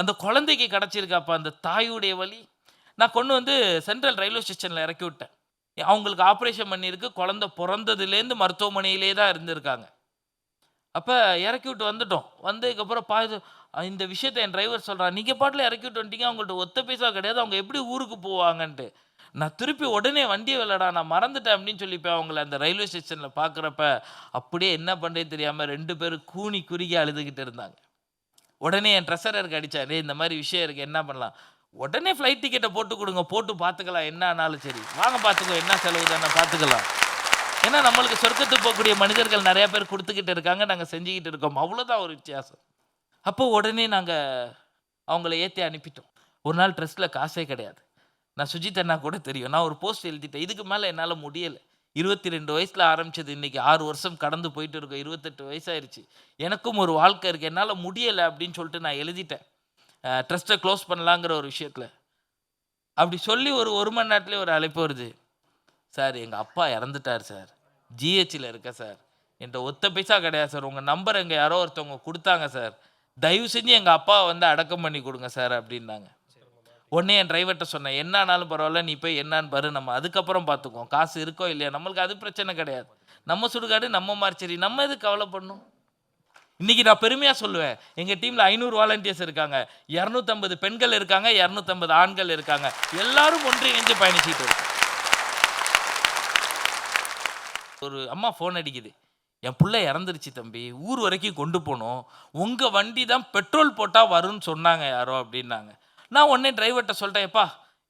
அந்த குழந்தைக்கு கிடச்சிருக்காப்பா அந்த தாயுடைய வலி. நான் கொண்டு வந்து சென்ட்ரல் ரயில்வே ஸ்டேஷனில் இறக்கி விட்டேன். அவங்களுக்கு ஆப்ரேஷன் பண்ணியிருக்கு. குழந்தை பிறந்ததுலேருந்து மருத்துவமனையிலே தான் இருந்திருக்காங்க. அப்போ இறக்கி விட்டு வந்துட்டோம். வந்ததுக்கப்புறம் இந்த விஷயத்தை என் டிரைவர் சொல்கிறான், நீங்கள் பாட்டில் இறக்கி விட்டு வந்துட்டீங்க, அவங்கள்ட்ட ஒத்த பைசா கிடையாது, அவங்க எப்படி ஊருக்கு போவாங்கன்ட்டு. நான் திருப்பி உடனே வண்டியை விளையாடா நான் மறந்துட்டேன் அப்படின்னு சொல்லிப்பேன். அவங்கள அந்த ரயில்வே ஸ்டேஷனில் பார்க்குறப்ப அப்படியே என்ன பண்ணுறேன்னு தெரியாமல் 2 பேரும் கூனி குறுகி அழுதுகிட்டு இருந்தாங்க. உடனே என் ட்ரெஸரருக்கு அடித்தாரு, இந்த மாதிரி விஷயம் இருக்குது, என்ன பண்ணலாம்? உடனே ஃப்ளைட் டிக்கெட்டை போட்டு கொடுங்க, போட்டு பார்த்துக்கலாம், என்ன ஆனாலும் சரி, வாங்க பார்த்துக்கோ, என்ன செலவு தானே பார்த்துக்கலாம். ஏன்னா நம்மளுக்கு சொர்க்கத்துக்கு போகக்கூடிய மனிதர்கள் நிறையா பேர் கொடுத்துக்கிட்டு இருக்காங்க, நாங்கள் செஞ்சுக்கிட்டு இருக்கோம், அவ்வளோதான் ஒரு வித்தியாசம். அப்போ உடனே நாங்கள் அவங்கள ஏற்றி அனுப்பிட்டோம். ஒரு நாள் ட்ரெஸ்ஸில் காசே கிடையாது. நான் சுஜித் அண்ணா கூட தெரியும், நான் ஒரு போஸ்ட் எழுதிட்டேன், இதுக்கு மேலே என்னால் முடியலை. 22 வயசில் ஆரம்பித்தது, இன்றைக்கி 6 வருஷம் கடந்து போயிட்டு இருக்கோம், 28 வயசாயிருச்சு, எனக்கும் ஒரு வாழ்க்கை இருக்குது, என்னால் முடியலை அப்படின்னு சொல்லிட்டு நான் எழுதிட்டேன், ட்ரஸ்ட்டை க்ளோஸ் பண்ணலாங்கிற ஒரு விஷயத்தில். அப்படி சொல்லி ஒரு மணி நேரத்துலேயே ஒரு அழைப்பு வருது, சார் எங்கள் அப்பா இறந்துட்டார் சார், ஜிஹெச்சில் இருக்க சார், என்கிட்ட ஒத்த பைசா கிடையாது சார், உங்கள் நம்பர் எங்கள் யாரோ ஒருத்தவங்க கொடுத்தாங்க சார், தயவு செஞ்சு எங்கள் அப்பாவை வந்து அடக்கம் பண்ணி கொடுங்க சார் அப்படின்னாங்க. உடனே என் டிரைவர்கிட்ட சொன்னேன், என்ன ஆனாலும் பரவாயில்ல, நீ போய் என்னான்னு பாரு, நம்ம அதுக்கப்புறம் பார்த்துக்குவோம், காசு இருக்கோ இல்லையா, நம்மளுக்கு அது பிரச்சனை கிடையாது, நம்ம சுடுகாடு நம்ம மார்ச்சரி, நம்ம எது கவலைப்படணும். இன்றைக்கி நான் பெருமையாக சொல்லுவேன், எங்கள் டீமில் 500 வாலண்டியர்ஸ் இருக்காங்க, 250 பெண்கள் இருக்காங்க, 250 ஆண்கள் இருக்காங்க, எல்லாரும் ஒன்றிணைந்து பயணிச்சுட்டு இருக்கோம். ஒரு அம்மா ஃபோன் அடிக்குது, என் பிள்ளை இறந்துருச்சு தம்பி, ஊர் வரைக்கும் கொண்டு போகணும், உங்கள் வண்டி தான் பெட்ரோல் போட்டால் வரும்னு சொன்னாங்க யாரோ அப்படின்னாங்க. நான் உடனே டிரைவர்கிட்ட சொல்லிட்டேன், எப்பா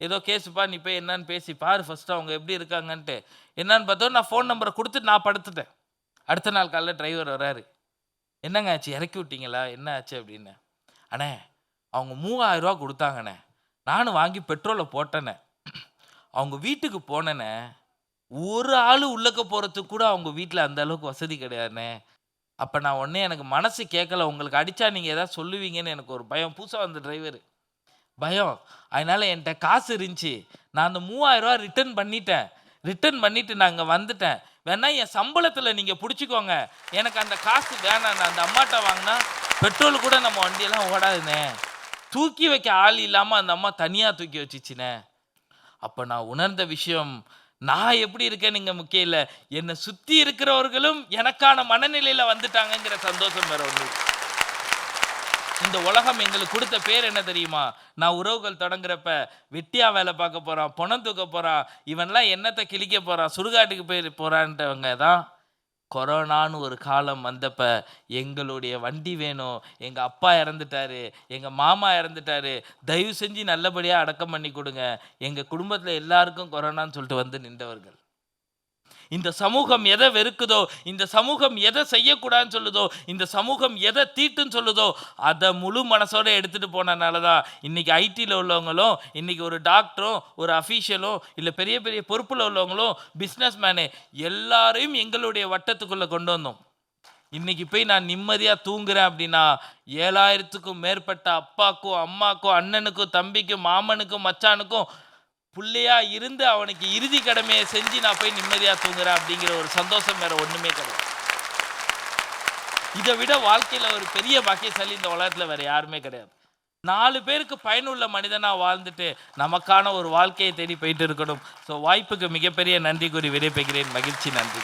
ஏதோ கேஸுப்பா, நீ போய் என்னன்னு பேசி பாரு ஃபஸ்ட்டு அவங்க எப்படி இருக்காங்கன்ட்டு. என்னன்னு பார்த்தோம், நான் ஃபோன் நம்பரை கொடுத்துட்டு நான் படுத்துட்டேன். அடுத்த நாள் காலையில் டிரைவர் வராரு, என்னங்க ஆச்சு, இறக்கி விட்டீங்களா, என்ன ஆச்சு அப்படின்னு. அண்ணே அவங்க 3000 ரூபா கொடுத்தாங்கண்ணே, நானும் வாங்கி பெட்ரோலை போட்டேனே, அவங்க வீட்டுக்கு போனேனே, ஒரு ஆள் உள்ளக்க போகிறதுக்கு கூட அவங்க வீட்டில் அந்த அளவுக்கு வசதி கிடையாதுண்ணே. அப்போ நான் உடனே எனக்கு மனசு கேட்கல, உங்களுக்கு அடித்தா நீங்கள் எதாவது சொல்லுவீங்கன்னு எனக்கு ஒரு பயம். புதுசாக வந்த டிரைவர் பயம், அதனால் என்கிட்ட காசு இருந்துச்சு, நான் அந்த 3000 ரூபா ரிட்டர்ன் பண்ணிவிட்டு நான் இங்கே வந்துட்டேன், வேணா என் சம்பளத்தில் நீங்கள் பிடிச்சிக்கோங்க, எனக்கு அந்த காசு வேணாம், நான் அந்த அம்மாட்ட வாங்கினா பெட்ரோல் கூட நம்ம வண்டியெல்லாம் ஓடாதுண்ணே. தூக்கி வைக்க ஆள் இல்லாமல் அந்த அம்மா தனியாக தூக்கி வச்சிச்சுண்ணே. அப்போ நான் உணர்ந்த விஷயம், நான் எப்படி இருக்கேன்னு இங்கே முக்கியம் இல்லை, என்னை சுற்றி இருக்கிறவர்களும் எனக்கான மனநிலையில் வந்துட்டாங்கங்கிற சந்தோஷம் வேற ஒன்று. இந்த உலகம் எங்களுக்கு கொடுத்த பேர் என்ன தெரியுமா? நான் உறவுகள் தொடங்குறப்ப வெட்டியா வேலை பார்க்க போகிறான், பணம் தூக்க போகிறான், இவன்லாம் என்னத்தை கிழிக்க போகிறான், சுடுகாட்டுக்கு போகிறான்ட்டவங்க தான் கொரோனான்னு ஒரு காலம் வந்தப்ப எங்களுடைய வண்டி வேணும், எங்கள் அப்பா இறந்துட்டாரு, எங்கள் மாமா இறந்துட்டாரு, தயவு செஞ்சு நல்லபடியாக அடக்கம் பண்ணி கொடுங்க, எங்கள் குடும்பத்தில் எல்லாருக்கும் கொரோனான்னு சொல்லிட்டு வந்து நின்றவர்கள். இந்த சமூகம் எதை வெறுக்குதோ, இந்த சமூகம் எதை செய்யக்கூடாதுன்னு சொல்லுதோ, இந்த சமூகம் எதை தீட்டுன்னு சொல்லுதோ, அதை முழு மனசோட எடுத்துகிட்டு போனனால தான் இன்றைக்கி ஐடியில் உள்ளவங்களும், இன்றைக்கி ஒரு டாக்டரும், ஒரு அஃபீஷியலும், இல்லை பெரிய பெரிய பொறுப்பில் உள்ளவங்களும், பிஸ்னஸ் மேனு எல்லாரையும் எங்களுடைய வட்டத்துக்குள்ளே கொண்டு வந்தோம். இன்றைக்கி போய் நான் நிம்மதியாக தூங்குறேன் அப்படின்னா 7000க்கும் மேற்பட்ட அப்பாக்கும் அம்மாக்கும் அண்ணனுக்கும் தம்பிக்கும் மாமனுக்கும் மச்சானுக்கும் பிள்ளையா இருந்து அவனுக்கு இறுதி கடமையை செஞ்சு நான் போய் நிம்மதியாக தூங்குறேன் அப்படிங்கிற ஒரு சந்தோஷம் வேற ஒன்றுமே கிடையாது. இதை விட வாழ்க்கையில் ஒரு பெரிய பாக்கியசாலி இந்த உலகத்தில் வேற யாருமே கிடையாது. 4 பேருக்கு பயனுள்ள மனிதனாக வாழ்ந்துட்டு நமக்கான ஒரு வாழ்க்கையை தேடி போயிட்டு இருக்கணும். ஸோ வாய்ப்புக்கு மிகப்பெரிய நன்றி கூறி விடைபெறுகிறேன். மகிழ்ச்சி, நன்றி.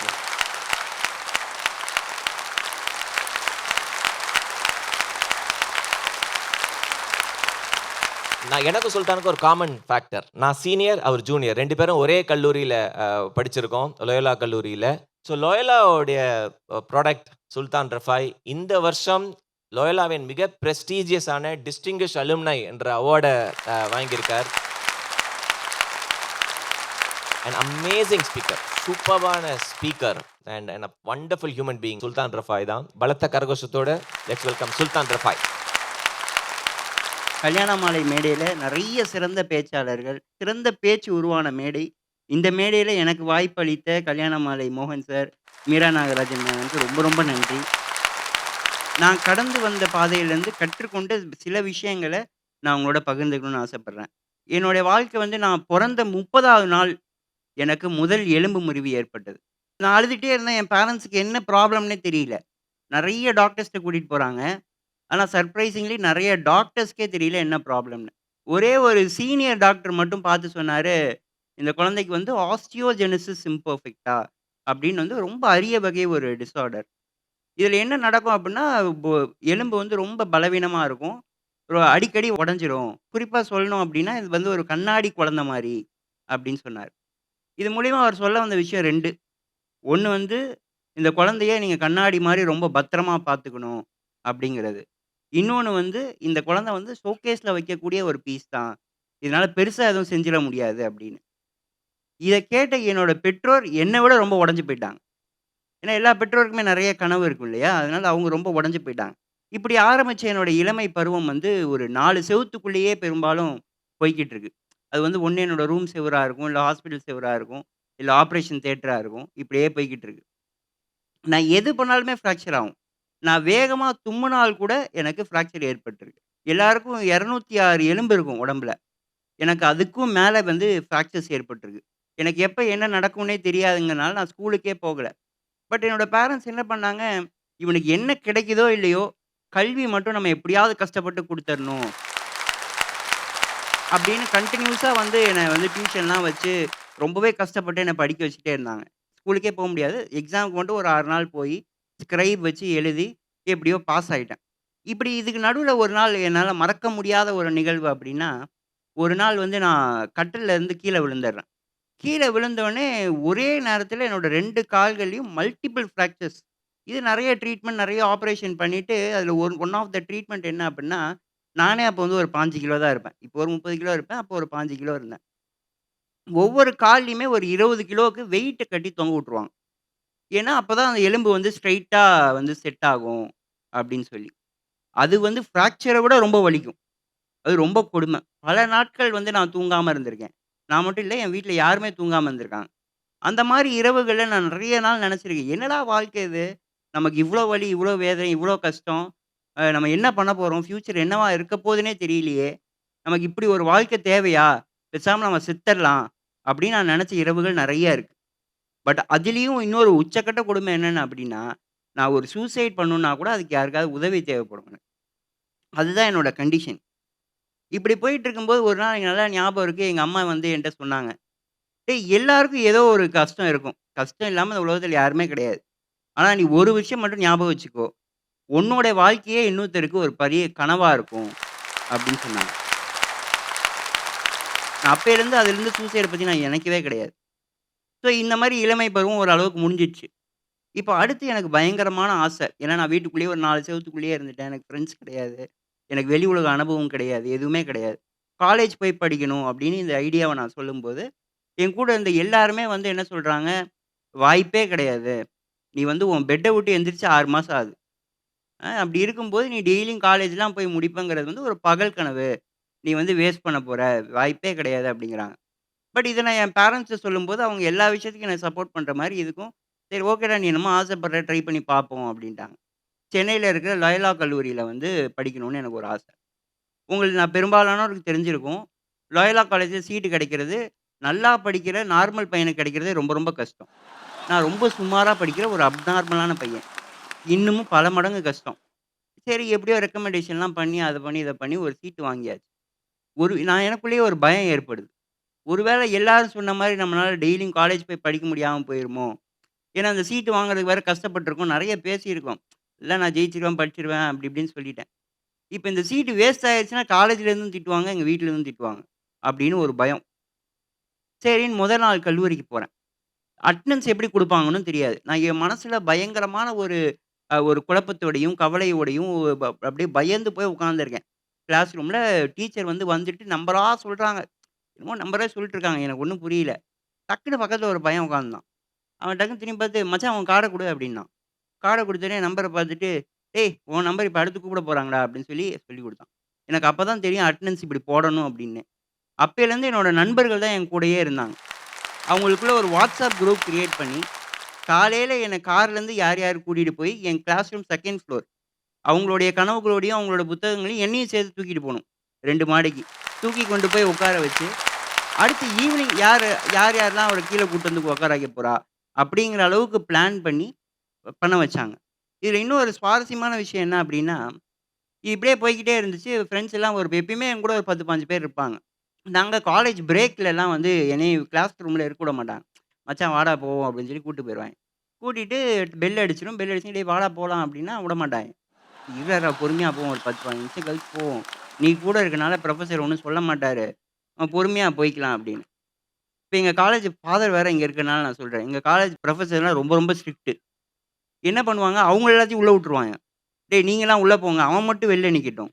நான் எனக்கு சுல்தானுக்கு ஒரு காமன் ஃபேக்டர், நான் சீனியர், அவர் ஜூனியர், 2 பேரும் ஒரே கல்லூரியில் படிச்சிருக்கோம், லோயலா கல்லூரியில். ஸோ லோயலாவுடைய ப்ராடக்ட் சுல்தான் ரஃபாய் இந்த வருஷம் லோயலாவின் மிக ப்ரெஸ்டீஜியஸான டிஸ்டிங்கிஷ் அலும்னை என்ற அவார்டை வாங்கியிருக்கார். an amazing speaker, சூப்பரான speaker and a wonderful human being சுல்தான் ரஃபாய் தான். பலத்த கரகோஷத்தோட லெட்ஸ் வெல்கம் சுல்தான் ரஃபாய். கல்யாண மாலை மேடையில நிறைய சிறந்த பேச்சாளர்கள், சிறந்த பேச்சு உருவான மேடை. இந்த மேடையில எனக்கு வாய்ப்பளித்த கல்யாண மாலை மோகன் சார், மீரா நாகராஜன் மேமுக்கு ரொம்ப ரொம்ப நன்றி. நான் கடந்து வந்த பாதையிலேருந்து கற்றுக்கொண்ட சில விஷயங்கள நான் உங்களோட பகிர்ந்துக்கணும்னு ஆசைப்படுறேன். என்னுடைய வாழ்க்கை வந்து நான் பொறந்த 30வது நாள் எனக்கு முதல் எலும்பு முறிவு ஏற்பட்டது. நான் அழுதுட்டே இருந்தேன். என் பேரண்ட்ஸ்க்கு என்ன ப்ராப்ளம்னே தெரியல. நெறைய டாக்டர்ஸ்ட்ட கூட்டிட்டு போறாங்க. ஆனா சர்ப்ரைசிங்லி நெறைய டாக்டர்ஸ்க்கே தெரியல என்ன ப்ராப்ளம்ன்னு. ஒரே ஒரு சீனியர் டாக்டர் மட்டும் பார்த்து சொன்னாரு, "இந்த குழந்தைக்கு வந்து ஆஸ்டியோஜெனிசிஸ் இம்பர்ஃபெக்ட்டா" அப்படின்னு வந்து ரொம்ப அரிய வகை ஒரு டிஸார்டர். இதில என்ன நடக்கும் அப்டின்னா, பொ எலும்பு வந்து ரொம்ப பலவீனமா இருக்கும். அடிக்கடி உடைஞ்சிரும். குறிப்பா சொல்லணும் அப்டின்னா, இது வந்து ஒரு கண்ணாடி குழந்தை மாரி அப்டின்னு சொன்னாரு. இது மூலியமா அவர் சொல்ல வந்த விஷயம் 2. ஒண்ணு வந்து, இந்த குழந்தைய நீங்க கண்ணாடி மாரி ரொம்ப பத்திரமா பார்த்துக்கணும் அப்டிங்கிறது. இன்னொன்னு வந்து, இந்த குழந்தை வந்து ஷோகேஸ்ல வைக்கக்கூடிய ஒரு பீஸ் தான். இதனால பெருசா எதுவும் செஞ்சிட முடியாது அப்டின்னு. இத கேட்ட என்னோட பெற்றோர் என்ன விட ரொம்ப உடைஞ்சு போய்ட்டாங்க. ஏன்னா, எல்லா பெற்றோருக்குமே நெறைய கனவு இருக்கும் இல்லையா? அதனால அவங்க ரொம்ப உடைஞ்சு போயிட்டாங்க. இப்படி ஆரம்பிச்ச என்னோட இளமை பருவம் வந்து ஒரு 4 செவுத்துக்குள்ளேயே பெரும்பாலும் போய்க்கிட்டு இருக்கு. அது வந்து ஒண்ணு என்னோட ரூம் செவுரா இருக்கும், இல்ல ஹாஸ்பிட்டல் செவுரா இருக்கும், இல்ல ஆப்பரேஷன் தியேட்டரா இருக்கும். இப்படியே போய்க்கிட்டு இருக்கு. நான் எது பண்ணாலுமே ஃப்ராக்சர் ஆகும். நான் வேகமா தும்முனால் கூட எனக்கு ஃப்ராக்சர் ஏற்பட்டுருக்கு. எல்லாருக்கும் 206 எலும்பு இருக்கும் உடம்புல. எனக்கு அதுக்கும் மேல வந்து ஃப்ராக்சர்ஸ் ஏற்பட்டுருக்கு. எனக்கு எப்ப என்ன நடக்கும்னே தெரியாதுங்கனால நான் ஸ்கூலுக்கே போகல. பட் என்னோட பேரன்ட்ஸ் என்ன பண்ணாங்க, இவனுக்கு என்ன கிடைக்குதோ இல்லையோ, கல்வி மட்டும் நம்ம எப்படியாவது கஷ்டப்பட்டு குடுத்தரணும். அப்படின்னு கன்டினியூஸா வந்து என்ன வந்து டியூஷன்லாம் வச்சு, ரொம்பவே கஷ்டப்பட்டு என்ன படிக்க வச்சுட்டே இருந்தாங்க. ஸ்கூலுக்கே போ முடியாது. எக்ஸாம்க்கு மட்டும் ஒரு 6 நாள் போயி, ஸ்க்ரைப் வச்சு எழுதி, எப்படியோ பாஸ் ஆயிட்டேன். இப்படி இதுக்கு நடுவுல ஒரு நாள் என்னால மறக்க முடியாத ஒரு நிகழ்வு அப்படின்னா, ஒரு நாள் வந்து நான் கட்டில்ல இருந்து கீழ விழுந்துர்றேன். கீழ விழுந்தோனே, ஒரே நேரத்தில என்னோட 2 கால்கள்லயும் மல்டிபிள் ஃப்ராக்சர்ஸ். இது நெறைய ட்ரீட்மெண்ட், நெறைய ஆப்பரேஷன் பண்ணிட்டு, அதில ஒன் ஆஃப் த ட்ரீட்மெண்ட் என்ன அப்டின்னா, நானே அப்போ வந்து ஒரு 5 கிலோ தான் இருப்பேன். இப்போ ஒரு 30 கிலோ இருப்பேன். அப்போ ஒரு 5 கிலோ இருந்தேன். ஒவ்வொரு கால்லயுமே ஒரு 20 கிலோவுக்கு வெயிட்ட கட்டி தொங்க விட்டுருவாங்க. ஏன்னா, அப்பதான் அந்த எலும்பு வந்து ஸ்ட்ரெய்ட்டா வந்து செட் ஆகும், அப்டின்னு சொல்லி. அது வந்து ஃப்ராக்சர விட ரொம்ப வலிக்கும். அது ரொம்ப கொடும. பல நாட்கள் வந்து நான் தூங்காம இருந்திருக்கேன். நான் மட்டும் இல்ல, என் வீட்ல யாருமே தூங்காம இருந்திருக்காங்க. அந்த மாரி இரவுகள்ல நான் நெறைய நாள் நெனச்சிருக்கேன். என்னடா வாழ்க்கை இது? நமக்கு இவ்ளோ வலி, இவ்ளோ வேதனை, இவ்ளோ கஷ்டம். நம்ம என்ன பண்ண போறோம்? ஃப்யூச்சர் என்னவா இருக்க போதுன்னே தெரியலையே! நமக்கு இப்படி ஒரு வாழ்க்கை தேவையா? பேசாம நம்ம செத்தரலாம். அப்படின்னு நான் நெனச்ச இரவுகள் நெறைய இருக்கு. பட் அதிலயும் இன்னொரு உச்சக்கட்ட கொடுமை என்னன்னு அப்படின்னா, நான் ஒரு சூசைட் பண்ணணும்னா கூட அதுக்கு யாருக்காவது உதவி தேவைப்படும் எனக்கு. அதுதான் என்னோட கண்டிஷன். இப்படி போயிட்டு இருக்கும்போது ஒரு நாள் எனக்கு நல்லா ஞாபகம் இருக்கு. எங்க அம்மா வந்து என்ட்ட சொன்னாங்க. "டேய் எல்லாருக்கும் ஏதோ ஒரு கஷ்டம் இருக்கும். கஷ்டம் இல்லாம இந்த உலகத்துல யாருமே கிடையாது. ஆனா நீ ஒரு விஷயம் மட்டும் ஞாபகம் வச்சுக்கோ. உன்னோட வாழ்க்கையே இன்னொருத்தருக்கு ஒரு பெரிய கனவா இருக்கும்." அப்படின்னு சொன்னாங்க. நான் அப்பயிலேருந்து அதிலிருந்து சூசைட பத்தி நான் நெனைக்கவே கிடையாது. ஸோ இந்த மாரி இளமை பருவம் ஓரளவுக்கு முடிஞ்சிருச்சு. இப்போ அடுத்து எனக்கு பயங்கரமான ஆசை. ஏன்னா நான் வீட்டுக்குள்ளேயே ஒரு 4 செவுத்துக்குள்ளேயே இருந்துட்டேன். எனக்கு ஃப்ரெண்ட்ஸ் கிடையாது. எனக்கு வெளி உலக அனுபவம் கிடையாது. எதுவுமே கிடையாது. காலேஜ் போய் படிக்கணும் அப்படின்னு இந்த ஐடியாவ நான் சொல்லும்போது, என் கூட இருந்த எல்லாருமே வந்து என்ன சொல்றாங்க, "வாய்ப்பே கிடையாது. நீ வந்து உன் பெட்ட விட்டு எந்திரிச்சு 6 மாசம் ஆகுது. அப்படி இருக்கும்போது நீ டெய்லியும் காலேஜ்லாம் போய் முடிப்பேங்கிறது வந்து ஒரு பகல் கனவு. நீ வந்து வேஸ்ட் பண்ண போற. வாய்ப்பே கிடையாது" அப்படிங்கிறாங்க. பட் இத நான் என் பேரன்ட்ஸ்ட்ட சொல்லும்போது, அவங்க எல்லா விஷயத்துக்கும் என்ன சப்போர்ட் பண்ற மாரி இதுக்கும், "சரி ஓகேடா நீ என்னமோ ஆசைப்படுற ட்ரை பண்ணி பார்ப்போம்" அப்படின்ட்டாங்க. சென்னையில இருக்கிற லயோலா கல்லூரியில வந்து படிக்கணும்னு எனக்கு ஒரு ஆசை. உங்களுக்கு நான் பெரும்பாலானோருக்கு தெரிஞ்சிருக்கும். லயோலா காலேஜ்ல சீட்டு கிடைக்கிறது, நல்லா படிக்கிற நார்மல் பையனுக்கு கிடைக்கிறதே ரொம்ப ரொம்ப கஷ்டம். நான் ரொம்ப சுமாரா படிக்கிற ஒரு அப்நார்மலான பையன். இன்னமும் பல மடங்கு கஷ்டம். சரி எப்படியோ ரெக்கமெண்டேஷன்லாம் பண்ணி, அத பண்ணி, இத பண்ணி ஒரு சீட்டு வாங்கியாச்சு. நான் எனக்குள்ளேயே ஒரு பயம் ஏற்படுது. ஒருவேளை எல்லாரும் சொன்ன மாரி நம்மளால டெய்லியும் காலேஜ் போய் படிக்க முடியாம போயிருமோ? ஏன்னா, அந்த சீட்டு வாங்குறதுக்கு வேற கஷ்டப்பட்டுருக்கோம். நெறைய பேசியிருக்கோம். இல்ல நான் ஜெயிச்சுருவேன், படிச்சுருவேன் அப்படி இப்படின்னு சொல்லிட்டேன். இப்ப இந்த சீட்டு வேஸ்ட் ஆயிருச்சுன்னா, காலேஜ்ல இருந்தும் திட்டுவாங்க, எங்க வீட்ல இருந்தும் திட்டுவாங்க. அப்படின்னு ஒரு பயம். சரின்னு முதல் நாள் கல்லூரிக்கு போறேன். அட்டெண்டன்ஸ் எப்படி குடுப்பாங்கன்னு தெரியாது. நான் என் மனசுல பயங்கரமான ஒரு குழப்பத்தோடையும், கவலையோடையும் அப்படியே பயந்து போய் உட்கார்ந்துருக்கேன். கிளாஸ் ரூம்ல டீச்சர் வந்துட்டு நம்பரா சொல்றாங்க. என்னமோ நம்பரே சொல்லிட்டு இருக்காங்க. எனக்கு ஒண்ணும் புரியல. டக்குனு பக்கத்துல ஒரு பையன் உட்கார்ந்தான். அவன் டக்குனு திரும்பி பார்த்து, "மச்சான் உன் கார்ட குடு" அப்படின்னான். கார்ட குடுத்தோனே நம்பர பார்த்துட்டு, "டேய் உன் நம்பர் இப்ப அடுத்து கூப்பிட போறாங்கடா" அப்படின்னு சொல்லிக் குடுத்தான். எனக்கு அப்ப தான் தெரியும் அட்டெண்டன்ஸ் இப்படி போடணும் அப்படின்னு. அப்பயிலேருந்து என்னோட நண்பர்கள் தான் என் கூடயே இருந்தாங்க. அவங்களுக்குள்ள ஒரு வாட்ஸ்அப் குரூப் கிரியேட் பண்ணி, காலையில என்ன கார்லேருந்து யார் யார் கூட்டிட்டு போய் என் கிளாஸ் ரூம் 2nd ஃப்ளோர். அவங்களுடைய கனவுகளோடையும், அவங்களோட புத்தகங்களையும் என்னையும் சேர்த்து தூக்கிட்டு போணும். 2 மாடிக்கு. தூக்கி கொண்டு போய் உட்கார வச்சு, அடுத்து ஈவினிங் யாரெல்லாம் அவர கீழ கூட்டு வந்து உட்கார வைக்க போறா? அப்படிங்கிற அளவுக்கு பிளான் பண்ணி பண்ண வச்சாங்க. இதுல இன்னும் ஒரு சுவாரஸ்யமான விஷயம் என்ன அப்படின்னா, இப்படியே போய்க்கிட்டே இருந்துச்சு. ஃப்ரெண்ட்ஸ் எல்லாம் எப்பயுமே என் கூட ஒரு 10, 15 பேர் இருப்பாங்க. நாங்க காலேஜ் பிரேக்லலாம் வந்து என்னைய கிளாஸ் ரூம்ல இருக்க விட மாட்டாங்க. "மச்சான் வாடா போவோம்" அப்படின்னு சொல்லி கூட்டு போயிருவாய்ங்க. கூட்டிட்டு பெல் அடிச்சிரும். பெல் அடிச்சு, "டேய் வாடா போலாம்" அப்படின்னா விடமாட்டாய்ங்க. "இருடா பொறுமையா போவோம். ஒரு 10, 15 நிமிஷம் கழிச்சு போவோம். நீ கூட இருக்கனால புரொஃபசர் ஒண்ணும் சொல்ல மாட்டாரு. பொறுமையா போய்க்கலாம்" அப்படின்னு. இப்ப எங்க காலேஜ் ஃபாதர் வேற இங்க இருக்கனால நான் சொல்றேன். எங்க காலேஜ் புரொஃபசர்லாம் ரொம்ப ரொம்ப ஸ்ட்ரிக்ட். என்ன பண்ணுவாங்க, அவங்க எல்லாத்தையும் உள்ள விட்டுருவாங்க. "டேய் நீங்கலாம் உள்ள போங்க. அவன் மட்டும் வெளில நிக்கட்டும்.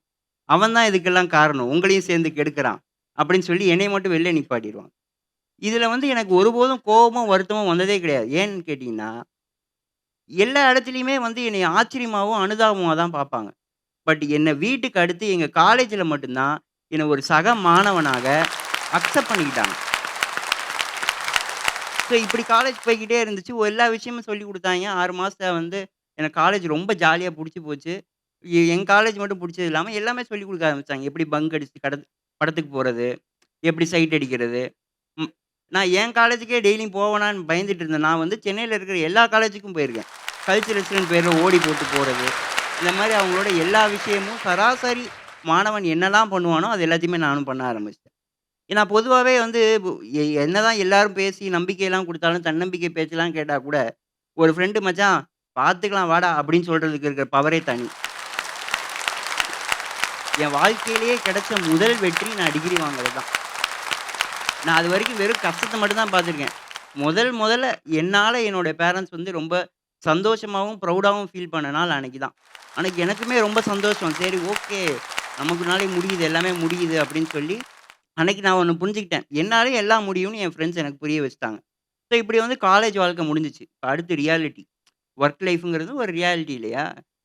அவன் தான் இதுக்கெல்லாம் காரணம். உங்களையும் சேர்ந்து கெடுக்குறான்" அப்படின்னு சொல்லி என்னைய மட்டும் வெளில நிப்பாட்டிருவாங்க. இதுல வந்து எனக்கு ஒருபோதும் கோவமும், வருத்தமும் வந்ததே கிடையாது. ஏன்னு கேட்டீங்கன்னா, எல்லா இடத்துலயுமே வந்து என்னைய ஆச்சரியமாவும், அனுதாபமா தான் பார்ப்பாங்க. பட் என்ன வீட்டுக்கு அடுத்து எங்க காலேஜ்ல மட்டும் தான் என்ன ஒரு சக மாணவனாக அக்செப்ட் பண்ணிக்கிட்டாங்க. ஸோ இப்படி காலேஜ் போய்க்கிட்டே இருந்துச்சு. எல்லா விஷயமும் சொல்லிக் குடுத்தாய்ங்க. 6 மாசத்துல வந்து எனக்கு காலேஜ் ரொம்ப ஜாலியா புடிச்சு போச்சு. என் காலேஜ் மட்டும் புடிச்சது இல்லாம எல்லாமே சொல்லிக் குடுக்க ஆரம்பிச்சாங்க. எப்படி பங்க் அடிச்சு படத்துக்கு போறது, எப்படி சைட் அடிக்கிறது. ம். நான் என் காலேஜுக்கே டெய்லியும் போவேனான்னு பயந்துட்டு இருந்தேன். நான் வந்து சென்னையில இருக்கிற எல்லா காலேஜுக்கும் போயிருக்கேன். கல்ச்சுரல்ஸ்ன்னு பேர்ல ஓடி போட்டு போறது. இந்த மாரி அவங்களோட எல்லா விஷயமும் சராசரி மாணவன் என்னலாம் பண்ணுவானோ, அது எல்லாத்தையுமே நானும் பண்ண ஆரம்பிச்சுட்டேன். ஏன்னா பொதுவாவே வந்து என்னதான் எல்லாரும் பேசி நம்பிக்கையெல்லாம் குடுத்தாலும், தன்னம்பிக்கை பேச்செல்லாம் கேட்டா கூட, ஒரு ஃப்ரெண்டு "மச்சான் பார்த்துக்கலாம் வாடா" அப்படின்னு சொல்றதுக்கு இருக்கிற பவரே தனி. என் வாழ்க்கையிலேயே கிடைச்ச முதல் வெற்றி நான் டிகிரி வாங்குறது தான். நான் அதுவரைக்கும் வெறும் கஷ்டத்த மட்டும் தான் பார்த்துருக்கேன். முதல்ல என்னால என்னோட பேரண்ட்ஸ் வந்து ரொம்ப சந்தோஷமாவும், ப்ரவுடாவும் ஃபீல் பண்ண நாள் அன்னைக்கு தான். அன்னைக்கு எனக்குமே ரொம்ப சந்தோஷம். சரி ஓகே, நமக்குனாலே முடியுது, எல்லாமே முடியுது அப்படின்னு சொல்லி, அன்னைக்கு நான் ஒண்ணு புரிஞ்சுக்கிட்டேன். என்னாலயும் எல்லாம் முடியும்னு என் ஃப்ரெண்ட்ஸ் எனக்கு புரிய வச்சுட்டாங்க. ஸோ இப்படி வந்து காலேஜ் வாழ்க்கை முடிஞ்சுச்சு. இப்ப அடுத்து ரியாலிட்டி. ஒர்க் லைஃப்ங்கிறது ஒரு ரியாலிட்டி இல்லையா?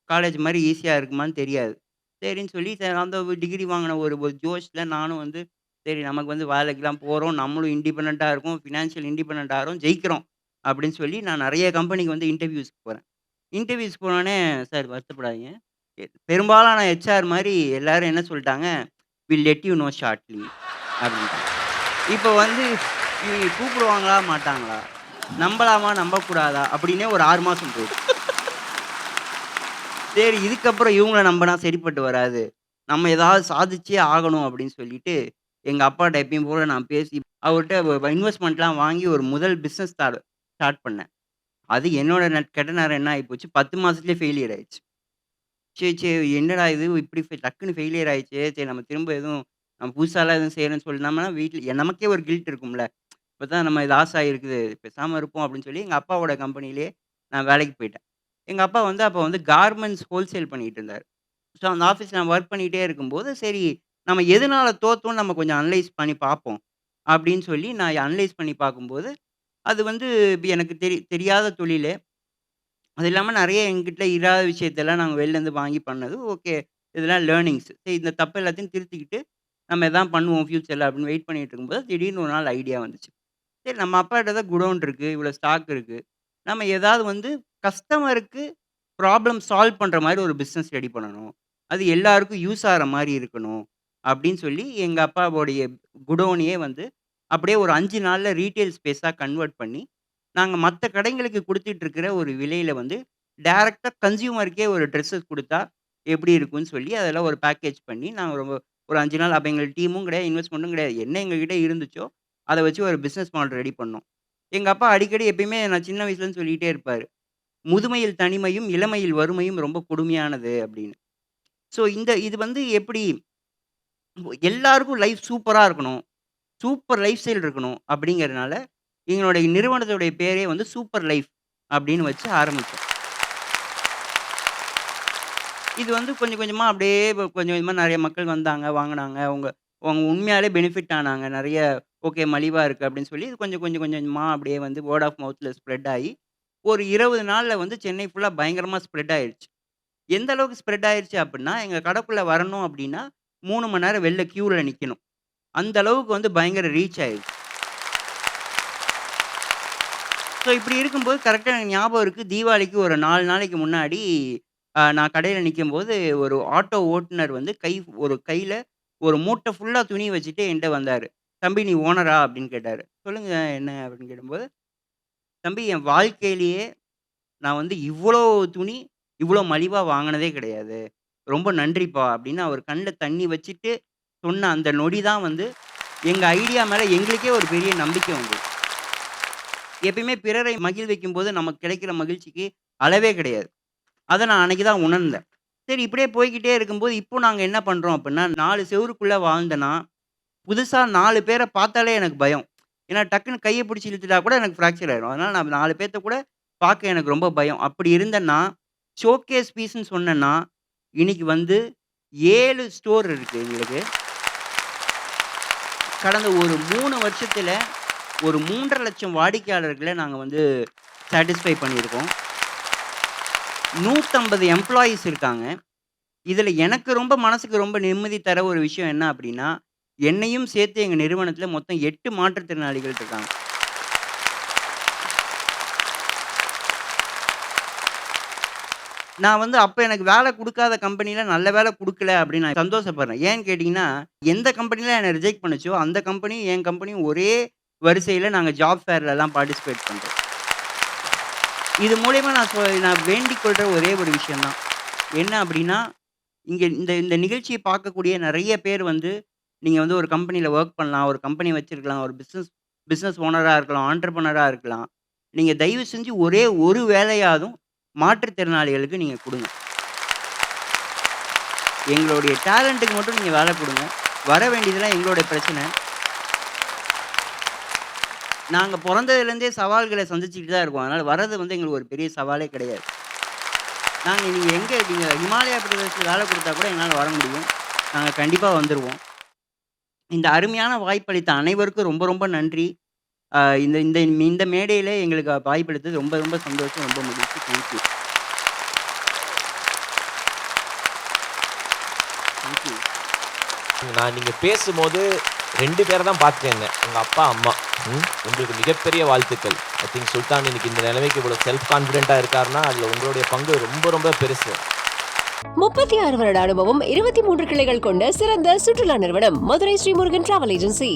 காலேஜ் மாரி ஈஸியா இருக்குமான்னு தெரியாது. சரின்னு சொல்லி அந்த டிகிரி வாங்குன ஒரு ஒரு ஜோஷ்ல நானும் வந்து, சரி நமக்கு வந்து வேலைக்கெல்லாம் போறோம். நம்மளும் இண்டிபெண்டன்ட்டா இருக்கோம். ஃபினான்ஷியல் இண்டிபெண்டன்ட் ஆகுறோம். ஜெயிக்கிறோம். அப்படின்னு சொல்லி நான் நெறைய கம்பெனிக்கு வந்து இன்டர்வியூஸ்க்கு போறேன். இன்டர்வியூஸ்க்கு போனோனே, "சார் வருத்தப்படாதீங்க. பெரும்பாலான ஹெச்ஆர் மாரி எல்லாரும் என்ன சொல்ட்டாங்க, "will let you know shortly" அப்படின்ட்டாங்க. இப்ப வந்து இவங்க கூப்பிடுவாங்களா? மாட்டாங்களா? நம்பலாமா? நம்பக்கூடாதா? அப்படின்னே ஒரு 6 மாசம் போயிடுச்சு. சரி இதுக்கப்புறம் இவங்கள நம்புனா சரிப்பட்டு வராது. நம்ம ஏதாவது சாதிச்சே ஆகணும் அப்படின்னு சொல்லிட்டு, எங்க அப்பாட்ட எப்பயும் போல நான் பேசி, அவர்ட்ட இன்வெஸ்ட்மென்ட்லாம் வாங்கி ஒரு முதல் பிசினஸ் ஸ்டார்ட் பண்ணேன். அது என்னோட கெட்ட நேரம் என்ன ஆயிப்போச்சு, 10 மாசத்துலயே ஃபெயிலியர் ஆயிடுச்சு. சரி, சரி என்னடா இது இப்படி டக்குன்னு ஃபெயிலியர் ஆயிடுச்சே! சரி நம்ம திரும்ப எதுவும் நம்ம புதுசாலாம் எதுவும் செய்யணும்னு சொல்லாம வீட்ல நமக்கே ஒரு கில்ட் இருக்கும்ல. இப்பதான் நம்ம லாஸ் ஆகியிருக்குது. பேசாம இருப்போம் அப்படின்னு சொல்லி எங்க அப்பாவோட கம்பெனியிலேயே நான் வேலைக்கு போயிட்டேன். எங்க அப்பா வந்து அப்ப வந்து கார்மெண்ட்ஸ் ஹோல்சேல் பண்ணிட்டு இருந்தாரு. ஸோ அந்த ஆஃபீஸ்ல நான் ஒர்க் பண்ணிட்டே இருக்கும்போது, சரி நம்ம எதனால தோத்தோம்னு நம்ம கொஞ்சம் அனலைஸ் பண்ணி பார்ப்போம். அப்படின்னு சொல்லி நான் அனலைஸ் பண்ணி பார்க்கும்போது, அது வந்து எனக்கு தெரியாத தொழிலு. அது இல்லாம நெறைய என்கிட்ட இல்லாத விஷயத்தெல்லாம் நாங்க வெளிலேருந்து வாங்கி பண்ணது. ஓகே. இதெல்லாம் லேர்னிங்ஸ். சரி இந்த தப்பு எல்லாத்தையும் திருத்திக்கிட்டு, நம்ம எதான் பண்ணுவோம் ஃபியூச்சர்ல அப்படின்னு வெயிட் பண்ணிட்டு இருக்கும்போது, திடீர்னு ஒரு நாள் ஐடியா வந்துச்சு. சரி நம்ம அப்பாட்ட தான் குடோன் இருக்கு. இவ்வளோ ஸ்டாக் இருக்கு. நம்ம ஏதாவது வந்து கஸ்டமருக்கு ப்ராப்ளம் சால்வ் பண்ற மாரி ஒரு பிசினஸ் ரெடி பண்ணணும். அது எல்லாருக்கும் யூஸ் ஆகுற மாரி இருக்கணும். அப்படின்னு சொல்லி எங்க அப்பாவோடைய குடோனையே வந்து அப்படியே ஒரு 5 நாள்ல ரீட்டெயில் ஸ்பேஸா கன்வெர்ட் பண்ணி, நாங்க மத்த கடைங்களுக்கு குடுத்துட்டு இருக்கிற ஒரு விலையில வந்து டைரக்ட்டா கன்சியூமருக்கே ஒரு ட்ரெஸ்ஸஸ் குடுத்தா எப்படி இருக்கும்னு சொல்லி அதெல்லாம் ஒரு பேக்கேஜ் பண்ணி நாங்க ஒரு 5 நாள் அப்ப எங்களுக்கு டீமும் கிடையாது, இன்வெஸ்ட்மென்ட்டும் கிடையாது. என்ன எங்ககிட்ட இருந்துச்சோ அத வச்சு ஒரு பிசினஸ் மாடல் ரெடி பண்ணோம். எங்க அப்பா அடிக்கடி எப்பயுமே நான் சின்ன வயசுலருந்து சொல்லிட்டே இருப்பாரு. "முதுமையில் தனிமையும், இளமையில் வறுமையும் ரொம்ப கொடுமையானது" அப்படின்னு. ஸோ இது வந்து எப்படி எல்லாருக்கும் லைஃப் சூப்பரா இருக்கணும். சூப்பர் லைஃப் ஸ்டைல் இருக்கணும் அப்படிங்கிறதுனால, எங்களுடைய நிறுவனத்துடைய பேரே வந்து சூப்பர் லைஃப் அப்படின்னு வச்சு ஆரம்பிச்சோம். இது வந்து கொஞ்சம் கொஞ்சமா அப்படியே கொஞ்சம் கொஞ்சமா நெறைய மக்கள் வந்தாங்க, வாங்குனாங்க. அவங்க அவங்க உண்மையாலே பெனிஃபிட் ஆனாங்க. நெறைய ஓகே மலிவா இருக்கு அப்படின்னு சொல்லி, இது கொஞ்சம் கொஞ்சம் கொஞ்சமா அப்படியே வந்து வேர்ட் ஆஃப் மவுத்ல ஸ்ப்ரெட் ஆயி, ஒரு 20 நாள்ல வந்து சென்னை ஃபுல்லா பயங்கரமா ஸ்ப்ரெட் ஆயிருச்சு. எந்த அளவுக்கு ஸ்ப்ரெட் ஆயிருச்சு அப்படின்னா, எங்க கடைக்குள்ள வரணும் அப்படின்னா, 3 மணி நேரம் வெளில கியூவில் நிற்கணும். அந்த அளவுக்கு வந்து பயங்கர ரீச் ஆயிடுச்சு. ஸோ இப்படி இருக்கும்போது கரெக்டாக எனக்கு ஞாபகம் இருக்குது, தீபாவளிக்கு ஒரு 4 நாளைக்கு முன்னாடி நான் கடையில் நிற்கும்போது ஒரு ஆட்டோ ஓட்டுநர் வந்து ஒரு கையில் ஒரு மூட்டை ஃபுல்லாக துணி வச்சுட்டு என்கிட்ட வந்தார். தம்பி நீ ஓனரா அப்படின்னு கேட்டார். சொல்லுங்க என்ன அப்படின்னு கேட்டும்போது, தம்பி என் வாழ்க்கையிலேயே நான் வந்து இவ்வளோ துணி இவ்வளோ மலிவாக வாங்கினதே கிடையாது, ரொம்ப நன்றிப்பா அப்படின்னு அவர் கண்ணில் தண்ணி வச்சுட்டு சொன்ன அந்த நொடி தான் வந்து எங்கள் ஐடியா மேலே எங்களுக்கே ஒரு பெரிய நம்பிக்கை வந்தது. எப்பயுமே பிறரை மகிழ்விக்கும் போது நமக்கு கிடைக்கிற மகிழ்ச்சிக்கு அளவே கிடையாது. அதை நான் அன்னைக்கு தான் உணர்ந்தேன். சரி இப்படியே போய்க்கிட்டே இருக்கும்போது இப்போ நாங்கள் என்ன பண்ணுறோம் அப்படின்னா, 4 செவுருக்குள்ளே வாழ்ந்தேன்னா புதுசாக 4 பேரை பார்த்தாலே எனக்கு பயம். ஏன்னா டக்குன்னு கையை பிடிச்சி இழுத்துட்டா கூட எனக்கு ஃப்ராக்சர் ஆயிடும். அதனால் நான் 4 பேர்த்த கூட பார்க்க எனக்கு ரொம்ப பயம். அப்படி இருந்தேன்னா ஷோகேஸ் பீஸ்ன்னு சொன்னேன்னா இன்னைக்கு வந்து 7 ஸ்டோர் இருக்குது எங்களுக்கு. கடந்த ஒரு 3 வருஷத்தில் ஒரு 3.5 லட்சம் வாடிக்கையாளர்களை நாங்கள் வந்து சாட்டிஸ்ஃபை பண்ணியிருக்கோம். 150 எம்ப்ளாயீஸ் இருக்காங்க. இதில் எனக்கு ரொம்ப மனசுக்கு ரொம்ப நிம்மதி தர ஒரு விஷயம் என்ன அப்படின்னா, என்னையும் சேர்த்து எங்கள் நிறுவனத்தில் மொத்தம் 8 மாற்றுத்திறனாளிகள் இருக்காங்க. நான் வந்து அப்போ எனக்கு வேலை கொடுக்காத கம்பெனியில் நல்ல வேலை கொடுக்கல அப்படின்னு நான் சந்தோஷப்படுறேன். ஏன்னு கேட்டிங்கன்னா, எந்த கம்பெனியில் என்னை ரிஜெக்ட் பண்ணுச்சோ அந்த கம்பெனியும் என் கம்பெனியும் ஒரே வரிசையில் நாங்கள் ஜாப் ஃபேர்லலாம் பார்ட்டிசிபேட் பண்ணுறோம். இது மூலயமா நான் வேண்டிக் கொள்கிற ஒரே ஒரு விஷயந்தான் என்ன அப்படின்னா, இங்கே இந்த நிகழ்ச்சியை பார்க்கக்கூடிய நிறைய பேர் வந்து நீங்கள் வந்து ஒரு கம்பெனியில் ஒர்க் பண்ணலாம், ஒரு கம்பெனி வச்சுருக்கலாம், ஒரு பிஸ்னஸ் ஓனராக இருக்கலாம், ஆண்டர்ப்ரனராக இருக்கலாம். நீங்கள் தயவு செஞ்சு ஒரே ஒரு வேலையாதும் மாற்றுத்திறனாளிகளுக்கு நீங்கள் கொடுங்க. எங்களுடைய டேலண்ட்டுக்கு மட்டும் நீங்கள் வேலை கொடுங்க. வர வேண்டியதெல்லாம் எங்களுடைய பிரச்சனை. நாங்கள் பிறந்ததுலேருந்தே சவால்களை சந்திச்சுக்கிட்டு தான் இருக்கோம். அதனால் வர்றது வந்து எங்களுக்கு ஒரு பெரிய சவாலே கிடையாது. நீங்கள் ஹிமாலயா பிரதேசத்தில் வேலை கொடுத்தா கூட எங்களால் வர முடியும். நாங்கள் கண்டிப்பாக வந்துடுவோம். இந்த அருமையான வாய்ப்பளித்த அனைவருக்கும் ரொம்ப ரொம்ப நன்றி. இந்த இந்த இந்த மேடையில் எங்களுக்கு வாய்ப்பளித்தது ரொம்ப ரொம்ப சந்தோஷம், ரொம்ப மகிழ்ச்சி. தேங்க்யூ. தேங்க்யூ. நான் நீங்கள் பேசும்போது 2 பேரை தான் பார்த்துட்டேங்க, உங்கள் அப்பா அம்மா. உங்களுக்கு மிகப்பெரிய வாழ்த்துக்கள். ஐ திங்க் சுல்தான் இன்னைக்கு இந்த நிலைமைக்கு இவ்வளோ செல்ஃப் கான்ஃபிடென்ட்டாக இருக்காருன்னா அதில் உங்களுடைய பங்கு ரொம்ப ரொம்ப பெருசு. 36 வருட அனுபவம், 23 கிளைகள் கொண்ட சிறந்த சுற்றுலா நிறுவனம் மதுரை ஸ்ரீமுருகன் டிராவல் ஏஜென்சி.